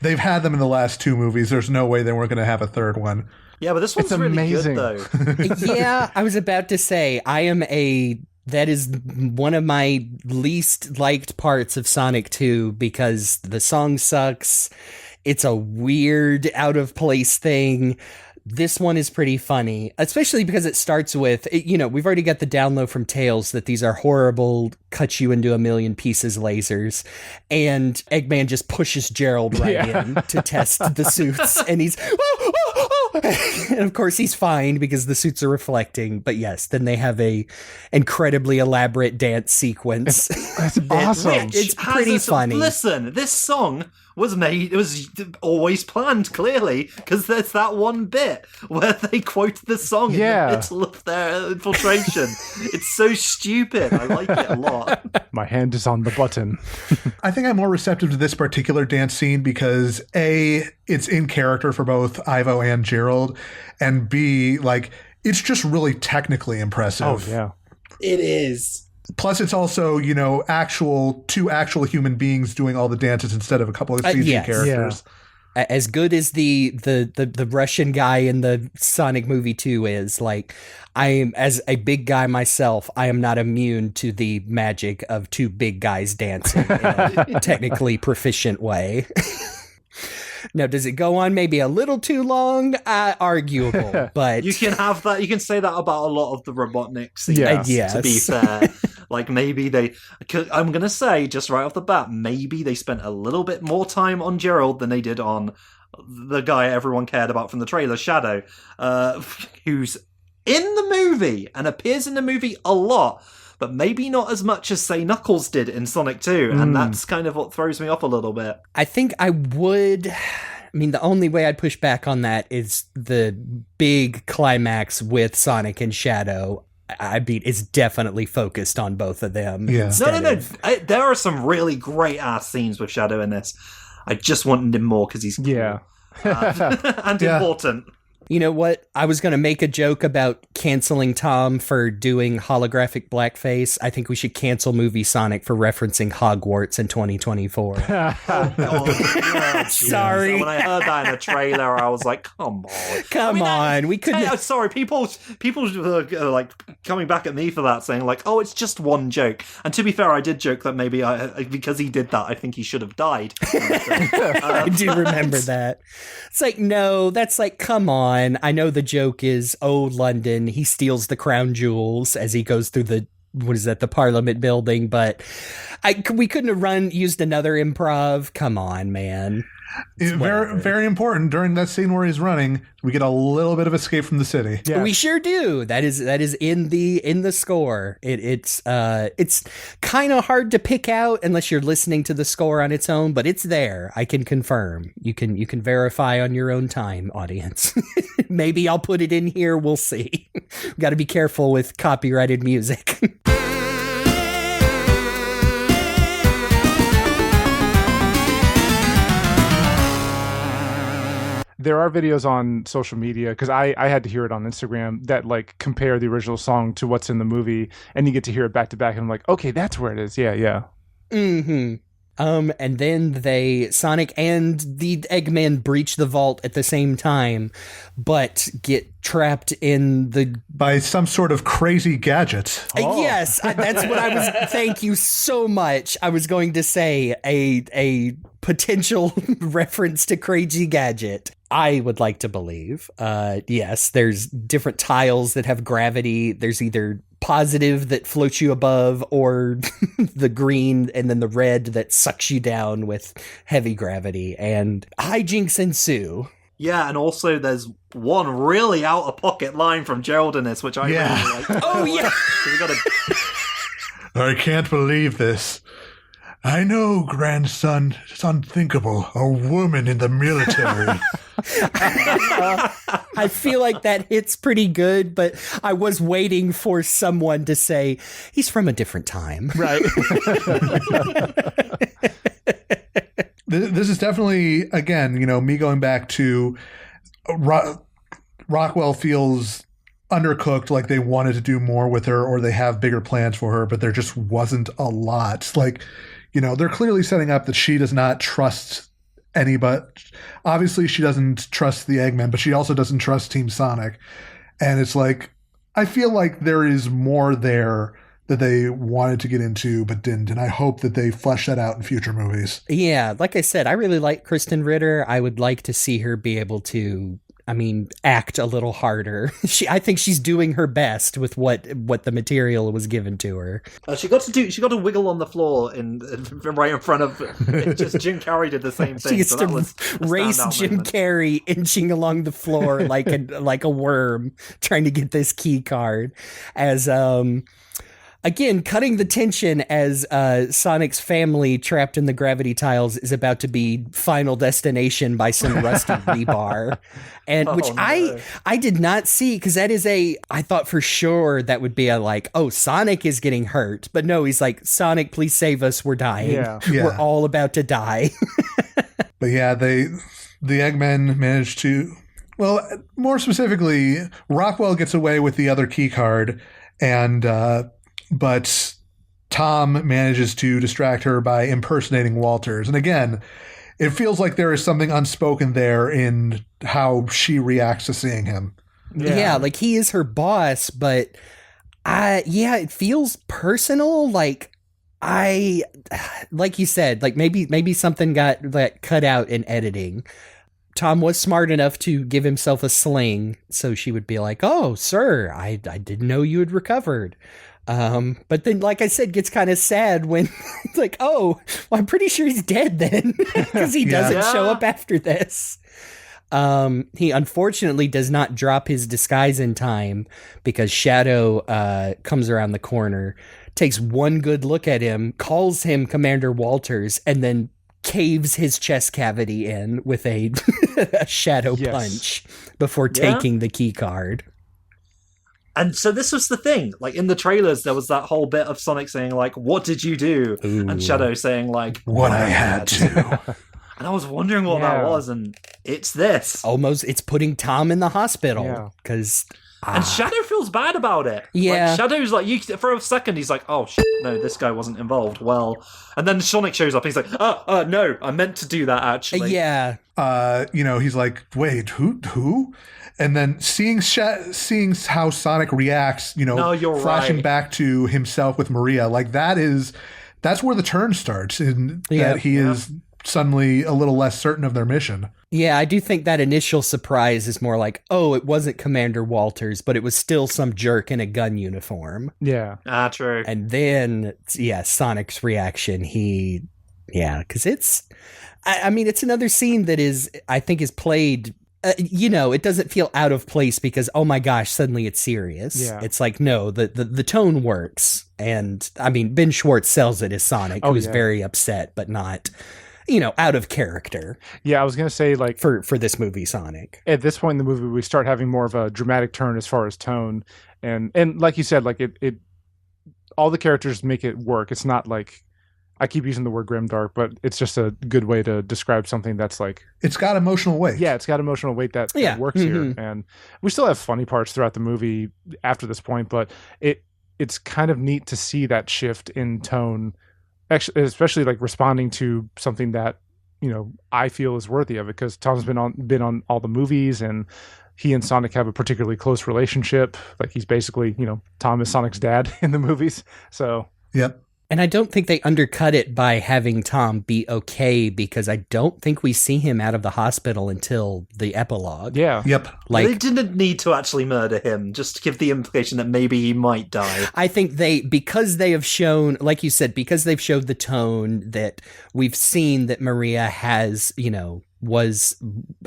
they've had them in the last two movies. There's no way they weren't going to have a third one. Yeah, but this one's really amazing. Good, though. Yeah, I was about to say, that is one of my least liked parts of Sonic 2 because the song sucks. It's a weird, out of place thing. This one is pretty funny, especially because it starts with, we've already got the download from Tails that these are horrible, cut you into a million pieces lasers. And Eggman just pushes Gerald in to test the suits. And he's, and of course he's fine because the suits are reflecting. But yes, then they have a incredibly elaborate dance sequence. That's awesome. It's pretty funny. Listen, this song it was always planned, clearly, because there's that one bit where they quote the song in the middle of their infiltration. It's so stupid. I like it a lot. My hand is on the button. I think I'm more receptive to this particular dance scene because A, it's in character for both Ivo and Gerald, and B, it's just really technically impressive. Oh, yeah. It is. Plus, it's also, two actual human beings doing all the dances instead of a couple of CG characters. Yeah. As good as the Russian guy in the Sonic movie 2 is, I am, as a big guy myself, I am not immune to the magic of two big guys dancing in a technically proficient way. Now, does it go on maybe a little too long? Arguable, but you can have that. You can say that about a lot of the Robotnik scenes. Yes. To be fair, maybe I'm gonna say just right off the bat, maybe they spent a little bit more time on Gerald than they did on the guy everyone cared about from the trailer, Shadow, who's in the movie and appears in the movie a lot. But maybe not as much as, say, Knuckles did in Sonic 2, and that's kind of what throws me off a little bit. I think I would I mean, the only way I'd push back on that is the big climax with Sonic and Shadow. I mean, it's definitely focused on both of them. Yeah. No. There are some really great ass scenes with Shadow in this. I just wanted him more because he's cool. And important. You know what? I was going to make a joke about canceling Tom for doing holographic blackface. I think we should cancel movie Sonic for referencing Hogwarts in 2024. Sorry. When I heard that in the trailer, I was like, come on. Come on. We couldn't... sorry, people were like coming back at me for that, saying like, oh, it's just one joke. And to be fair, I did joke that maybe because he did that, I think he should have died. I do remember that. It's like, no, that's like, come on. I know the joke is, oh, London, he steals the crown jewels as he goes through the Parliament building, but we couldn't have used another improv. Come on, man. Very, very important. During that scene where he's running, we get a little bit of escape from the city. Yeah. We sure do. That is in the score. It's kind of hard to pick out unless you're listening to the score on its own, but it's there. I can confirm. You can verify on your own time, audience. Maybe I'll put it in here. We'll see. Got to be careful with copyrighted music. There are videos on social media, because I had to hear it on Instagram, that like compare the original song to what's in the movie, and you get to hear it back to back, and I'm like, okay, that's where it is. Yeah. Mm-hmm. And then Sonic and the Eggman breach the vault at the same time, but get trapped by some sort of crazy gadget. Yes, that's what I was. Thank you so much. I was going to say a potential reference to crazy gadget. I would like to believe. Yes, there's different tiles that have gravity. There's either positive that floats you above, or the green and then the red that sucks you down with heavy gravity, and hijinks ensue. Yeah, and also there's one really out-of-pocket line from Gerald in this, which I really like. Oh, yeah! I can't believe this. I know, grandson, it's unthinkable. A woman in the military. I feel like that hits pretty good, but I was waiting for someone to say, he's from a different time. Right. This is definitely, again, me going back to Rockwell feels undercooked, like they wanted to do more with her, or they have bigger plans for her, but there just wasn't a lot. Like, they're clearly setting up that she does not trust anybody. Obviously, she doesn't trust the Eggman, but she also doesn't trust Team Sonic. And it's like, I feel like there is more there that they wanted to get into but didn't, and I hope that they flesh that out in future movies. Yeah, like I said, I really like Kristen Ritter. I would like to see her be able to, act a little harder. I think she's doing her best with what the material was given to her. She got to wiggle on the floor right in front of. Just Jim Carrey did the same thing. She gets to race Jim Carrey inching along the floor like a worm, trying to get this key card. As again, cutting the tension as Sonic's family trapped in the gravity tiles is about to be Final Destination by some rusty rebar. And I did not see, because that is I thought for sure that would be Sonic is getting hurt. But no, he's like, Sonic, please save us. We're dying. Yeah. We're all about to die. But yeah, the Eggmen managed to, well, more specifically, Rockwell gets away with the other key card, but Tom manages to distract her by impersonating Walters. And again, it feels like there is something unspoken there in how she reacts to seeing him. Yeah, like he is her boss, but it feels personal. Like you said, like maybe something got cut out in editing. Tom was smart enough to give himself a sling, so she would be like, "Oh, sir, I didn't know you had recovered." But then, like I said, gets kind of sad when it's like, oh, well, I'm pretty sure he's dead then, because he doesn't show up after this. He unfortunately does not drop his disguise in time, because Shadow comes around the corner, takes one good look at him, calls him Commander Walters, and then caves his chest cavity in with a, a shadow punch before taking the key card. And so this was the thing. Like, in the trailers, there was that whole bit of Sonic saying, like, what did you do? Ooh. And Shadow saying, like, what I had to. And I was wondering what that was, and it's this. Almost, it's putting Tom in the hospital, because... And Shadow feels bad about it. Yeah. Like, Shadow's like, for a second, he's like, oh, shit, no, this guy wasn't involved. Well, and then Sonic shows up, and he's like, no, I meant to do that, actually. Yeah. He's like, wait, who? And then seeing how Sonic reacts, flashing back to himself with Maria, like that's where the turn starts, and that he is suddenly a little less certain of their mission. Yeah, I do think that initial surprise is more like, oh, it wasn't Commander Walters, but it was still some jerk in a gun uniform. Yeah. True. And then, Sonic's reaction, because it's another scene that I think is played, it doesn't feel out of place because, oh my gosh, suddenly it's serious. Yeah. It's like, no, the tone works. And, Ben Schwartz sells it as Sonic, who's very upset, but not... out of character. Yeah, I was going to say, like... For this movie, Sonic. At this point in the movie, we start having more of a dramatic turn as far as tone. And like you said, like, it all the characters make it work. It's not like... I keep using the word grimdark, but it's just a good way to describe something that's like... It's got emotional weight. Yeah, it's got emotional weight that works here. And we still have funny parts throughout the movie after this point, but it's kind of neat to see that shift in tone, actually, especially like responding to something that I feel is worthy of it, because Tom's been on all the movies, and he and Sonic have a particularly close relationship. Like, he's basically Tom is Sonic's dad in the movies. So yep. And I don't think they undercut it by having Tom be okay, because I don't think we see him out of the hospital until the epilogue. Yeah. Yep. Like, they didn't need to actually murder him, just to give the implication that maybe he might die. I think because they have shown, like you said, because they've showed the tone that we've seen that Maria has,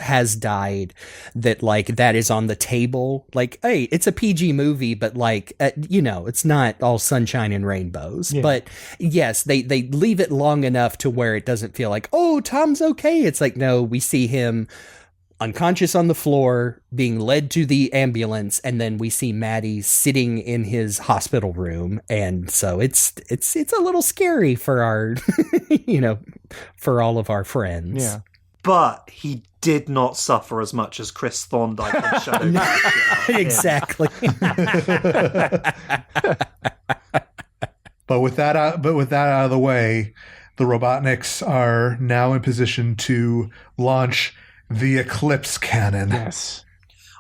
has died, that like that is on the table. Like, hey, it's a PG movie, but like it's not all sunshine and rainbows. But yes, they leave it long enough to where it doesn't feel like, oh, Tom's okay. It's like, no, we see him unconscious on the floor, being led to the ambulance, and then we see Maddie sitting in his hospital room, and so it's a little scary for our for all of our friends. Yeah. But he did not suffer as much as Chris Thorndike on Shadow. Exactly. But with that out of the way, the Robotniks are now in position to launch the Eclipse Cannon. Yes.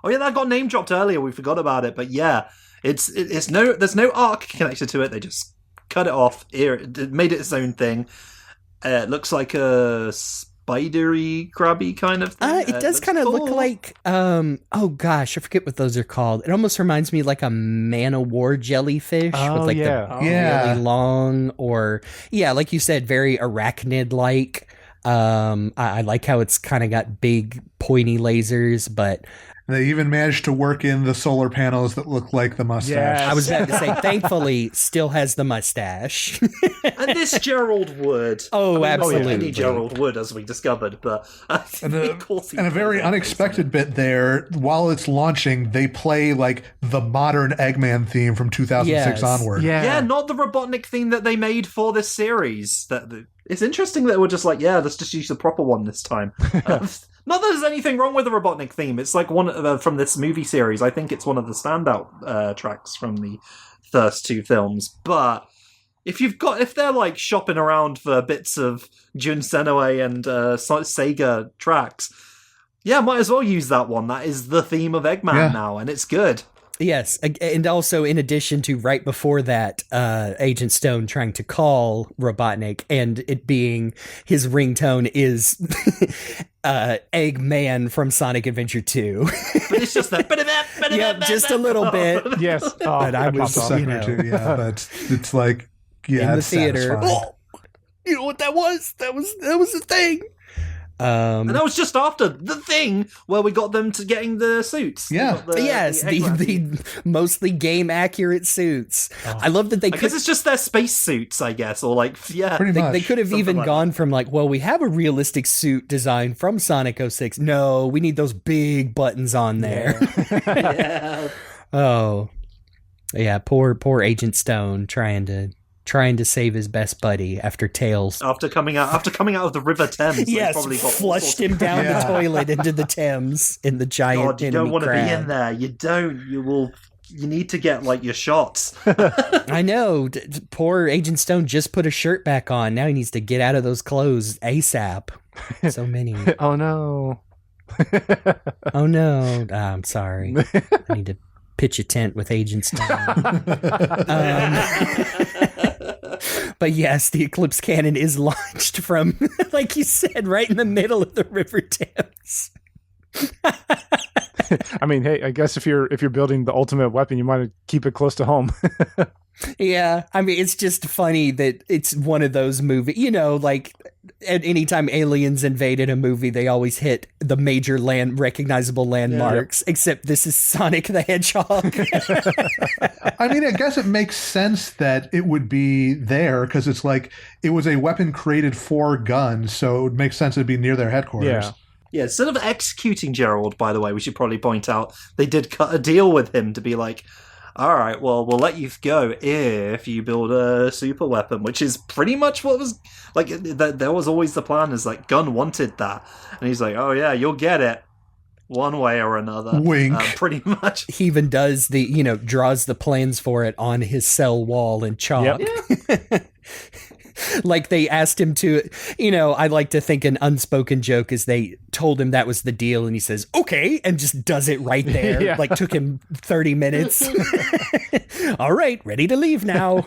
Oh yeah, that got name dropped earlier. We forgot about it, but yeah, there's no arc connected to it. They just cut it off. It made it its own thing. It looks like a spidery, crabby kind of thing. It does kind of look like, oh gosh, I forget what those are called. It almost reminds me like a man-o-war jellyfish with like the really long, or like you said, very arachnid-like. I like how it's kind of got big, pointy lasers, but they even managed to work in the solar panels that look like the mustache. Yes. I was about to say, thankfully, still has the mustache. And this Gerald would. Oh, absolutely. Any Gerald would, as we discovered. But and a very unexpected bit there, while it's launching, they play like the modern Eggman theme from 2006 onward. Yeah, not the Robotnik theme that they made for this series. It's interesting that we're just like, let's just use the proper one this time. Not that there's anything wrong with the Robotnik theme. It's like one from this movie series. I think it's one of the standout tracks from the first two films. But if they're like shopping around for bits of Jun Senoway and Sega tracks, might as well use that one. That is the theme of Eggman now, and it's good. Yes, and also in addition to right before that, Agent Stone trying to call Robotnik, and it being his ringtone is Eggman from Sonic Adventure 2. But it's just that. Just a little bit. Yes. But I was, but it's like, in the theater. Satisfying. Oh, you know what that was? That was a thing. And that was just after the thing where we got them to getting the suits. Yeah. The mostly game accurate suits. I love that they guess it's just their space suits, I guess, or like, Pretty much. They could have even gone from like, well, we have a realistic suit design from Sonic 06. No, we need those big buttons on there. Yeah. Oh, yeah. Poor Agent Stone trying to save his best buddy after Tails. After coming out of the River Thames. Yes, probably got flushed him down the toilet into the Thames in the giant God, you don't want to be in there. You don't. You need to get, like, your shots. I know. Poor Agent Stone just put a shirt back on. Now he needs to get out of those clothes ASAP. So many. Oh, no. Oh, no. I'm sorry. I need to pitch a tent with Agent Stone. But yes, the Eclipse Cannon is launched from, like you said, right in the middle of the River Thames. I mean, hey, I guess if you're building the ultimate weapon, you might keep it close to home. Yeah, I mean, it's just funny that it's one of those movies, like at any time aliens invaded a movie, they always hit the major recognizable landmarks, except this is Sonic the Hedgehog. I mean, I guess it makes sense that it would be there because it's like it was a weapon created for guns, so it would make sense it'd be near their headquarters. Yeah. Yeah, instead of executing Gerald, by the way, we should probably point out, they did cut a deal with him to be like, all right, well, we'll let you go if you build a super weapon, which is pretty much what was, like, that was always the plan, is like, Gunn wanted that. And he's like, oh yeah, you'll get it one way or another. Wink. Pretty much. He even does draws the plans for it on his cell wall in chalk. Yep. Like they asked him to, I like to think an unspoken joke is they told him that was the deal and he says, okay, and just does it right there. Yeah. Like took him 30 minutes. All right, ready to leave now.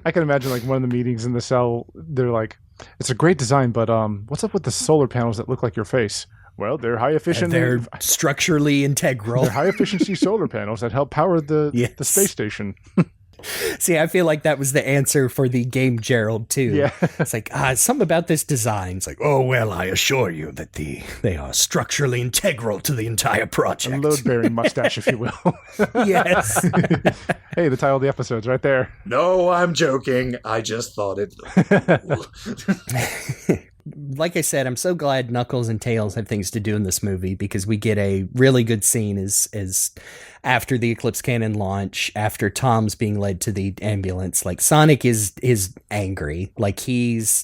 I can imagine like one of the meetings in the cell, they're like, it's a great design, but what's up with the solar panels that look like your face? Well, they're high efficient. They're structurally integral. They're high efficiency solar panels that help power the space station. See, I feel like that was the answer for the game Gerald, too. Yeah. It's like, something about this design. It's like, oh, well, I assure you that they are structurally integral to the entire project. A load-bearing mustache, if you will. Yes. Hey, the title of the episode's right there. No, I'm joking. I just thought it. Like I said, I'm so glad Knuckles and Tails have things to do in this movie because we get a really good scene as after the Eclipse Cannon launch, after Tom's being led to the ambulance, like Sonic is angry. Like he's,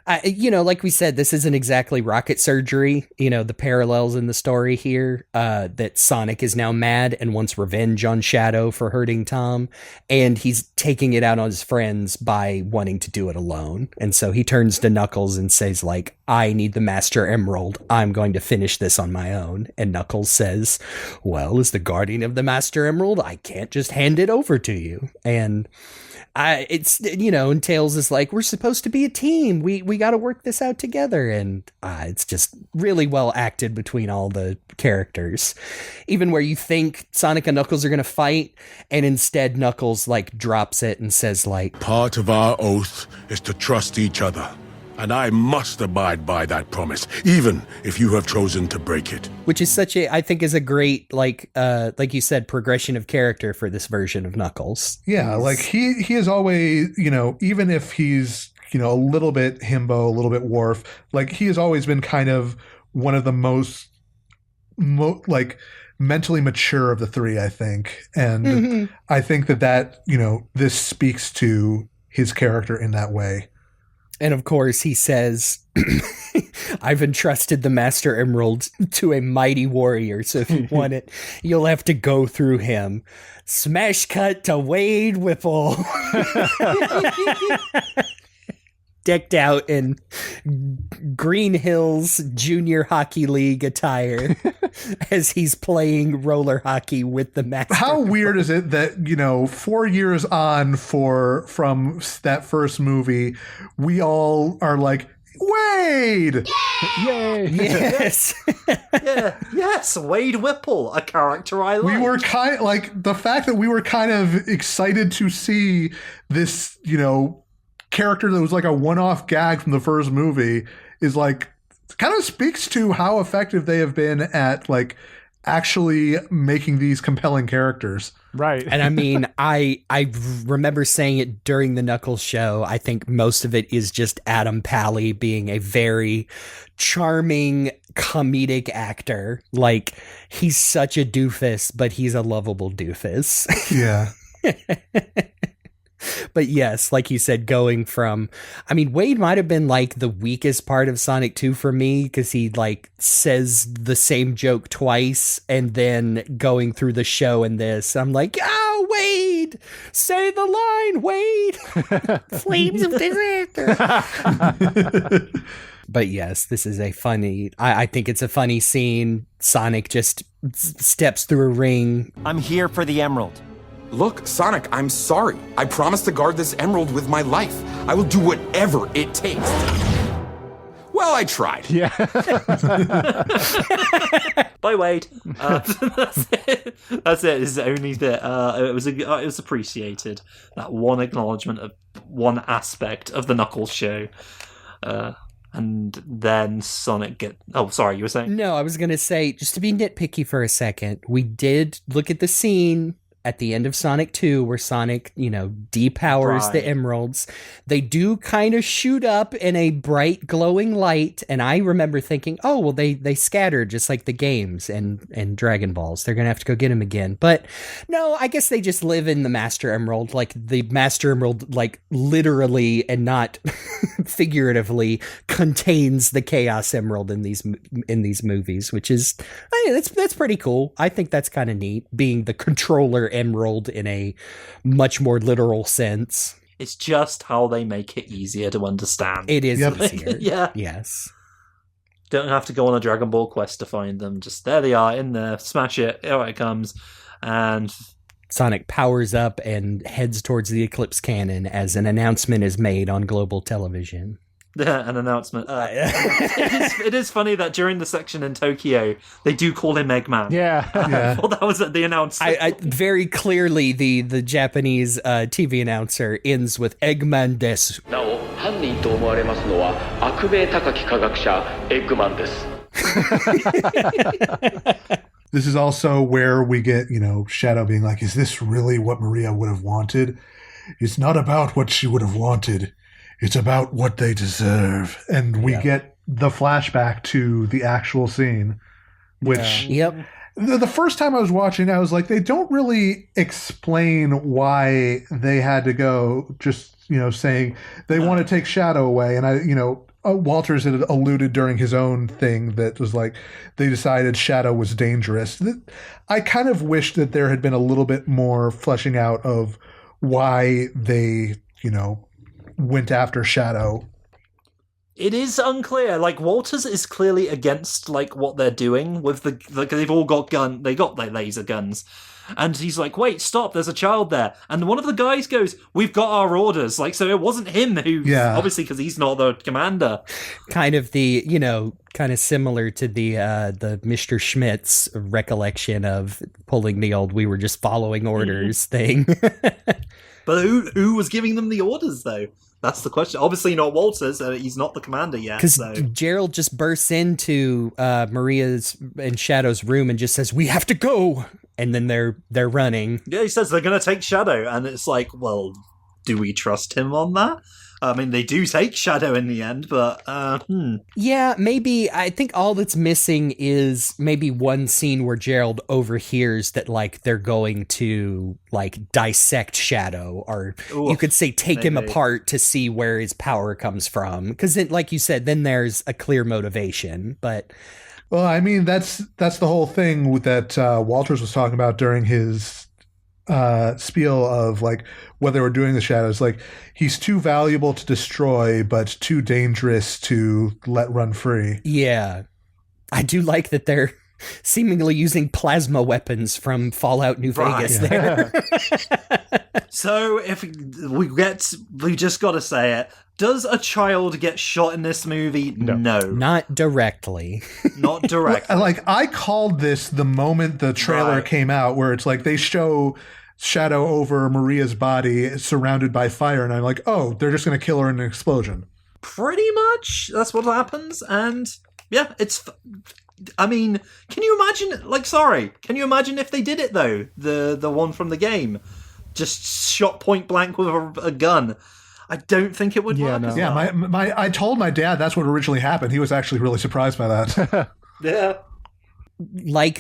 like we said, this isn't exactly rocket surgery. The parallels in the story here, that Sonic is now mad and wants revenge on Shadow for hurting Tom. And he's taking it out on his friends by wanting to do it alone. And so he turns to Knuckles and says like, I need the Master Emerald. I'm going to finish this on my own. And Knuckles says, well, as the guardian of the Master Emerald, I can't just hand it over to you. And and Tails is like, we're supposed to be a team. We got to work this out together. And it's just really well acted between all the characters. Even where you think Sonic and Knuckles are going to fight, and instead Knuckles like drops it and says like, part of our oath is to trust each other. And I must abide by that promise, even if you have chosen to break it. Which is I think is a great, like you said, progression of character for this version of Knuckles. Yeah, like he is always, even if he's, a little bit himbo, a little bit Worf, like he has always been kind of one of the most like mentally mature of the three, I think. And I think that, this speaks to his character in that way. And of course, he says, I've entrusted the Master Emerald to a mighty warrior. So if you want it, you'll have to go through him. Smash cut to Wade Whipple. Decked out in Green Hills Junior Hockey League attire as he's playing roller hockey with the Master. How weird is it that, 4 years on from that first movie, we all are like, Wade! Yay! Yes. Yeah. Yes, Wade Whipple, a character I like. We were kind of like the fact that we were kind of excited to see this, character that was like a one-off gag from the first movie is like kind of speaks to how effective they have been at like actually making these compelling characters. Right. And I mean, I remember saying it during the Knuckles show. I think most of it is just Adam Pally being a very charming comedic actor. Like, he's such a doofus, but he's a lovable doofus. Yeah. But yes, like you said, going from, I mean, Wade might have been like the weakest part of Sonic 2 for me, because he like says the same joke twice, and then going through the show in this, I'm like, oh, Wade, say the line, Wade. Flames of disaster. But yes, this is a funny, I think it's a funny scene. Sonic just steps through a ring. I'm here for the emerald. Look, Sonic, I'm sorry. I promise to guard this emerald with my life. I will do whatever it takes. Well, I tried. Yeah. Bye, Wade. That's it. That's it. It's only that it was appreciated. That one acknowledgement of one aspect of the Knuckles show. And then Sonic oh, sorry, you were saying? No, I was going to say, just to be nitpicky for a second, we did look at the scene at the end of Sonic 2 where Sonic, depowers the emeralds. They do kind of shoot up in a bright glowing light, and I remember thinking, oh, well, they scattered just like the games and Dragon Balls. They're going to have to go get them again. But no, I guess they just live in the Master Emerald. Like, the Master Emerald, like, literally and not figuratively contains the Chaos Emerald in these movies, which is, that's pretty cool. I think that's kind of neat, being the controller emerald in a much more literal sense. It's just how they make it easier to understand. It is easier. Yeah. Yes. Don't have to go on a Dragon Ball quest to find them. Just there they are in there. Smash it. Here it comes. And Sonic powers up and heads towards the Eclipse Cannon as an announcement is made on global television. An announcement. It is funny that during the section in Tokyo, they do call him Eggman. Yeah. Well, that was the announcement. I very clearly, the Japanese TV announcer ends with Eggman desu. This is also where we get, Shadow being like, is this really what Maria would have wanted? It's not about what she would have wanted. It's about what they deserve. And we get the flashback to the actual scene, which the first time I was watching, I was like, they don't really explain why they had to go, just, saying they want to take Shadow away. And Walters had alluded during his own thing that was like, they decided Shadow was dangerous. I kind of wish that there had been a little bit more fleshing out of why they, went after Shadow. It is unclear. Like, Walters is clearly against what they're doing with they've all got they got their laser guns, and he's like, "Wait, stop! There's a child there." And one of the guys goes, "We've got our orders." So it wasn't him who, obviously, because he's not the commander. Kind of kind of similar to the Mr. Schmidt's recollection of pulling the old "we were just following orders" thing. But who was giving them the orders, though? That's the question. Obviously not Walters. He's not the commander yet. Because Gerald just bursts into Maria's and Shadow's room and just says, "We have to go," and then they're running. Yeah, he says they're going to take Shadow, and it's like, well, do we trust him on that? I mean, they do take Shadow in the end, but Yeah, maybe. I think all that's missing is maybe one scene where Gerald overhears that they're going to dissect Shadow, or you could say take him apart to see where his power comes from. Because like you said, then there's a clear motivation. But well, I mean, that's the whole thing that Walters was talking about during his spiel of what they were doing the Shadows. He's too valuable to destroy, but too dangerous to let run free. Yeah. I do like that they're seemingly using plasma weapons from Fallout New Vegas there. So if we just got to say it, does a child get shot in this movie? No. Not directly. Not directly. I called this the moment the trailer came out, where it's they show Shadow over Maria's body surrounded by fire, and I'm like, oh, they're just going to kill her in an explosion. Pretty much. That's what happens, and Yeah, I mean, can you imagine? Can you imagine if they did it though? The one from the game, just shot point blank with a gun. I don't think it would work. No. Yeah, I told my dad that's what originally happened. He was actually really surprised by that. Yeah. Like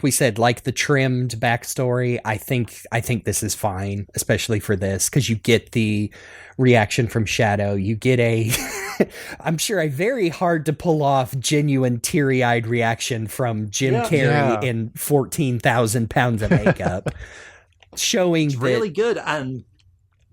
we said, like the trimmed backstory, I think this is fine, especially for this, because you get the reaction from Shadow. You get I'm sure a very hard to pull off genuine teary-eyed reaction from Jim Carrey in 14,000 pounds of makeup. Showing it's really good. And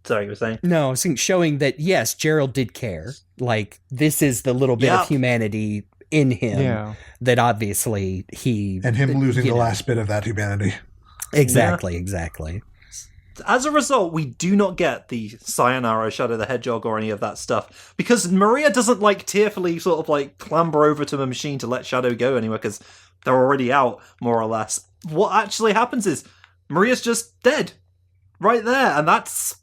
sorry, you were saying? No, I was saying showing that yes, Gerald did care. Like, this is the little bit of humanity in him that obviously and him losing the last bit of that humanity. Exactly. As a result, we do not get the Sayonara Shadow the Hedgehog or any of that stuff, because Maria doesn't tearfully sort of clamber over to the machine to let Shadow go anywhere, because they're already out, more or less. What actually happens is Maria's just dead right there, and that's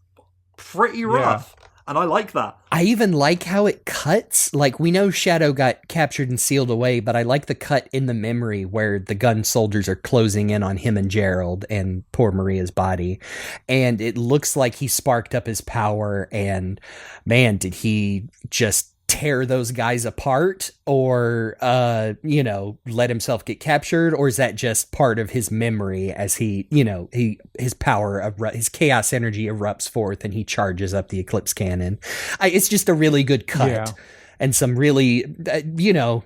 pretty rough. And I like that. I even like how it cuts. Like, we know Shadow got captured and sealed away, but I like the cut in the memory where the gun soldiers are closing in on him and Gerald and poor Maria's body. And it looks like he sparked up his power, and man, did he just tear those guys apart, or let himself get captured, or is that just part of his memory as his power, his chaos energy erupts forth and he charges up the Eclipse cannon? It's just a really good cut. And some really,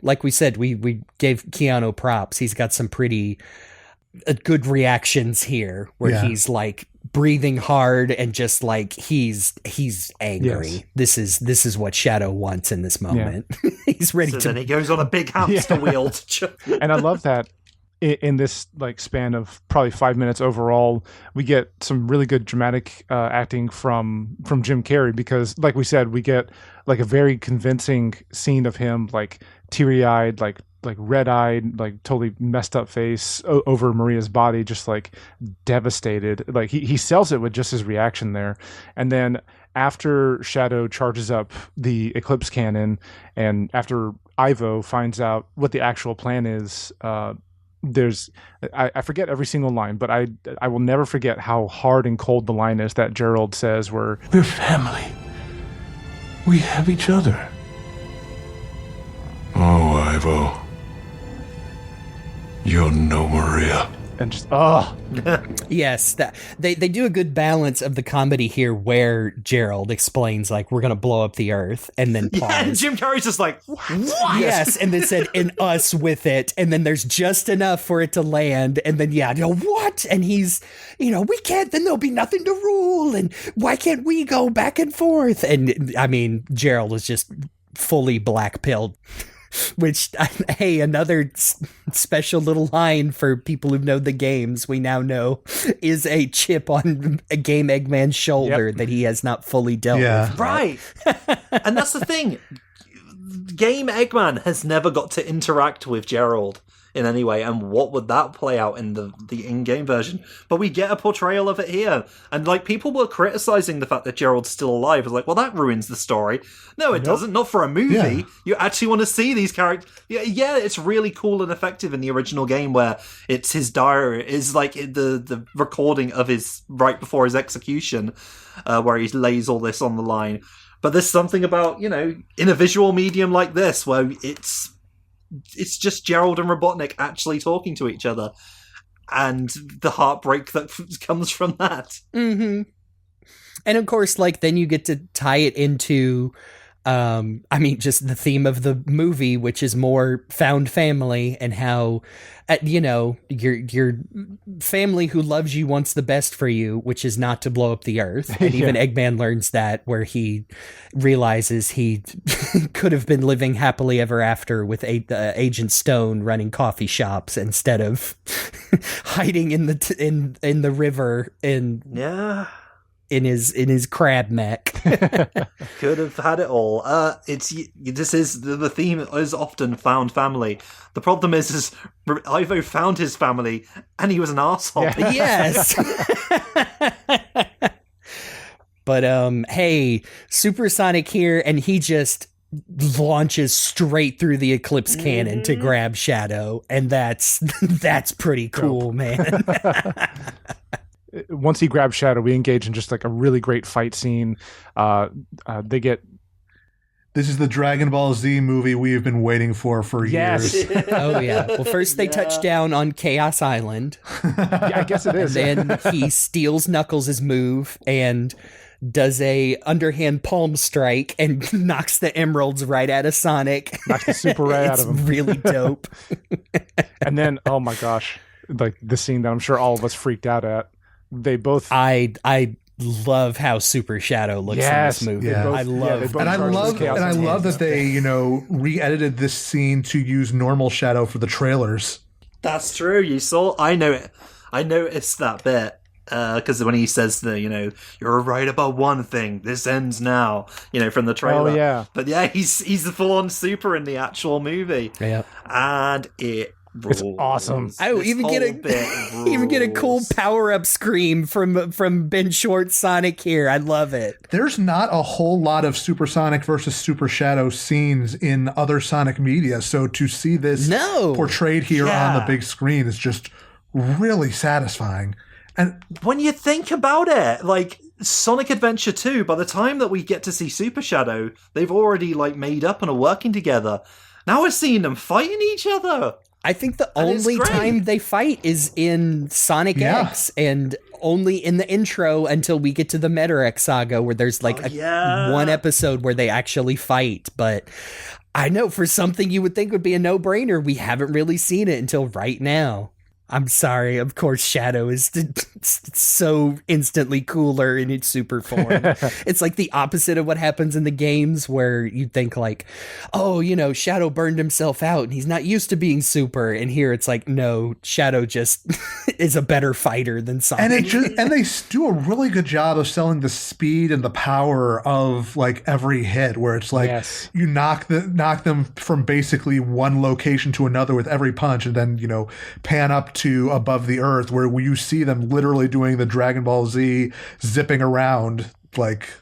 like we said, we gave Keanu props. He's got some pretty good reactions here where he's breathing hard and just he's angry. This is what Shadow wants in this moment. He's ready to. Then he goes on a big hamster wheel. And I love that in this span of probably 5 minutes overall, we get some really good dramatic acting from Jim Carrey, because like we said, we get a very convincing scene of him teary-eyed, red-eyed, totally messed up face over Maria's body, just devastated. He sells it with just his reaction there. And then after Shadow charges up the Eclipse cannon, and after Ivo finds out what the actual plan is, I forget every single line, but I will never forget how hard and cold the line is that Gerald says, where we're family. We have each other. Oh, Ivo. You're no Maria. And just, yes, they do a good balance of the comedy here, where Gerald explains, we're going to blow up the Earth, and then pause. And Jim Carrey's just what? Yes, and then said, and us with it, and then there's just enough for it to land, and then, what? And he's, we can't, then there'll be nothing to rule, and why can't we go back and forth? And, I mean, Gerald is just fully black-pilled. Which, hey, another special little line for people who know the games, we now know, is a chip on a Game Eggman's shoulder that he has not fully dealt with. Right. And that's the thing. Game Eggman has never got to interact with Gerald in any way, and what would that play out in the in-game version? But we get a portrayal of it here, and people were criticizing the fact that Gerald's still alive. It's well, that ruins the story. No, it doesn't. Not for a movie. You actually want to see these characters. Yeah, it's really cool and effective in the original game, where it's his diary is the recording of his right before his execution, where he lays all this on the line. But there's something about in a visual medium like this where it's just Gerald and Robotnik actually talking to each other, and the heartbreak that comes from that. Mm-hmm. And of course, then you get to tie it into, just the theme of the movie, which is more found family, and how, your family who loves you wants the best for you, which is not to blow up the Earth. And even Eggman learns that, where he realizes he could have been living happily ever after with Agent Stone running coffee shops instead of hiding in the river in his crab mech. Could have had it all. The theme is often found family. The problem is Ivo found his family and he was an arsehole. Yes. But hey, Supersonic here, and he just launches straight through the Eclipse cannon to grab Shadow, and that's pretty cool, man. Once he grabs Shadow, we engage in just like a really great fight scene. They get. This is the Dragon Ball Z movie we've been waiting for years. Oh, yeah. Well, first they touch down on Chaos Island. Yeah, I guess it is. And then he steals Knuckles' move and does a underhand palm strike and knocks the emeralds right out of Sonic. Knocks the super right out of him. It's really dope. And then, oh my gosh, like the scene that I'm sure all of us freaked out at. They both. I love how Super Shadow looks in this movie. Yeah. I love, and I love that they, re-edited this scene to use normal Shadow for the trailers. That's true. You saw. I know it. I noticed that bit because when he says you're right about one thing. This ends now. From the trailer. Oh yeah. But yeah, he's the full-on Super in the actual movie. Yeah. And it. It's awesome. Oh, even get a cool power-up scream from Ben Short's Sonic here. I love it. There's not a whole lot of Super Sonic versus Super Shadow scenes in other Sonic media, so to see this portrayed here on the big screen is just really satisfying. And when you think about it, like Sonic Adventure 2, by the time that we get to see Super Shadow, they've already made up and are working together. Now we're seeing them fighting each other. I think the only time they fight is in Sonic X, and only in the intro until we get to the Meta X saga, where there's one episode where they actually fight. But I know for something you would think would be a no-brainer, we haven't really seen it until right now. I'm sorry, of course Shadow is so instantly cooler in its super form. It's like the opposite of what happens in the games where you think Shadow burned himself out and he's not used to being super. And here it's like, no, Shadow just is a better fighter than Sonic. And they do a really good job of selling the speed and the power of every hit, where it's you knock them from basically one location to another with every punch, and then pan up to above the earth where you see them literally doing the Dragon Ball Z zipping around.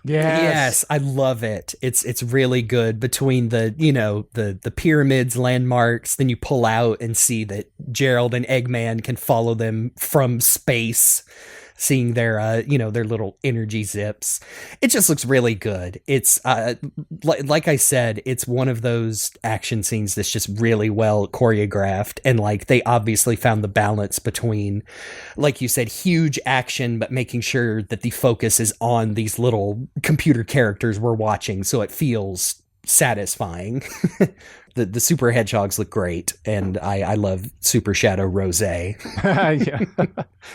Yes, I love it. It's really good between the pyramids, landmarks. Then you pull out and see that Gerald and Eggman can follow them from space, seeing their their little energy zips. It just looks really good. It's like I said, it's one of those action scenes that's just really well choreographed, and they obviously found the balance between, like you said, huge action but making sure that the focus is on these little computer characters we're watching, so it feels satisfying. The Super Hedgehogs look great, and I love Super Shadow Rose. Yeah,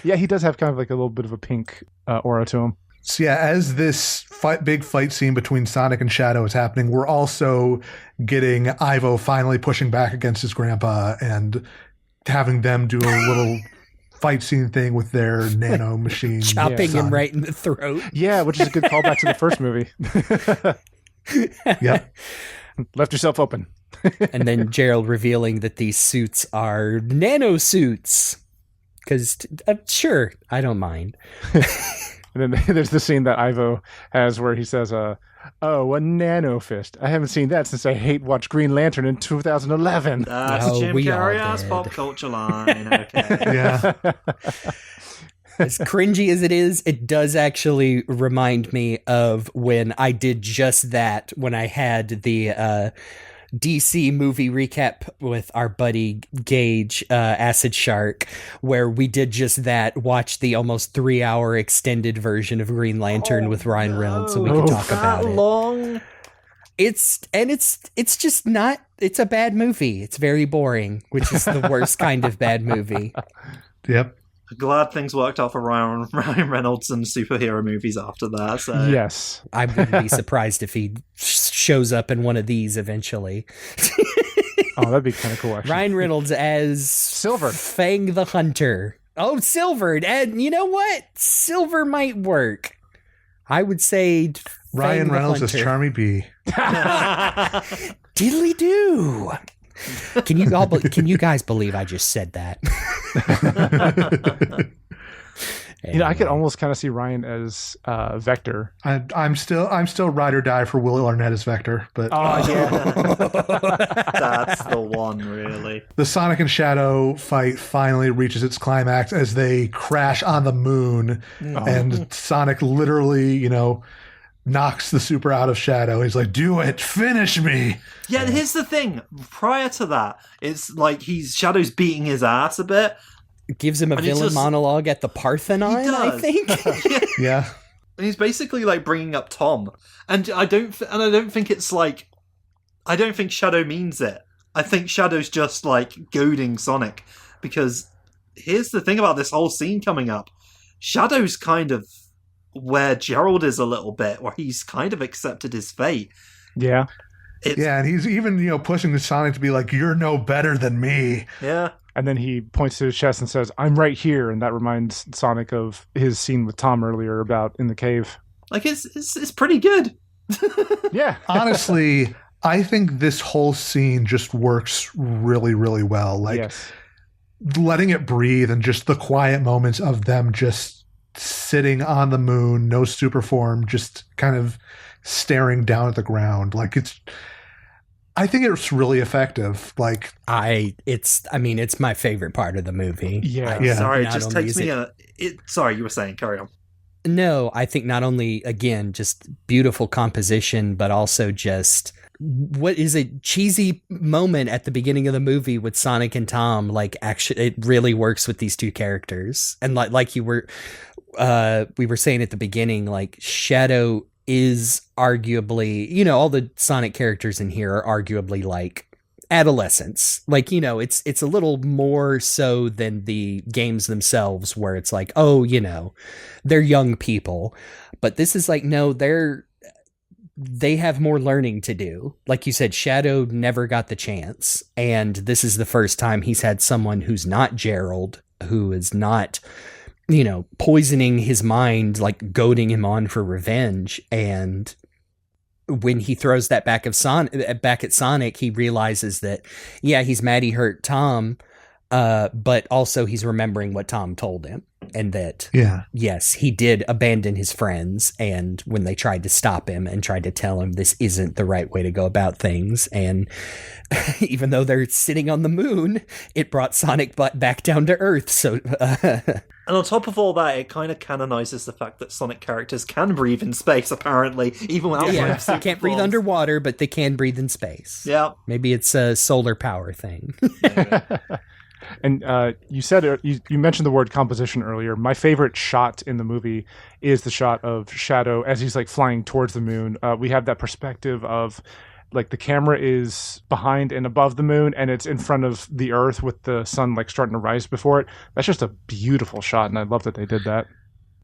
he does have kind of a little bit of a pink aura to him. So yeah, as this big fight scene between Sonic and Shadow is happening, we're also getting Ivo finally pushing back against his grandpa and having them do a little fight scene thing with their nano machine. Chopping him right in the throat. Yeah, which is a good callback to the first movie. Yep. Left yourself open. And then Gerald revealing that these suits are nano suits. Because, sure, I don't mind. And then there's the scene that Ivo has where he says, a nano fist. I haven't seen that since I watched Green Lantern in 2011. That's Jim Carrey's pop culture line. Okay. Yeah. As cringy as it is, it does actually remind me of when I did just that, when I had the DC movie recap with our buddy Gage, Acid Shark, where we did just that, watch the almost 3-hour extended version of Green Lantern with Ryan Reynolds, so we could talk about it. Long? It's just not, it's a bad movie. It's very boring, which is the worst kind of bad movie. Yep. Glad things worked out for Ryan Reynolds and superhero movies after that. So. Yes. I wouldn't be surprised if he shows up in one of these eventually. Oh, that'd be kind of cool, actually. Ryan Reynolds as Silver. Fang the Hunter. Oh, Silver. And you know what? Silver might work. I would say Ryan Reynolds as Hunter. Charmy B. Diddly do. Can you guys believe I just said that? You know, I could almost kind of see Ryan as Vector. I'm still ride or die for Will Arnett as Vector, but That's the one, really. the Sonic and Shadow fight finally reaches its climax as they crash on the moon, and Sonic literally, you know, knocks the super out of Shadow. He's like, "Do it, finish me." Yeah, and here's the thing. Prior to that, it's like Shadow's beating his ass a bit. Gives him a villain monologue at the Parthenon, I think. Yeah. And he's basically like bringing up Tom, and I don't think it's like, I don't think Shadow means it. I think Shadow's just like goading Sonic, because here's the thing about this whole scene coming up. Shadow's kind of where Gerald is a little bit, where he's kind of accepted his fate. Yeah. And he's even, you know, pushing the Sonic to be like, "You're no better than me." Yeah. And then he points to his chest and says, "I'm right here." And that reminds Sonic of his scene with Tom earlier about in the cave. Like, it's pretty good. Yeah. Honestly, I think this whole scene just works really, really well. Like, letting it breathe and just the quiet moments of them just sitting on the moon, no super form, just kind of staring down at the ground. Like, I think it's really effective. Like, it's my favorite part of the movie. Sorry, it just takes me sorry, you were saying, carry on. No, I think not only, again, just beautiful composition, but also just what is a cheesy moment at the beginning of the movie with Sonic and Tom. Like, actually, it really works with these two characters. And like we were saying at the beginning, like, Shadow is arguably, you know, all the Sonic characters in here are arguably like adolescents. Like, you know, it's a little more so than the games themselves, where it's like, oh, you know, they're young people. But this is like, no, they have more learning to do. Like you said, Shadow never got the chance, and this is the first time he's had someone who's not Gerald, who is not, you know, poisoning his mind, like goading him on for revenge. And when he throws that back at Sonic, he realizes that, yeah, he's mad he hurt Tom, but also he's remembering what Tom told him, and that, yes, he did abandon his friends, and when they tried to stop him and tried to tell him this isn't the right way to go about things, and even though they're sitting on the moon, it brought Sonic back down to Earth. So and on top of all that, it kind of canonizes the fact that Sonic characters can breathe in space, apparently, even without they can't breathe underwater, but they can breathe in space. Yeah. Maybe it's a solar power thing. And you said you mentioned the word composition earlier. My favorite shot in the movie is the shot of Shadow as he's like flying towards the moon. We have that perspective of like the camera is behind and above the moon, and it's in front of the Earth with the sun like starting to rise before it. That's just a beautiful shot, and I love that they did that.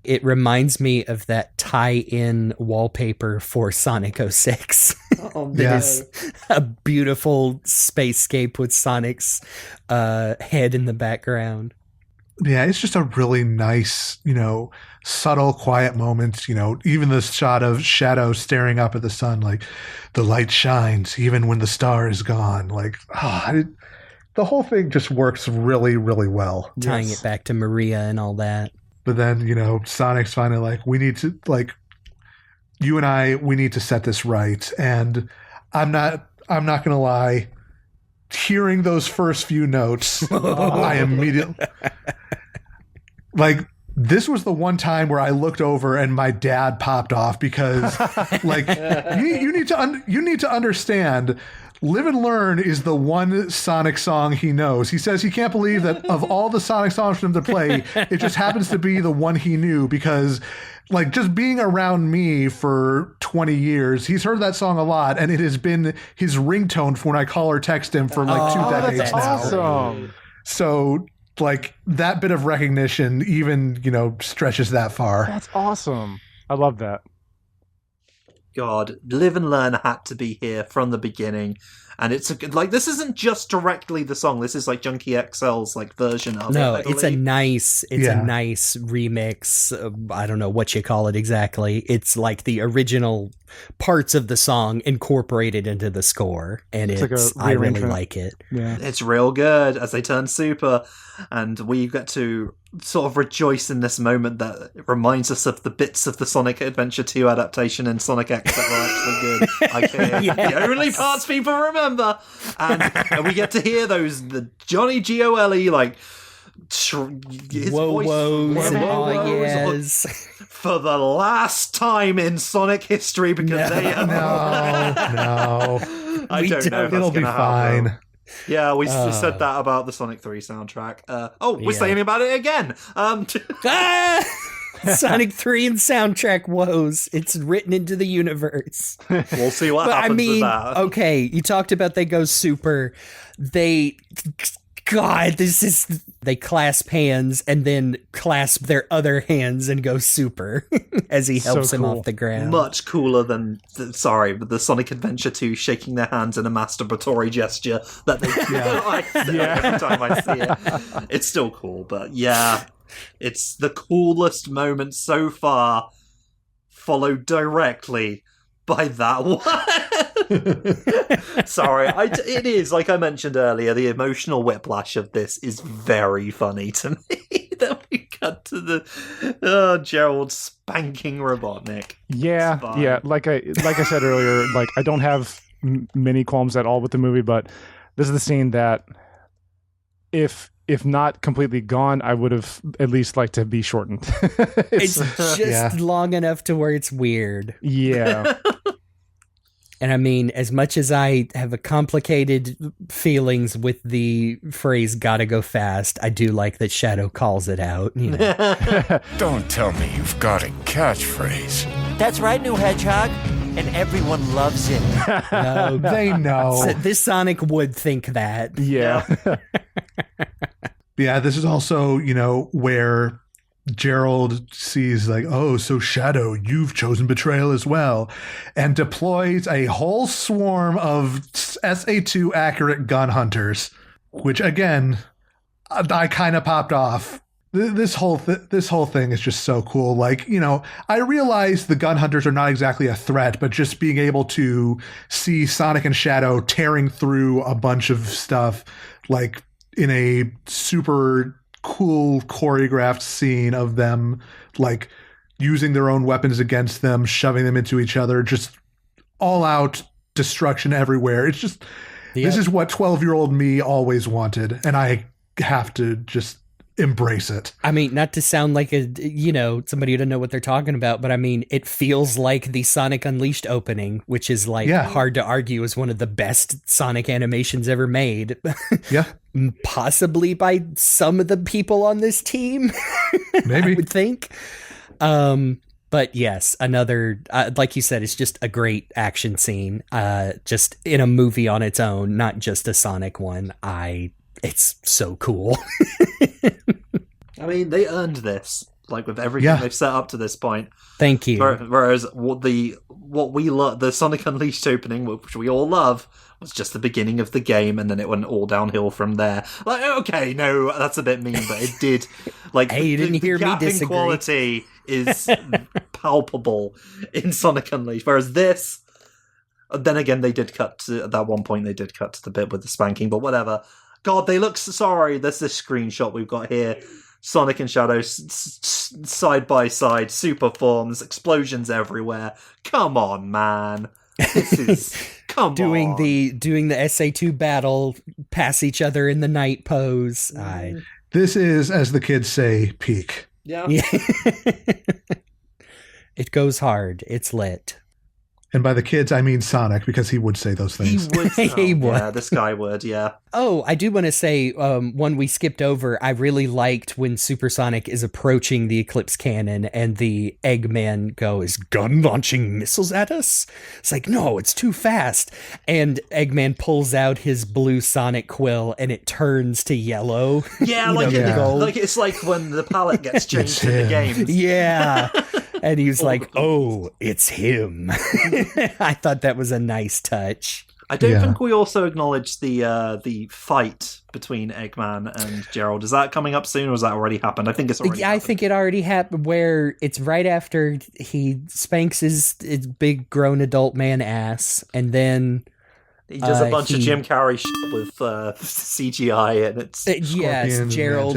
It reminds me of that tie-in wallpaper for Sonic 06. Is a beautiful spacescape with Sonic's head in the background. Yeah, it's just a really nice, you know, subtle, quiet moments. You know, even the shot of Shadow staring up at the sun, like, the light shines even when the star is gone. Like, the whole thing just works really, really well. Tying it back to Maria and all that. But then, you know, Sonic's finally like, we need to, like, you and I, we need to set this right. And I'm not going to lie. Hearing those first few notes, I immediately, like, this was the one time where I looked over and my dad popped off, because, like, you need to understand, Live and Learn is the one Sonic song he knows. He says he can't believe that of all the Sonic songs for him to play, it just happens to be the one he knew, because, like, just being around me for 20 years, he's heard that song a lot, and it has been his ringtone for when I call or text him for like 2 decades now. Awesome. So, like, that bit of recognition even, you know, stretches that far. That's awesome. I love that. God, Live and Learn had to be here from the beginning. And it's like, this isn't just directly the song. This is like Junkie XL's like version of it. No, it's a nice remix. I don't know what you call it exactly. It's like the original parts of the song incorporated into the score, and I really like it. Yeah. It's real good as they turn super, and we get to sort of rejoice in this moment that reminds us of the bits of the Sonic Adventure 2 adaptation in Sonic X that were actually good. The only parts people remember. And we get to hear the Johnny G.O.L.E. like his voice yes for the last time in Sonic history, because they have no. I don't know if it'll be fine. Happen. Yeah, we said that about the Sonic 3 soundtrack. We're saying about it again. Sonic 3 and soundtrack woes. It's written into the universe. We'll see what happens with that. Okay, you talked about they go super. They clasp hands and then clasp their other hands and go super as he helps him off the ground. Much cooler than the Sonic Adventure 2 shaking their hands in a masturbatory gesture that they do every time I see it. It's still cool, but yeah, it's the coolest moment so far, followed directly by that one. Sorry, it is, like I mentioned earlier, the emotional whiplash of this is very funny to me. Then we cut to the Gerald spanking Robotnik. Yeah. Like I said earlier, like I don't have many qualms at all with the movie, but this is the scene that if not completely gone, I would have at least liked to be shortened. It's just long enough to where it's weird. Yeah. And I mean, as much as I have a complicated feelings with the phrase "gotta go fast," I do like that Shadow calls it out. You know? Don't tell me you've got a catchphrase. That's right, new hedgehog. And everyone loves it. No, they know. This Sonic would think that. Yeah. Yeah, this is also, where Gerald sees like, oh, so Shadow, you've chosen betrayal as well, and deploys a whole swarm of SA2 accurate gun hunters, which again, I kind of popped off. This whole thing is just so cool. Like, I realize the gun hunters are not exactly a threat, but just being able to see Sonic and Shadow tearing through a bunch of stuff, like in a super cool choreographed scene of them like using their own weapons against them, shoving them into each other, just all out destruction everywhere. It's just, This is what 12-year-old me always wanted, and I have to just embrace it. I mean, not to sound like somebody who doesn't know what they're talking about, but I mean, it feels like the Sonic Unleashed opening, which is hard to argue is one of the best Sonic animations ever made. Yeah. Possibly by some of the people on this team. Maybe. I would think. But yes, another, like you said, it's just a great action scene, just in a movie on its own, not just a Sonic one. It's so cool. I mean, they earned this, like with everything they've set up to this point. Thank you. Whereas what we love, the Sonic Unleashed opening, which we all love, was just the beginning of the game, and then it went all downhill from there. Like, okay, no, that's a bit mean, but it did. Like, hey, you didn't hear me disagree. Quality is palpable in Sonic Unleashed, whereas this. Then again, they did cut to, at that one point. They did cut to the bit with the spanking, but whatever. God, they look sorry. There's this screenshot we've got here. Sonic and Shadow side by side, super forms, explosions everywhere. Come on, man. This is doing the SA2 battle, pass each other in the night pose. This is, as the kids say, peak. Yeah. It goes hard. It's lit. And by the kids, I mean Sonic, because he would say those things. He would. Yeah, this guy would, yeah. Oh, I do want to say, one we skipped over, I really liked when Supersonic is approaching the Eclipse Cannon and the Eggman is gun launching missiles at us? It's like, no, it's too fast. And Eggman pulls out his blue Sonic quill and it turns to yellow. Yeah, like it's like when the palette gets changed in the games. Yeah. And he's like, oh, it's him. I thought that was a nice touch. I don't think we also acknowledged the fight between Eggman and Gerald. Is that coming up soon, or has that already happened? I think it's already happened. I think it already happened, where it's right after he spanks his big grown adult man ass, and then he does a bunch of Jim Carrey shit with CGI, and it's yes, Gerald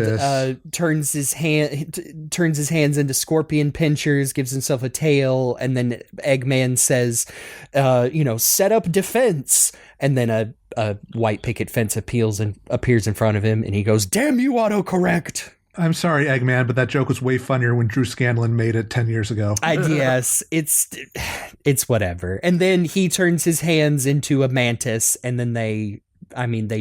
turns his hands into scorpion pinchers, gives himself a tail, and then Eggman says, set up defense, and then a white picket fence appears in front of him, and he goes, "Damn you, autocorrect." I'm sorry, Eggman, but that joke was way funnier when Drew Scanlon made it 10 years ago. Yes, it's whatever. And then he turns his hands into a mantis, and then they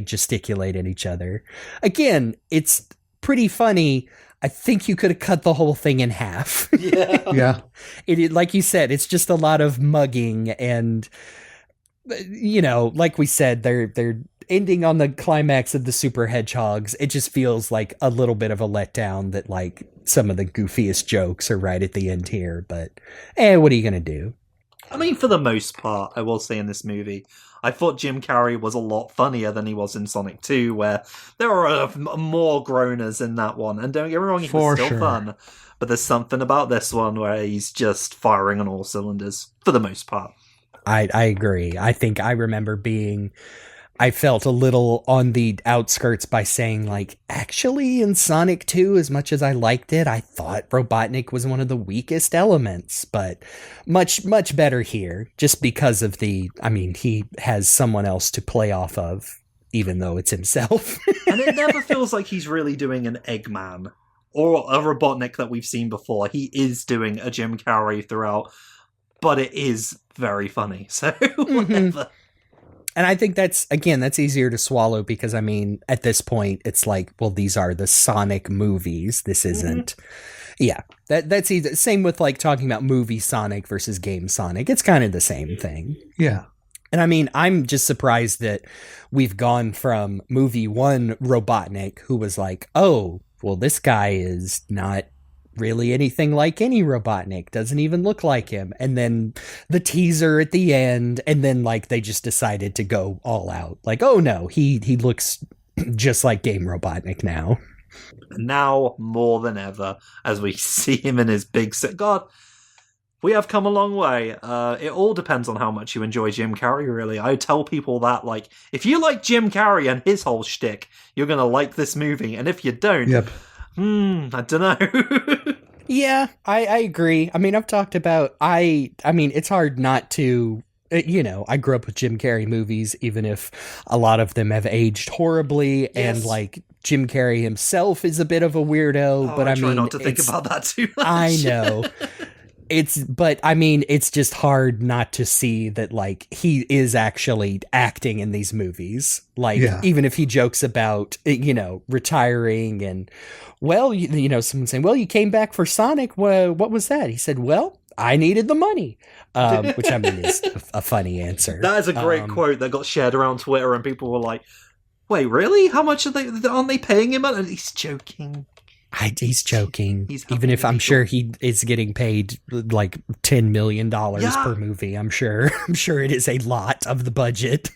gesticulate at each other. Again, it's pretty funny. I think you could have cut the whole thing in half. Yeah. It like you said, it's just a lot of mugging, and like we said, they're ending on the climax of the super hedgehogs. It just feels like a little bit of a letdown that like some of the goofiest jokes are right at the end here, but what are you gonna do? I mean, for the most part, I will say in this movie, I thought Jim Carrey was a lot funnier than he was in Sonic 2, where there are more groaners in that one, and don't get me wrong, he was still fun, but there's something about this one where he's just firing on all cylinders, for the most part. I agree. I think I remember I felt a little on the outskirts by saying, like, actually in Sonic 2, as much as I liked it, I thought Robotnik was one of the weakest elements, but much, much better here, just because of he has someone else to play off of, even though it's himself. And it never feels like he's really doing an Eggman or a Robotnik that we've seen before. He is doing a Jim Carrey throughout, but it is very funny, so whatever. And I think that's easier to swallow because, at this point, it's like, well, these are the Sonic movies. This isn't... Yeah, that's either... Same with, like, talking about movie Sonic versus game Sonic. It's kind of the same thing. Yeah. And I'm just surprised that we've gone from movie one Robotnik, who was like, oh, well, this guy is not really anything like any Robotnik, doesn't even look like him, and then the teaser at the end, and then like they just decided to go all out, like, oh no, he looks just like game Robotnik now more than ever, as we see him in his big set. God, we have come a long way. It all depends on how much you enjoy Jim Carrey, really. I tell people that, like, if you like Jim Carrey and his whole shtick, you're gonna like this movie, and if you don't, I don't know. Yeah, I agree. I've talked about, it's hard not to, I grew up with Jim Carrey movies, even if a lot of them have aged horribly, yes. And like Jim Carrey himself is a bit of a weirdo, but I try not to think about that too much. I know. It's just hard not to see that, like, he is actually acting in these movies. Like, even if he jokes about, retiring and, well, someone saying, well, you came back for Sonic. What was that? He said, well, I needed the money, which is a funny answer. That is a great quote that got shared around Twitter, and people were like, wait, really? How much aren't they paying him? And he's joking. He's joking. Even if I'm sure he is getting paid like $10 million per movie. I'm sure it is a lot of the budget.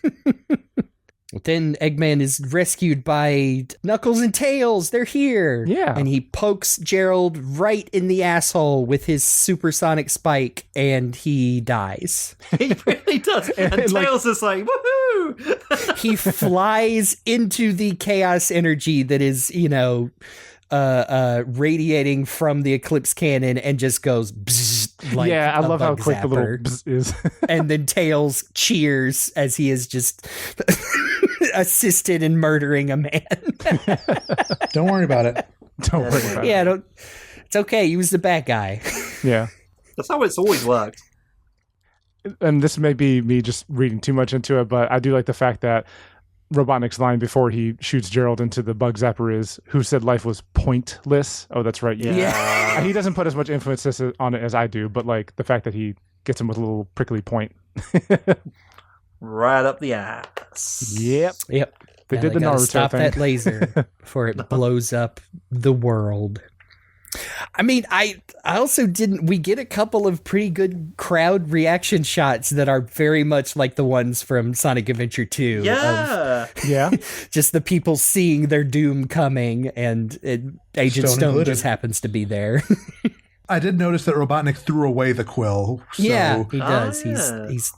Then Eggman is rescued by Knuckles and Tails. They're here. Yeah. And he pokes Gerald right in the asshole with his supersonic spike, and he dies. He really does. And Tails is like, woohoo! He flies into the chaos energy that is, radiating from the Eclipse cannon and just goes bzzz, like I love how quick zapper. the little bzz is. And then Tails cheers as he is just assisted in murdering a man. Don't worry about it. Don't worry about it. It's okay. He was the bad guy. Yeah. That's how it's always worked. And this may be me just reading too much into it, but I do like the fact that Robotnik's line before he shoots Gerald into the bug zapper is, who said life was pointless? Oh, that's right. Yeah. He doesn't put as much emphasis on it as I do, but like the fact that he gets him with a little prickly point. Right up the ass. Yep. They did the Naruto stop thing. that laser before it blows up the world. I mean, I also didn't. We get a couple of pretty good crowd reaction shots that are very much like the ones from Sonic Adventure 2. Yeah. Yeah. Just the people seeing their doom coming, and Agent Stone just happens to be there. I did notice that Robotnik threw away the quill. So yeah, he does.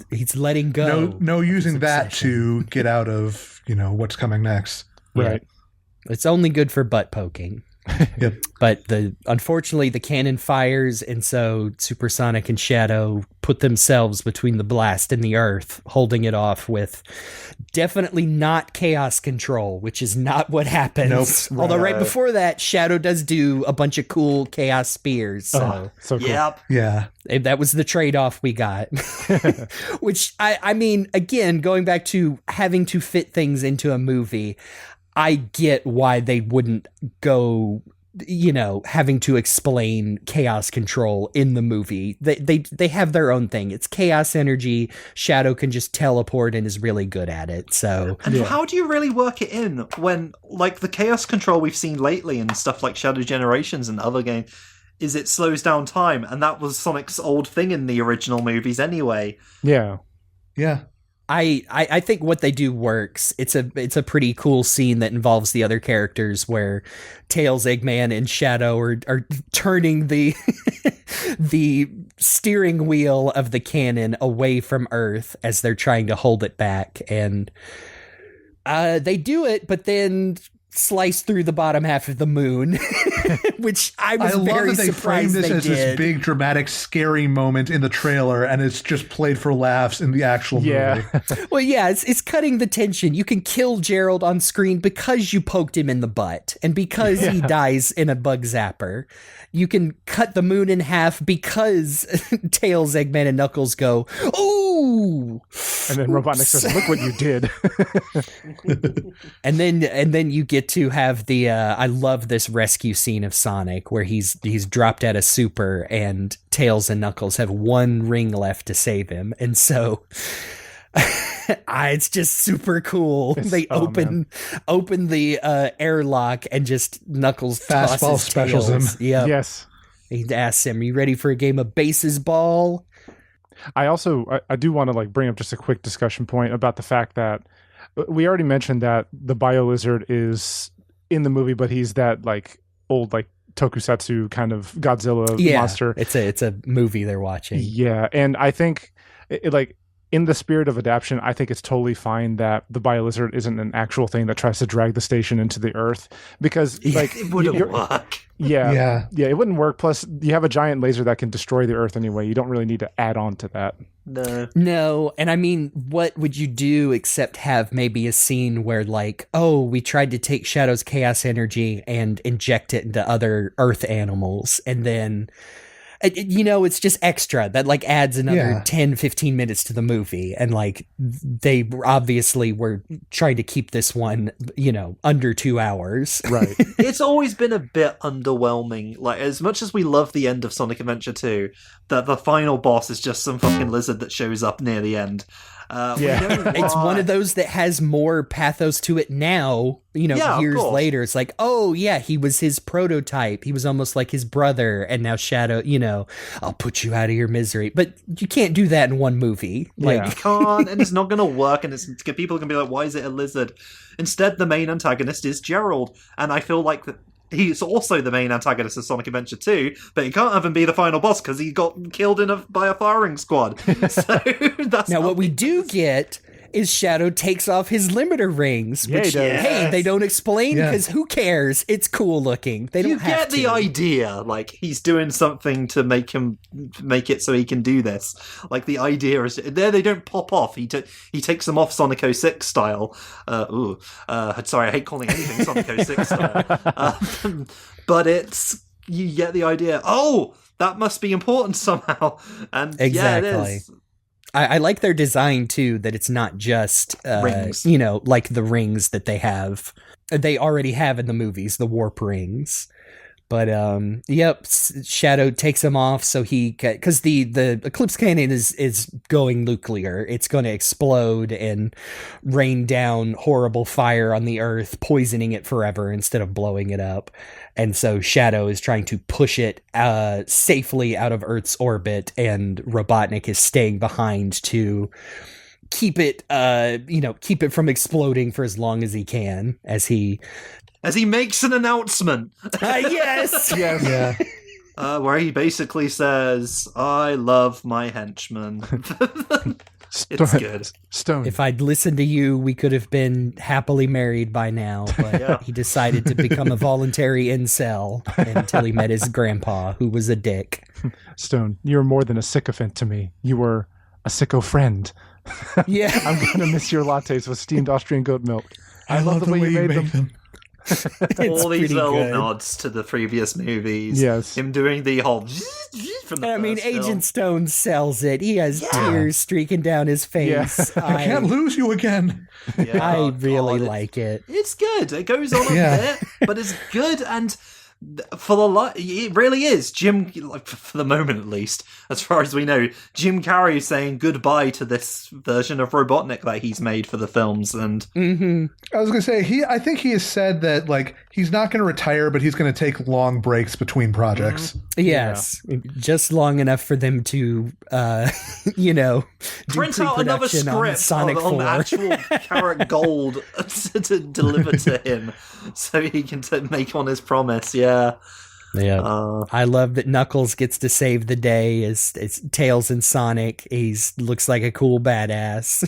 He's letting go. No using that to get out of, what's coming next. Right. It's only good for butt poking. Yep. But unfortunately the cannon fires, and so Supersonic and Shadow put themselves between the blast and the Earth, holding it off with definitely not chaos control, which is not what happens. Nope. Although right before that, Shadow does do a bunch of cool chaos spears. So cool. Yep. Yeah. that was the trade-off we got. Which I mean, again, going back to having to fit things into a movie, I get why they wouldn't go, having to explain chaos control in the movie. They have their own thing. It's chaos energy. Shadow can just teleport and is really good at it. So, and how do you really work it in when, like, the chaos control we've seen lately and stuff like Shadow Generations and other games is it slows down time, and that was Sonic's old thing in the original movies anyway. Yeah. Yeah. I think what they do works. It's a pretty cool scene that involves the other characters where Tails, Eggman, and Shadow are turning the the steering wheel of the cannon away from Earth as they're trying to hold it back, and they do it, but then slice through the bottom half of the moon, which I was very love that they framed surprised this they as did. this big dramatic scary moment in the trailer, and it's just played for laughs in the actual movie. Well, yeah, it's cutting the tension. You can kill Gerald on screen because you poked him in the butt, and because he dies in a bug zapper. You can cut the moon in half because Tails, Eggman, and Knuckles go, "Ooh!" And then Robotnik says, "Look what you did." and then you get to have the I love this rescue scene of Sonic where he's dropped out of Super, and Tails and Knuckles have one ring left to save him, and so it's just super cool. They open the airlock, and just Knuckles Fastball tosses specials Tails. him. Yep. Yes. He asks him, "Are you ready for a game of bases ball?" I do want to bring up just a quick discussion point about the fact that we already mentioned that the Bio Lizard is in the movie, but he's that old tokusatsu kind of Godzilla monster. It's a movie they're watching. Yeah, and I think in the spirit of adaptation, I think it's totally fine that the Bio-Lizard isn't an actual thing that tries to drag the station into the Earth, because it wouldn't work. Yeah, it wouldn't work. Plus, you have a giant laser that can destroy the Earth anyway. You don't really need to add on to that. No, and I mean, what would you do except have maybe a scene where we tried to take Shadow's chaos energy and inject it into other Earth animals, and then it's just extra that adds another 10-15 minutes to the movie, and they obviously were trying to keep this one under 2 hours. Right. It's always been a bit underwhelming. As much as we love the end of Sonic Adventure 2, that the final boss is just some fucking lizard that shows up near the end. It's one of those that has more pathos to it now, years later. It's he was his prototype. He was almost like his brother, and now Shadow, I'll put you out of your misery. But you can't do that in one movie. You can't, and it's not going to work, and people are going to be like, why is it a lizard? Instead, the main antagonist is Gerald, and I feel like that he's also the main antagonist of Sonic Adventure 2, but he can't have him be the final boss because he got killed by a firing squad. So that's now what we do get is Shadow takes off his limiter rings, which they don't explain because who cares? It's cool looking. They don't have to. You get the idea, he's doing something to make it so he can do this. The idea is there. They don't pop off. He takes them off Sonic 06 style. Sorry, I hate calling anything Sonic 06 style. But you get the idea. Oh, that must be important somehow. And exactly. Yeah, it is. I like their design too, that it's not just rings. The rings that they already have in the movies, the warp rings. But yep, Shadow takes him off so because the Eclipse Cannon is going nuclear. It's going to explode and rain down horrible fire on the Earth, poisoning it forever instead of blowing it up. And so Shadow is trying to push it safely out of Earth's orbit, and Robotnik is staying behind to keep it from exploding for as long as he can, as he makes an announcement. Yes. Yes. Yeah. Where he basically says, "I love my henchmen." It's good. Stone. If I'd listened to you, we could have been happily married by now, but he decided to become a voluntary incel until he met his grandpa, who was a dick. Stone, you're more than a sycophant to me. You were a sicko friend. Yeah. I'm going to miss your lattes with steamed Austrian goat milk. I love the way you made them. All these little good. nods to the previous movies. Yes. Him doing the whole from the first Agent film. Stone sells it. He has tears streaking down his face. Yeah. I can't lose you again. Yeah, I oh, really God, like it. It's good. It goes on a bit, but it's good, and for the it really is. Jim, like, for the moment at least, as far as we know, Jim Carrey is saying goodbye to this version of Robotnik that he's made for the films, and I was going to say, I think he has said that, like, he's not going to retire, but he's going to take long breaks between projects. Yes, just long enough for them to, do print out another pre-production on script Sonic 4. on actual carat gold to deliver to him, so he can make on his promise. Yeah. I love that Knuckles gets to save the day as Tails and Sonic. Looks like a cool badass.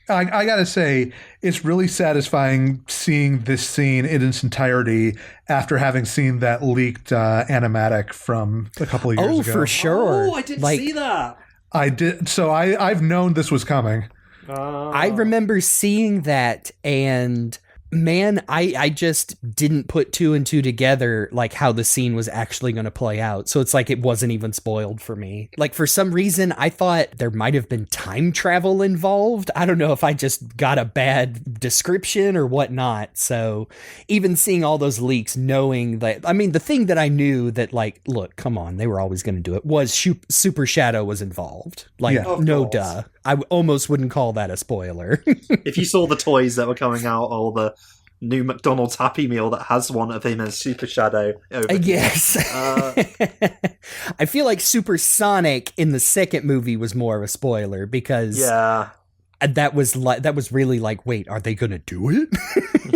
I gotta say, it's really satisfying seeing this scene in its entirety after having seen that leaked animatic from a couple of years ago. Oh, for sure. Oh, I didn't see that. I did. So I've known this was coming. I remember seeing that, and man, I just didn't put two and two together, like how the scene was actually going to play out. So it's like it wasn't even spoiled for me. Like, for some reason, I thought there might have been time travel involved. I don't know if I just got a bad description or whatnot. So even seeing all those leaks, knowing that, I mean, the thing that I knew that, like, look, come on, they were always going to do it, was Super Shadow was involved. Like, no duh. I almost wouldn't call that a spoiler. If you saw the toys that were coming out, or the new McDonald's Happy Meal that has one of him as Super Shadow. Yes. I feel like Super Sonic in the second movie was more of a spoiler, because that was really like, wait, are they going to do it?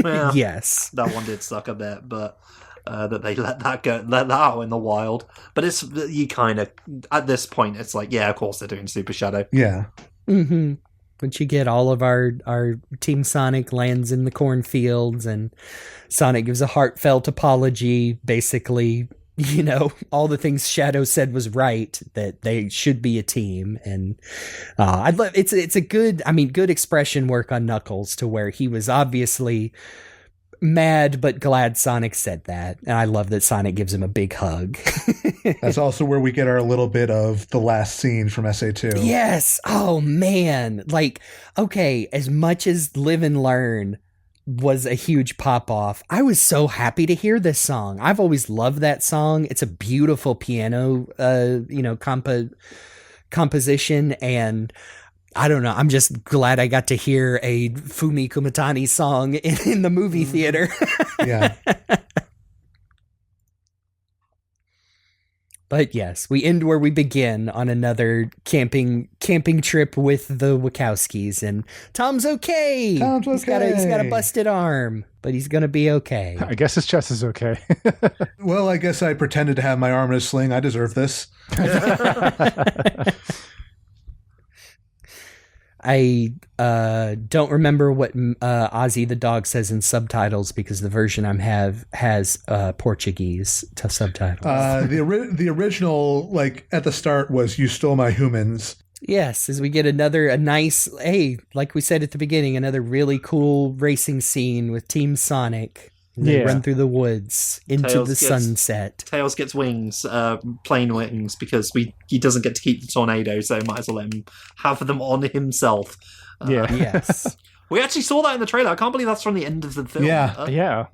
Well, yes. That one did suck a bit, but that they let that out in the wild. But it's, you kind of, at this point, it's like, yeah, of course they're doing Super Shadow. Yeah. Mm-hmm. Once you get all of our Team Sonic lands in the cornfields, and Sonic gives a heartfelt apology, basically, all the things Shadow said was right, that they should be a team. And I'd love, it's a good expression work on Knuckles, to where he was obviously mad but glad Sonic said that, and I love that Sonic gives him a big hug. That's also where we get our little bit of the last scene from SA2. Yes. Oh man, like, okay, as much as Live and Learn was a huge pop off, I was so happy to hear this song. I've always loved that song. It's a beautiful piano composition, and I don't know, I'm just glad I got to hear a Fumi Kumatani song in the movie theater. Yeah. But yes, we end where we begin, on another camping trip with the Wachowskis, and Tom's okay. Tom's okay. He's got a busted arm, but he's gonna be okay. I guess his chest is okay. Well, I guess I pretended to have my arm in a sling. I deserve this. I don't remember what Ozzy the dog says in subtitles, because the version I have has Portuguese subtitles. The original, like, at the start was "You stole my humans." Yes, as we get a nice, like we said at the beginning, another really cool racing scene with Team Sonic. They run through the woods into the sunset. Tails gets wings, plain wings, because he doesn't get to keep the tornado, so might as well let him have them on himself. Yes. We actually saw that in the trailer. I can't believe that's from the end of the film. Yeah.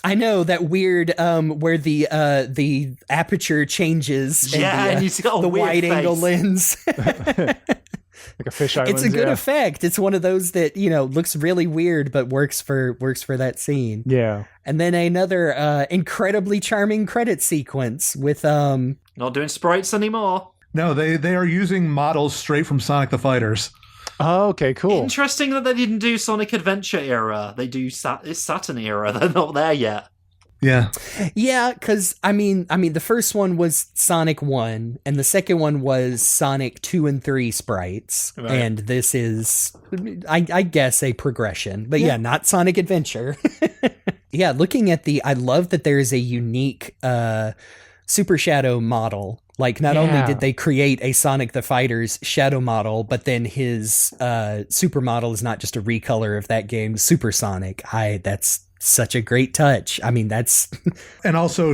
I know that weird where the aperture changes. And you got the a weird wide angle face. lens. Like a fisheye It's lens, a good yeah. effect. It's one of those that, looks really weird but works for that scene. Yeah. And then another incredibly charming credit sequence with Not doing sprites anymore. No, they are using models straight from Sonic the Fighters. Oh, okay, cool. Interesting that they didn't do Sonic Adventure era. They do it's Saturn era. They're not there yet. Yeah. Yeah, because I mean, the first one was Sonic 1, and the second one was Sonic 2 and 3 sprites, Right. and this is, I guess, a progression. But yeah, not Sonic Adventure. Yeah, looking at I love that there is a unique Super Shadow model. Like, not only did they create a Sonic the Fighters Shadow model, but then his Super model is not just a recolor of that game's Super Sonic. That's such a great touch. I mean, that's And also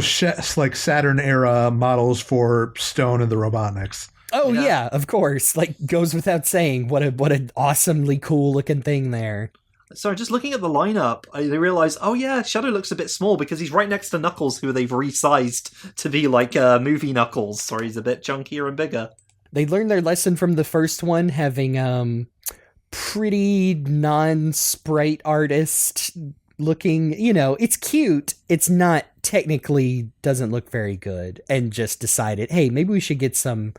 like Saturn era models for Stone and the Robotniks. oh yeah, of course. Like, goes without saying what an awesomely cool looking thing there. Sorry, just looking at the lineup, I realised, oh yeah, Shadow looks a bit small because he's right next to Knuckles, who they've resized to be like movie Knuckles. Sorry, he's a bit chunkier and bigger. They learned their lesson from the first one, having pretty non-sprite artist looking, it's cute. It's not technically doesn't look very good, and just decided, hey, maybe we should get some,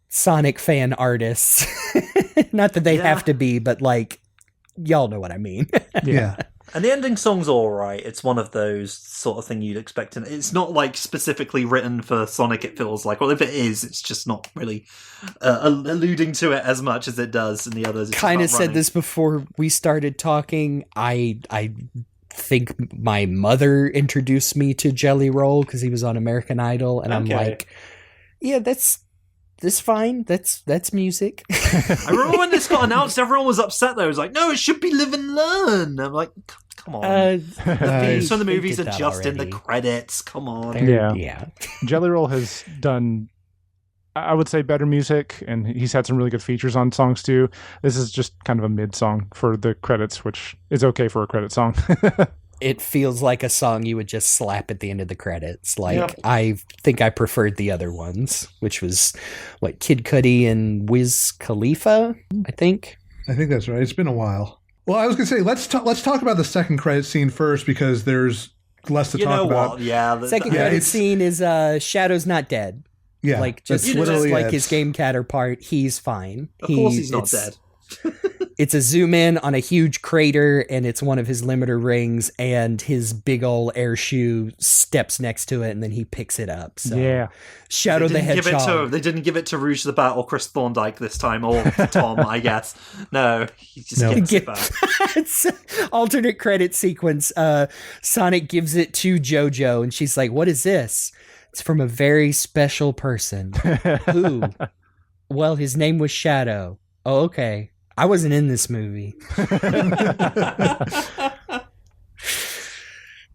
Sonic fan artists. Not that they have to be, but like, y'all know what I mean. Yeah. And the ending song's alright. It's one of those sort of thing you'd expect. And it's not like specifically written for Sonic, it feels like. Well, if it is, it's just not really alluding to it as much as it does in the others. Kind of said this before we started talking. I think my mother introduced me to Jelly Roll because he was on American Idol. And I'm like, yeah, that's fine. That's music. I remember when this got announced, everyone was upset though. It was like, no, it should be Live and Learn. I'm like, come on. The themes from the movies are just in the credits. Come on. Yeah. Jelly Roll has done, I would say, better music, and he's had some really good features on songs too. This is just kind of a mid song for the credits, which is okay for a credit song. It feels like a song you would just slap at the end of the credits. Like, I think I preferred the other ones, which was, Kid Cudi and Wiz Khalifa, I think. I think that's right. It's been a while. Well, I was going to say, let's talk about the second credit scene first, because there's less to talk about. What? Yeah. The second credit scene is Shadow's not dead. Yeah. Like, just literally like his game counterpart, he's fine. Of course he's not dead. It's a zoom in on a huge crater, and it's one of his limiter rings, and his big ol' air shoe steps next to it, and then he picks it up. So, Shadow the Hedgehog. They didn't give it to Rouge the Bat or Chris Thorndike this time, or Tom, I guess. No, he just gives it back. It's alternate credit sequence. Sonic gives it to JoJo, and she's like, "What is this?" It's from a very special person. Who? Well, his name was Shadow. Oh, okay. I wasn't in this movie.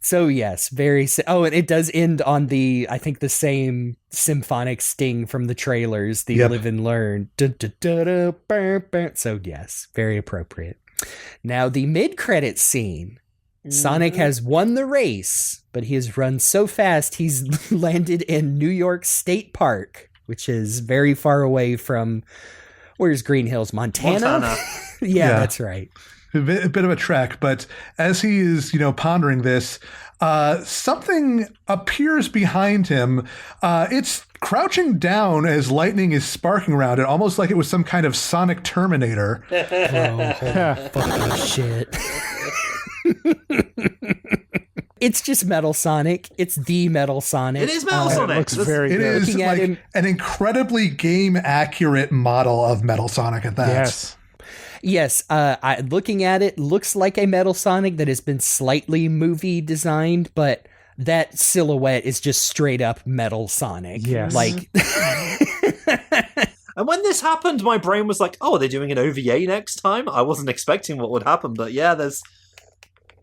So yes, very. And it does end on I think the same symphonic sting from the trailers, the Live and Learn. So yes, very appropriate. Now the mid-credit scene. Sonic has won the race, but he has run so fast he's landed in New York State Park, which is very far away from. Where's Green Hills, Montana? Yeah, that's right. A bit of a trek, but as he is, pondering this, something appears behind him. It's crouching down as lightning is sparking around it, almost like it was some kind of Sonic Terminator. Fucking shit. It's just Metal Sonic. It's the Metal Sonic. It is Metal Sonic. It looks very good. It is like an incredibly game-accurate model of Metal Sonic at that. Yes. Looking at it, looks like a Metal Sonic that has been slightly movie designed, but that silhouette is just straight up Metal Sonic. Yes. Like... And when this happened, my brain was like, oh, are they doing an OVA next time? I wasn't expecting what would happen, but yeah, there's...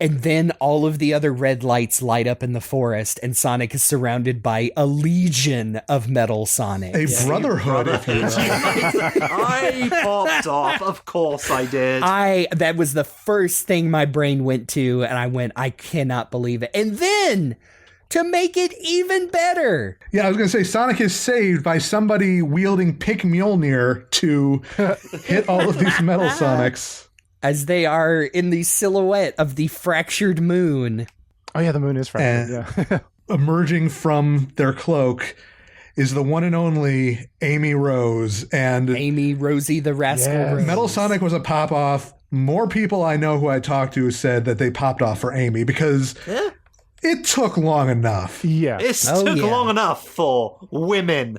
And then all of the other red lights light up in the forest, and Sonic is surrounded by a legion of metal Sonics. A brotherhood, if you will. I popped off. Of course I did. That was the first thing my brain went to, and I went, I cannot believe it. And then, to make it even better. Yeah, I was going to say, Sonic is saved by somebody wielding Pick Mjolnir to hit all of these metal Sonics. As they are in the silhouette of the fractured moon. Oh yeah, the moon is fractured. Yeah. Emerging from their cloak is the one and only Amy Rose. And Amy Rosie the Rascal Rose. Metal Sonic was a pop-off. More people I know who I talked to said that they popped off for Amy because... It took long enough. Yeah. It took long enough for women.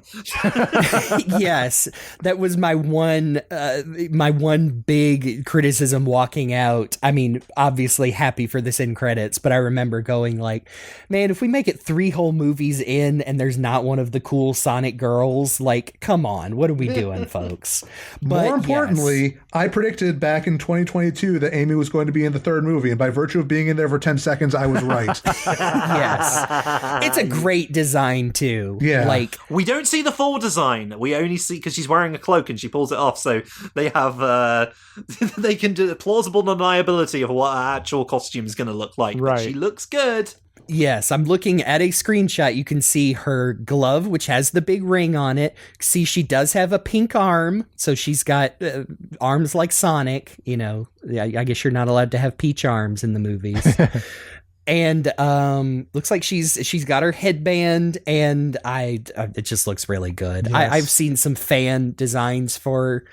Yes. That was my one big criticism walking out. I mean, obviously happy for this end credits, but I remember going like, man, if we make it 3 whole movies in and there's not one of the cool Sonic girls, like, come on, what are we doing, folks? But more importantly, I predicted back in 2022 that Amy was going to be in the 3rd movie, and by virtue of being in there for 10 seconds, I was right. Yes. It's a great design too. Yeah. Like, we don't see the full design. We only see, because she's wearing a cloak and she pulls it off, so they have they can do plausible deniability of what her actual costume is going to look like. Right. But she looks good. yes, I'm looking at a screenshot. You can see her glove, which has the big ring on it. See, she does have a pink arm, so she's got arms like Sonic. You know, I guess you're not allowed to have peach arms in the movies. And looks like she's got her headband, and it just looks really good. Yes. I've seen some fan designs for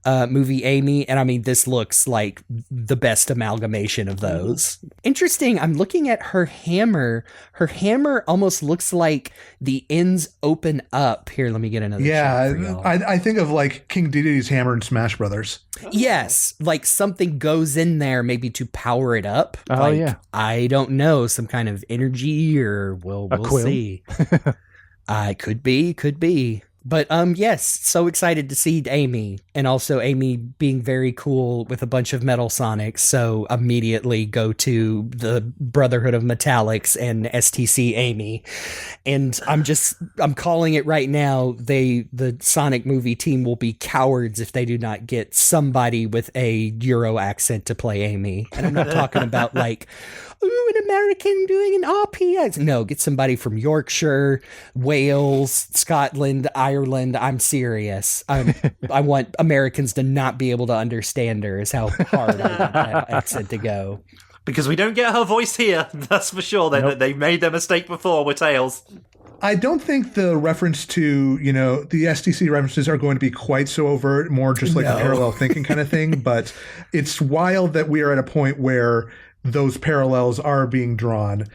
movie Amy, and I mean, this looks like the best amalgamation of those. Interesting. I'm looking at her hammer. Her hammer almost looks like the ends open up. Here, let me get another shot for y'all. I think of like King Dedede's hammer in Smash Brothers. Yes, like something goes in there maybe to power it up. Oh, like, yeah. I don't know, some kind of energy, or we'll see. Could be. But yes, so excited to see Amy, and also Amy being very cool with a bunch of metal Sonics, so immediately go to the Brotherhood of Metallics and STC Amy. And I'm calling it right now, the Sonic movie team will be cowards if they do not get somebody with a Euro accent to play Amy. And I'm not talking about like, ooh, an American doing an RP. No, get somebody from Yorkshire, Wales, Scotland, Ireland. I'm serious. I want Americans to not be able to understand her, is how hard I want that accent to go. Because we don't get her voice here, that's for sure. They made their mistake before with Tails. I don't think the reference to, the STC references are going to be quite so overt, more just like a parallel thinking kind of thing. But it's wild that we are at a point where those parallels are being drawn.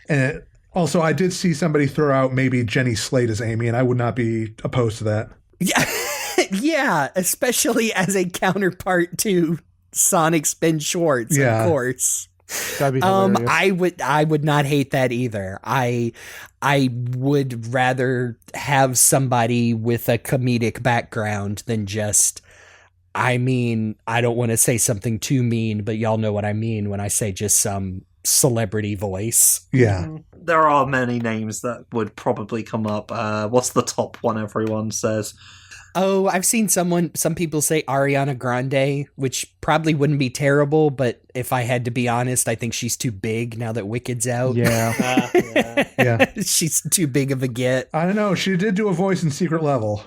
And also, I did see somebody throw out maybe Jenny Slate as Amy, and I would not be opposed to that. Yeah, yeah, especially as a counterpart to Sonic's Ben Schwartz, of course. That'd be hilarious. I would not hate that either. I would rather have somebody with a comedic background than just, I mean, I don't want to say something too mean, but y'all know what I mean when I say just some celebrity voice. Yeah. There are many names that would probably come up. What's the top one everyone says? Oh, I've seen some people say Ariana Grande, which probably wouldn't be terrible, but if I had to be honest, I think she's too big now that Wicked's out. Yeah. Yeah. She's too big of a get. I don't know. She did do a voice in Secret Level.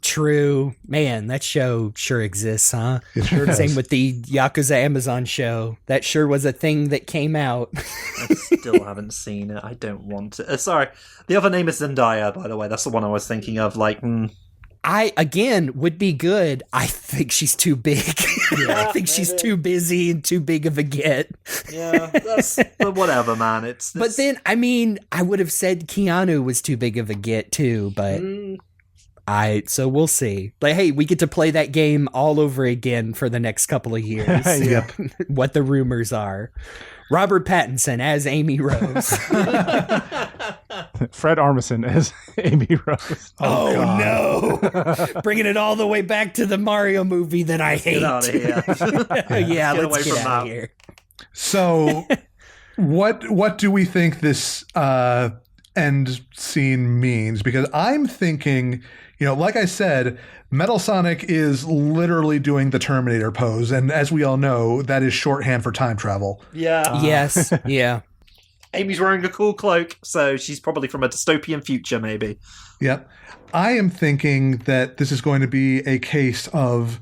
True. Man, that show sure exists, huh? It sure does. Same with the Yakuza Amazon show. That sure was a thing that came out. I still haven't seen it. I don't want it. Sorry. The other name is Zendaya, by the way. That's the one I was thinking of. I, again, would be good. I think she's too big. Yeah, I think she's too busy and too big of a get. Yeah, that's but whatever, man. But then, I mean, I would have said Keanu was too big of a get, too, but... So we'll see. But hey, we get to play that game all over again for the next couple of years. Yep. What the rumors are. Robert Pattinson as Amy Rose. Fred Armisen as Amy Rose. Oh no. Bringing it all the way back to the Mario movie that I hate. Get out of here. Yeah, Get let's away get from out of that. here. So, what do we think this end scene means? Because I'm thinking, like I said, Metal Sonic is literally doing the Terminator pose, and as we all know, that is shorthand for time travel. Yeah. Yes. Yeah. Amy's wearing a cool cloak, so she's probably from a dystopian future, maybe. Yep. I am thinking that this is going to be a case of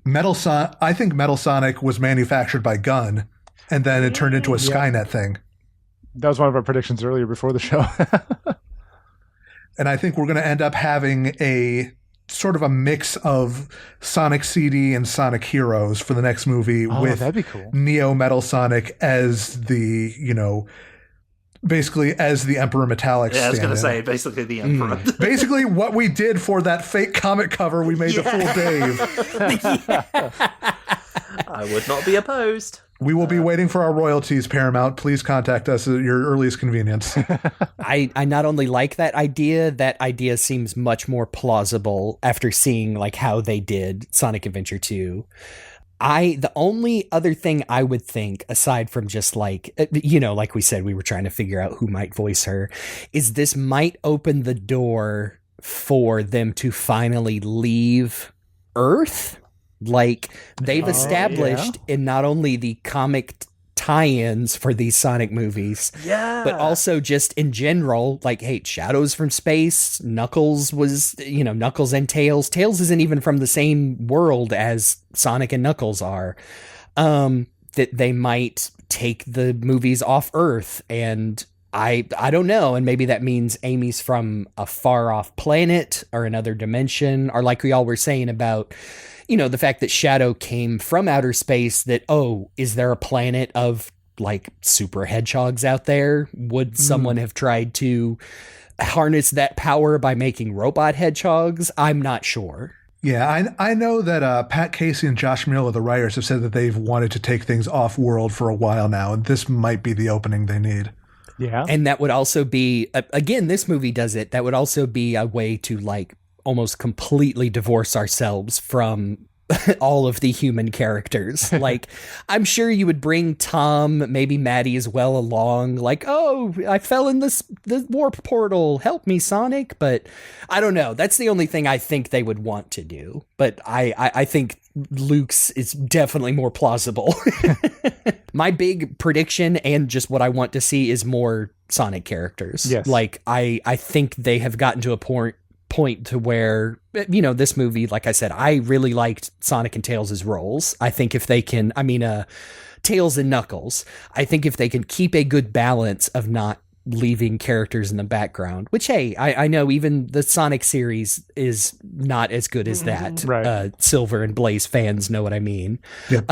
I think Metal Sonic was manufactured by Gunn, and then it turned into a Skynet thing. That was one of our predictions earlier before the show. And I think we're going to end up having a sort of a mix of Sonic CD and Sonic Heroes for the next movie with that'd be cool. Neo Metal Sonic as the, basically as the Emperor Metallic. Yeah, I was going to say, basically the Emperor. Basically what we did for that fake comic cover we made the fool Dave. I would not be opposed. We will be waiting for our royalties, Paramount. Please contact us at your earliest convenience. I not only like that idea seems much more plausible after seeing like how they did Sonic Adventure 2. The only other thing I would think, aside from just like, like we said, we were trying to figure out who might voice her, is this might open the door for them to finally leave Earth. Like, they've established in not only the comic tie-ins for these Sonic movies, but also just in general, like, hey, Shadows from space, Knuckles was, Knuckles and Tails. Tails isn't even from the same world as Sonic and Knuckles are. That they might take the movies off Earth, and I don't know, and maybe that means Amy's from a far-off planet or another dimension, or like we all were saying about, the fact that Shadow came from outer space, that, is there a planet of, like, super hedgehogs out there? Would someone have tried to harness that power by making robot hedgehogs? I'm not sure. Yeah, I know that Pat Casey and Josh Miller, the writers, have said that they've wanted to take things off-world for a while now, and this might be the opening they need. Yeah. And that would also be, again, this movie does it, that would also be a way to, like, almost completely divorce ourselves from all of the human characters. Like, I'm sure you would bring Tom, maybe Maddie as well along, like, I fell in the warp portal, help me, Sonic. But I don't know, that's the only thing I think they would want to do. But I think Luke's is definitely more plausible. My big prediction, and just what I want to see, is more Sonic characters. Yes. Like, I think they have gotten to a point to where, this movie, like I said, I really liked Sonic and Tails' roles. I think if they can, Tails and Knuckles, I think if they can keep a good balance of not leaving characters in the background, which, hey, I know even the Sonic series is not as good as that. Right. Silver and Blaze fans know what I mean. Yep.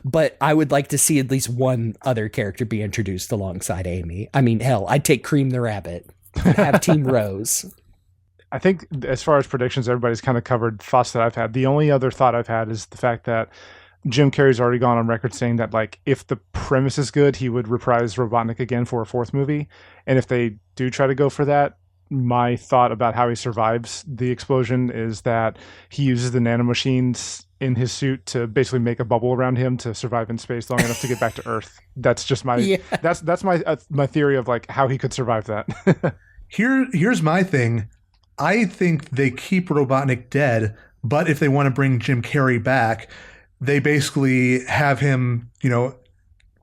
But I would like to see at least one other character be introduced alongside Amy. Hell, I'd take Cream the Rabbit. Have Team Rose. I think as far as predictions, everybody's kind of covered thoughts that I've had. The only other thought I've had is the fact that Jim Carrey's already gone on record saying that, like, if the premise is good, he would reprise Robotnik again for a fourth movie. And if they do try to go for that, my thought about how he survives the explosion is that he uses the nanomachines in his suit to basically make a bubble around him to survive in space long enough to get back to Earth. That's just my that's my theory of, like, how he could survive that. Here's my thing. I think they keep Robotnik dead, but if they want to bring Jim Carrey back, they basically have him,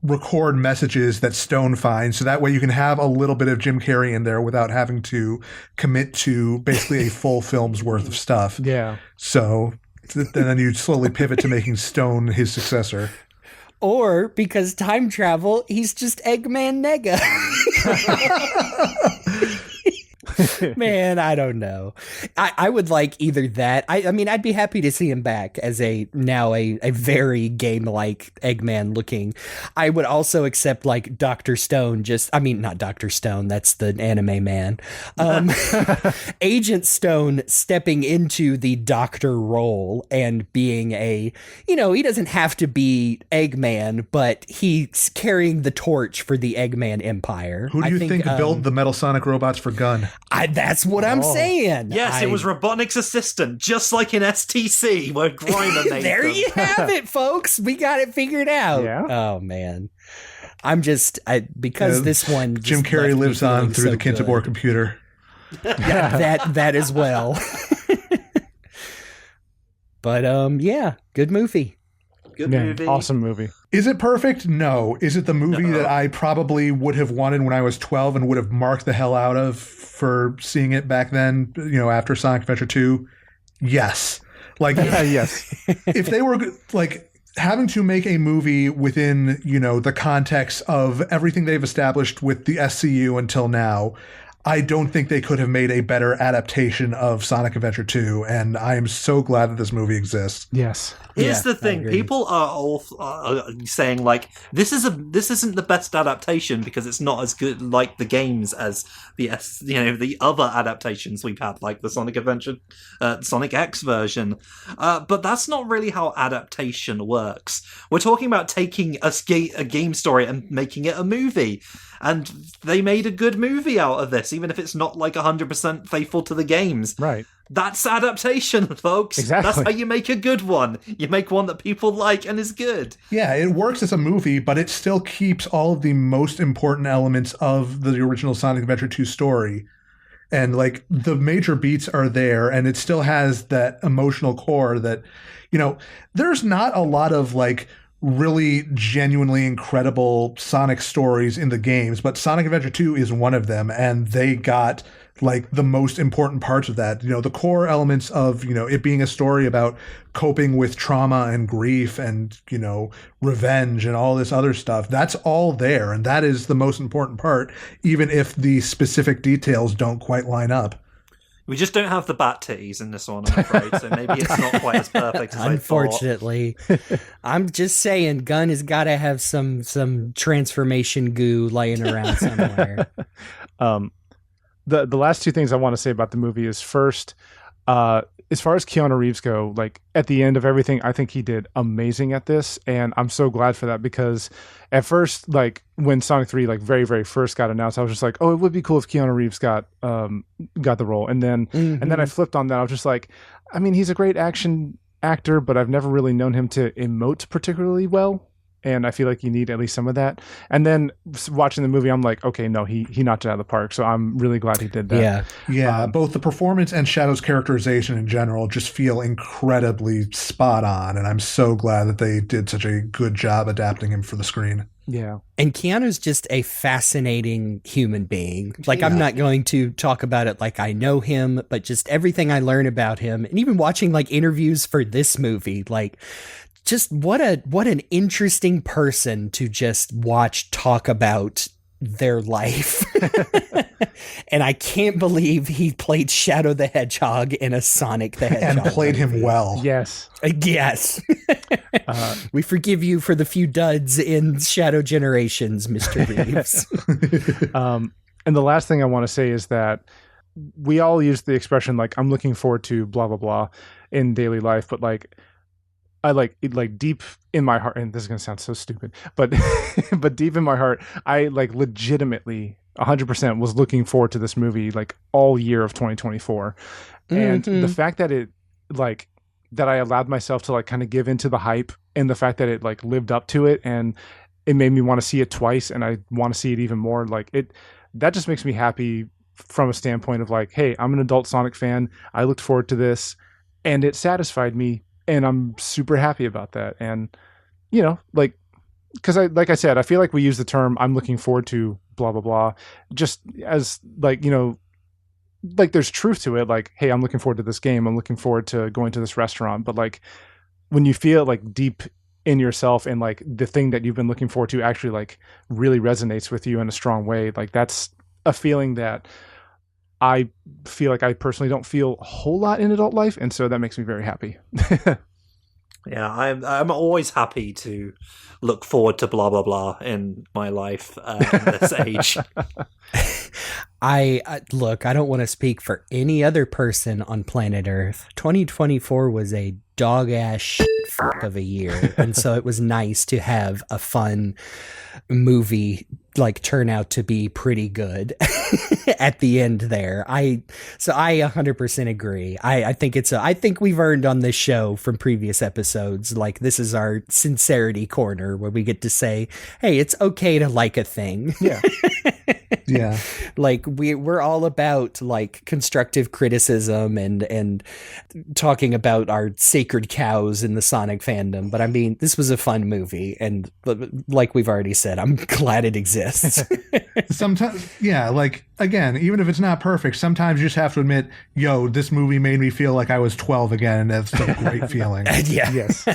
record messages that Stone finds, so that way you can have a little bit of Jim Carrey in there without having to commit to basically a full film's worth of stuff. Yeah. So then you slowly pivot to making Stone his successor. Or, because time travel, he's just Eggman Nega. Man, I don't know. I would like either that. I'd be happy to see him back as a very game-like Eggman looking. I would also accept, like, Dr. Stone, not Dr. Stone, that's the anime man. Agent Stone stepping into the doctor role and being he doesn't have to be Eggman, but he's carrying the torch for the Eggman Empire. Who do you think built the Metal Sonic robots for Gunn? That's what I'm saying. Yes, it was Robotnik's assistant, just like in STC, where Grimer made there them. you have it, folks. We got it figured out. Yeah. Oh, man. I'm just... because this one... Jim Carrey lives on through the Kintabor computer. Yeah, that as well. But, yeah, good movie. Good movie. Awesome movie. Is it perfect? No. Is it the movie that I probably would have wanted when I was 12 and would have marked the hell out of for seeing it back then, after Sonic Adventure 2? Yes. Like, yes. If they were like having to make a movie within, the context of everything they've established with the SCU until now, I don't think they could have made a better adaptation of Sonic Adventure 2, and I am so glad that this movie exists. Yes. Here's the thing: people are all saying like this isn't the best adaptation because it's not as good like the games as the other adaptations we've had, like the Sonic Adventure, Sonic X version. But that's not really how adaptation works. We're talking about taking a game story and making it a movie. And they made a good movie out of this, even if it's not like 100% faithful to the games. Right. That's adaptation, folks. Exactly. That's how you make a good one. You make one that people like and is good. Yeah, it works as a movie, but it still keeps all of the most important elements of the original Sonic Adventure 2 story. And like the major beats are there, and it still has that emotional core that, there's not a lot of like really genuinely incredible Sonic stories in the games, but Sonic Adventure 2 is one of them, and they got like the most important parts of that. The core elements of, it being a story about coping with trauma and grief and, revenge and all this other stuff. That's all there, and that is the most important part, even if the specific details don't quite line up. We just don't have the bat titties in this one, I'm afraid, so maybe it's not quite as perfect as Unfortunately. I'm just saying, Gunn has got to have some transformation goo laying around somewhere. The last two things I want to say about the movie is first, as far as Keanu Reeves go, like at the end of everything, I think he did amazing at this, and I'm so glad for that because at first, like when Sonic 3 like very very first got announced, I was just like, oh, it would be cool if Keanu Reeves got the role, and then I flipped on that. I was just like, I mean, he's a great action actor, but I've never really known him to emote particularly well. And I feel like you need at least some of that. And then watching the movie, I'm like, okay, no, he knocked it out of the park. So I'm really glad he did that. Yeah. Both the performance and Shadow's characterization in general just feel incredibly spot on. And I'm so glad that they did such a good job adapting him for the screen. Yeah. And Keanu's just a fascinating human being. Like, I'm not going to talk about it like I know him, but just everything I learn about him, and even watching like interviews for this movie, like, just what an interesting person to just watch talk about their life. And I can't believe he played Shadow the Hedgehog in a Sonic the Hedgehog and played movie. him well. Yes. Yes. We forgive you for the few duds in Shadow Generations, Mr. Reeves. And the last thing I want to say is that we all use the expression like, I'm looking forward to blah, blah, blah in daily life, but like, I like deep in my heart, and this is going to sound so stupid, but but deep in my heart, I like legitimately 100% was looking forward to this movie like all year of 2024. And the fact that it like that I allowed myself to like kind of give into the hype, and the fact that it like lived up to it, and it made me want to see it twice, and I want to see it even more, like that just makes me happy from a standpoint of like, hey, I'm an adult Sonic fan. I looked forward to this, and it satisfied me. And I'm super happy about that. And, like, because like I said, I feel like we use the term I'm looking forward to blah, blah, blah, just as like, like there's truth to it. Like, hey, I'm looking forward to this game. I'm looking forward to going to this restaurant. But like when you feel like deep in yourself and like the thing that you've been looking forward to actually like really resonates with you in a strong way, like that's a feeling that I feel like I personally don't feel a whole lot in adult life, and so that makes me very happy. Yeah, I'm always happy to look forward to blah blah blah in my life at this age. I look, I don't want to speak for any other person on planet Earth. 2024 was a dog-ass shit fuck of a year, and so it was nice to have a fun movie like turn out to be pretty good at the end there. I 100% agree. I think we've earned on this show from previous episodes, like this is our sincerity corner where we get to say, hey, it's okay to like a thing. Yeah. Yeah. Like we're all about like constructive criticism and talking about our sacred cows in the Sonic fandom. But I mean, this was a fun movie, and like we've already said, I'm glad it exists. Sometimes, yeah, like again, even if it's not perfect, sometimes you just have to admit, yo, this movie made me feel like I was 12 again, and that's a great feeling. Yeah. Yes.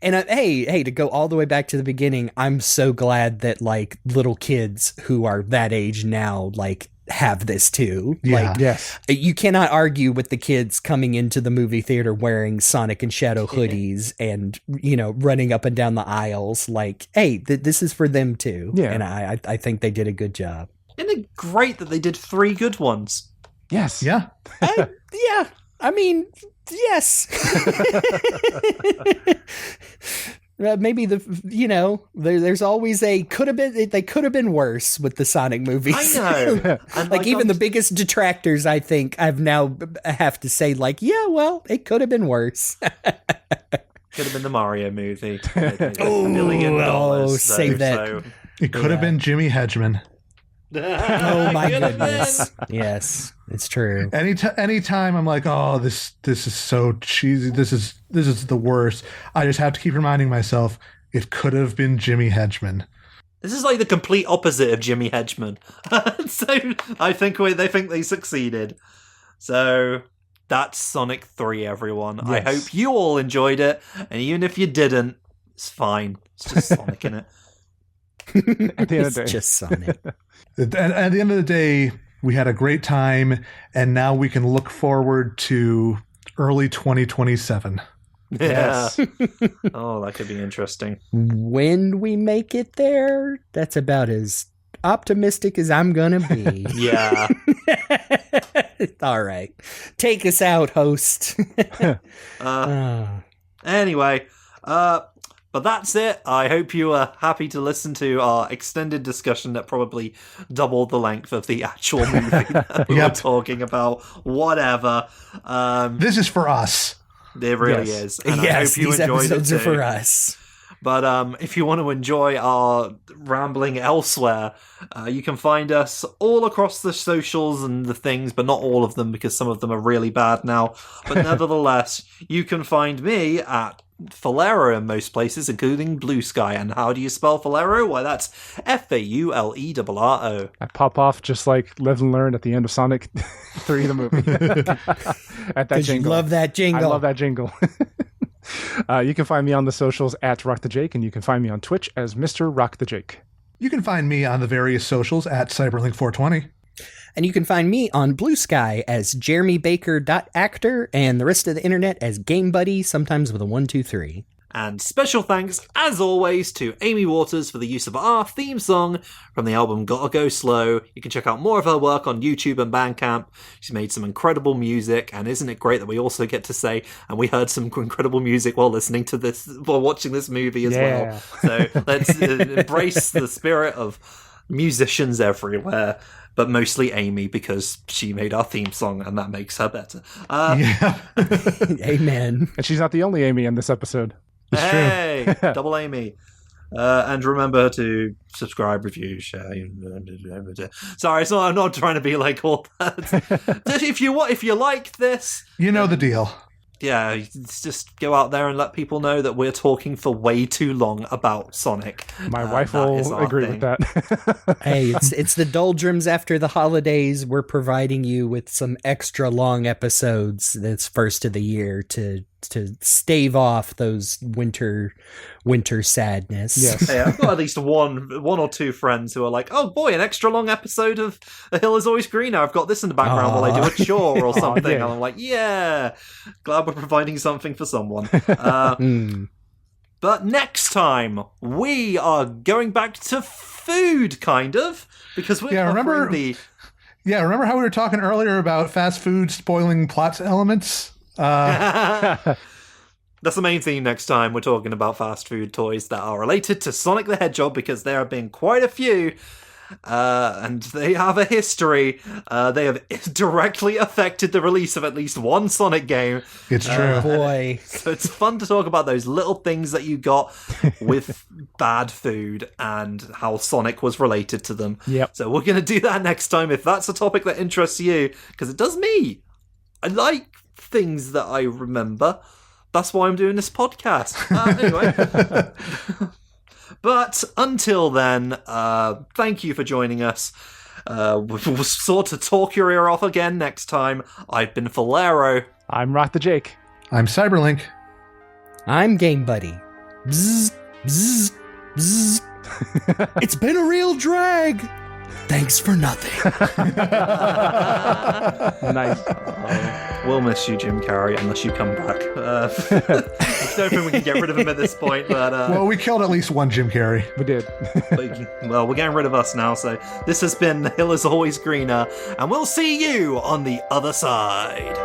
And hey, to go all the way back to the beginning, I'm so glad that like little kids who are that age now, like have this too. Yeah. Like, Yes. you cannot argue with the kids coming into the movie theater wearing Sonic and Shadow hoodies and, you know, running up and down the aisles. Like, hey, this is for them too. Yeah. And I think they did a good job. Isn't it great that they did 3 good ones? Yes. Yeah. Yeah. I mean, yes. Maybe there's always they could have been worse with the Sonic movies. I know. And like even the biggest detractors, I think I've now have to say like, yeah, well, it could have been worse. Could have been the Mario movie. Oh, $1 million. save that. So. It could have been Jimmy Hedgeman. Oh my goodness. Yes, it's true. Anytime I'm like, oh, this is so cheesy. This is the worst. I just have to keep reminding myself it could have been Jimmy Hedgeman. This is like the complete opposite of Jimmy Hedgeman. So I think they think they succeeded. So that's Sonic 3, everyone. Yes. I hope you all enjoyed it, and even if you didn't, it's fine. It's just Sonic, innit? At the end of the day. It's just Sonic. At the end of the day, we had a great time, and now we can look forward to early 2027. Yes. Oh, that could be interesting. When we make it there, that's about as optimistic as I'm gonna be. Yeah. All right, take us out, host. Anyway, but that's it. I hope you are happy to listen to our extended discussion that probably doubled the length of the actual movie that we were talking about. Whatever. This is for us. It really Yes. is. And Yes, I hope you these enjoyed episodes it are too. for us. But if you want to enjoy our rambling elsewhere, you can find us all across the socials and the things, but not all of them because some of them are really bad now. But nevertheless, you can find me at Falero in most places, including Blue Sky. And how do you spell Falero? Why, that's Faulero. I pop off just like Live and Learn at the end of Sonic 3, the movie. At that jingle. You love that jingle. I love that jingle. You can find me on the socials at Rock the Jake, and you can find me on Twitch as Mr. Rock the Jake. You can find me on the various socials at Cyberlink420. And you can find me on Blue Sky as JeremyBaker.actor and the rest of the internet as GameBuddy, sometimes with a 123. And special thanks, as always, to Amy Waters for the use of our theme song from the album Gotta Go Slow. You can check out more of her work on YouTube and Bandcamp. She's made some incredible music, and isn't it great that we also get to say, and we heard some incredible music while listening to this, while watching this movie as well. So let's embrace the spirit of musicians everywhere. But mostly Amy, because she made our theme song, and that makes her better. Yeah. Amen. And she's not the only Amy in this episode. Hey, double Amy. And remember to subscribe, review, share. Sorry, I'm not trying to be like all that. If you like this, You know the deal. yeah, just go out there and let people know that we're talking for way too long about Sonic. My wife that is will our agree thing. with that. Hey, it's the doldrums after the holidays. We're providing you with some extra long episodes this first of the year to stave off those winter sadness. Yes. Hey, I've got at least one or two friends who are like, "Oh boy, an extra long episode of A Hill Is Always Greener. I've got this in the background while I do a chore or something." yeah. And I'm like, "Yeah, glad we're providing something for someone." But next time we are going back to food, kind of, because we're remember how we were talking earlier about fast food spoiling plot elements? That's That's the main theme next time. We're talking about fast food toys that are related to Sonic the Hedgehog, because there have been quite a few. And they have a history. They have directly affected the release of at least one Sonic game. It's true. Boy. So it's fun to talk about those little things that you got with bad food and how Sonic was related to them. Yep. So we're going to do that next time if that's a topic that interests you, because it does me. I like things that I remember. That's why I'm doing this podcast. Anyway. But until then, thank you for joining us. We'll sort of talk your ear off again next time. I've been Falero. I'm Rock the Jake. I'm Cyberlink. I'm Game Buddy. Bzz, bzz, bzz. It's been a real drag. Thanks for nothing. Nice. We'll miss you, Jim Carrey, unless you come back. I don't think we can get rid of him at this point, but... well, we killed at least one Jim Carrey. We did. Well, we're getting rid of us now, so this has been The Hill is Always Greener, and we'll see you on the other side.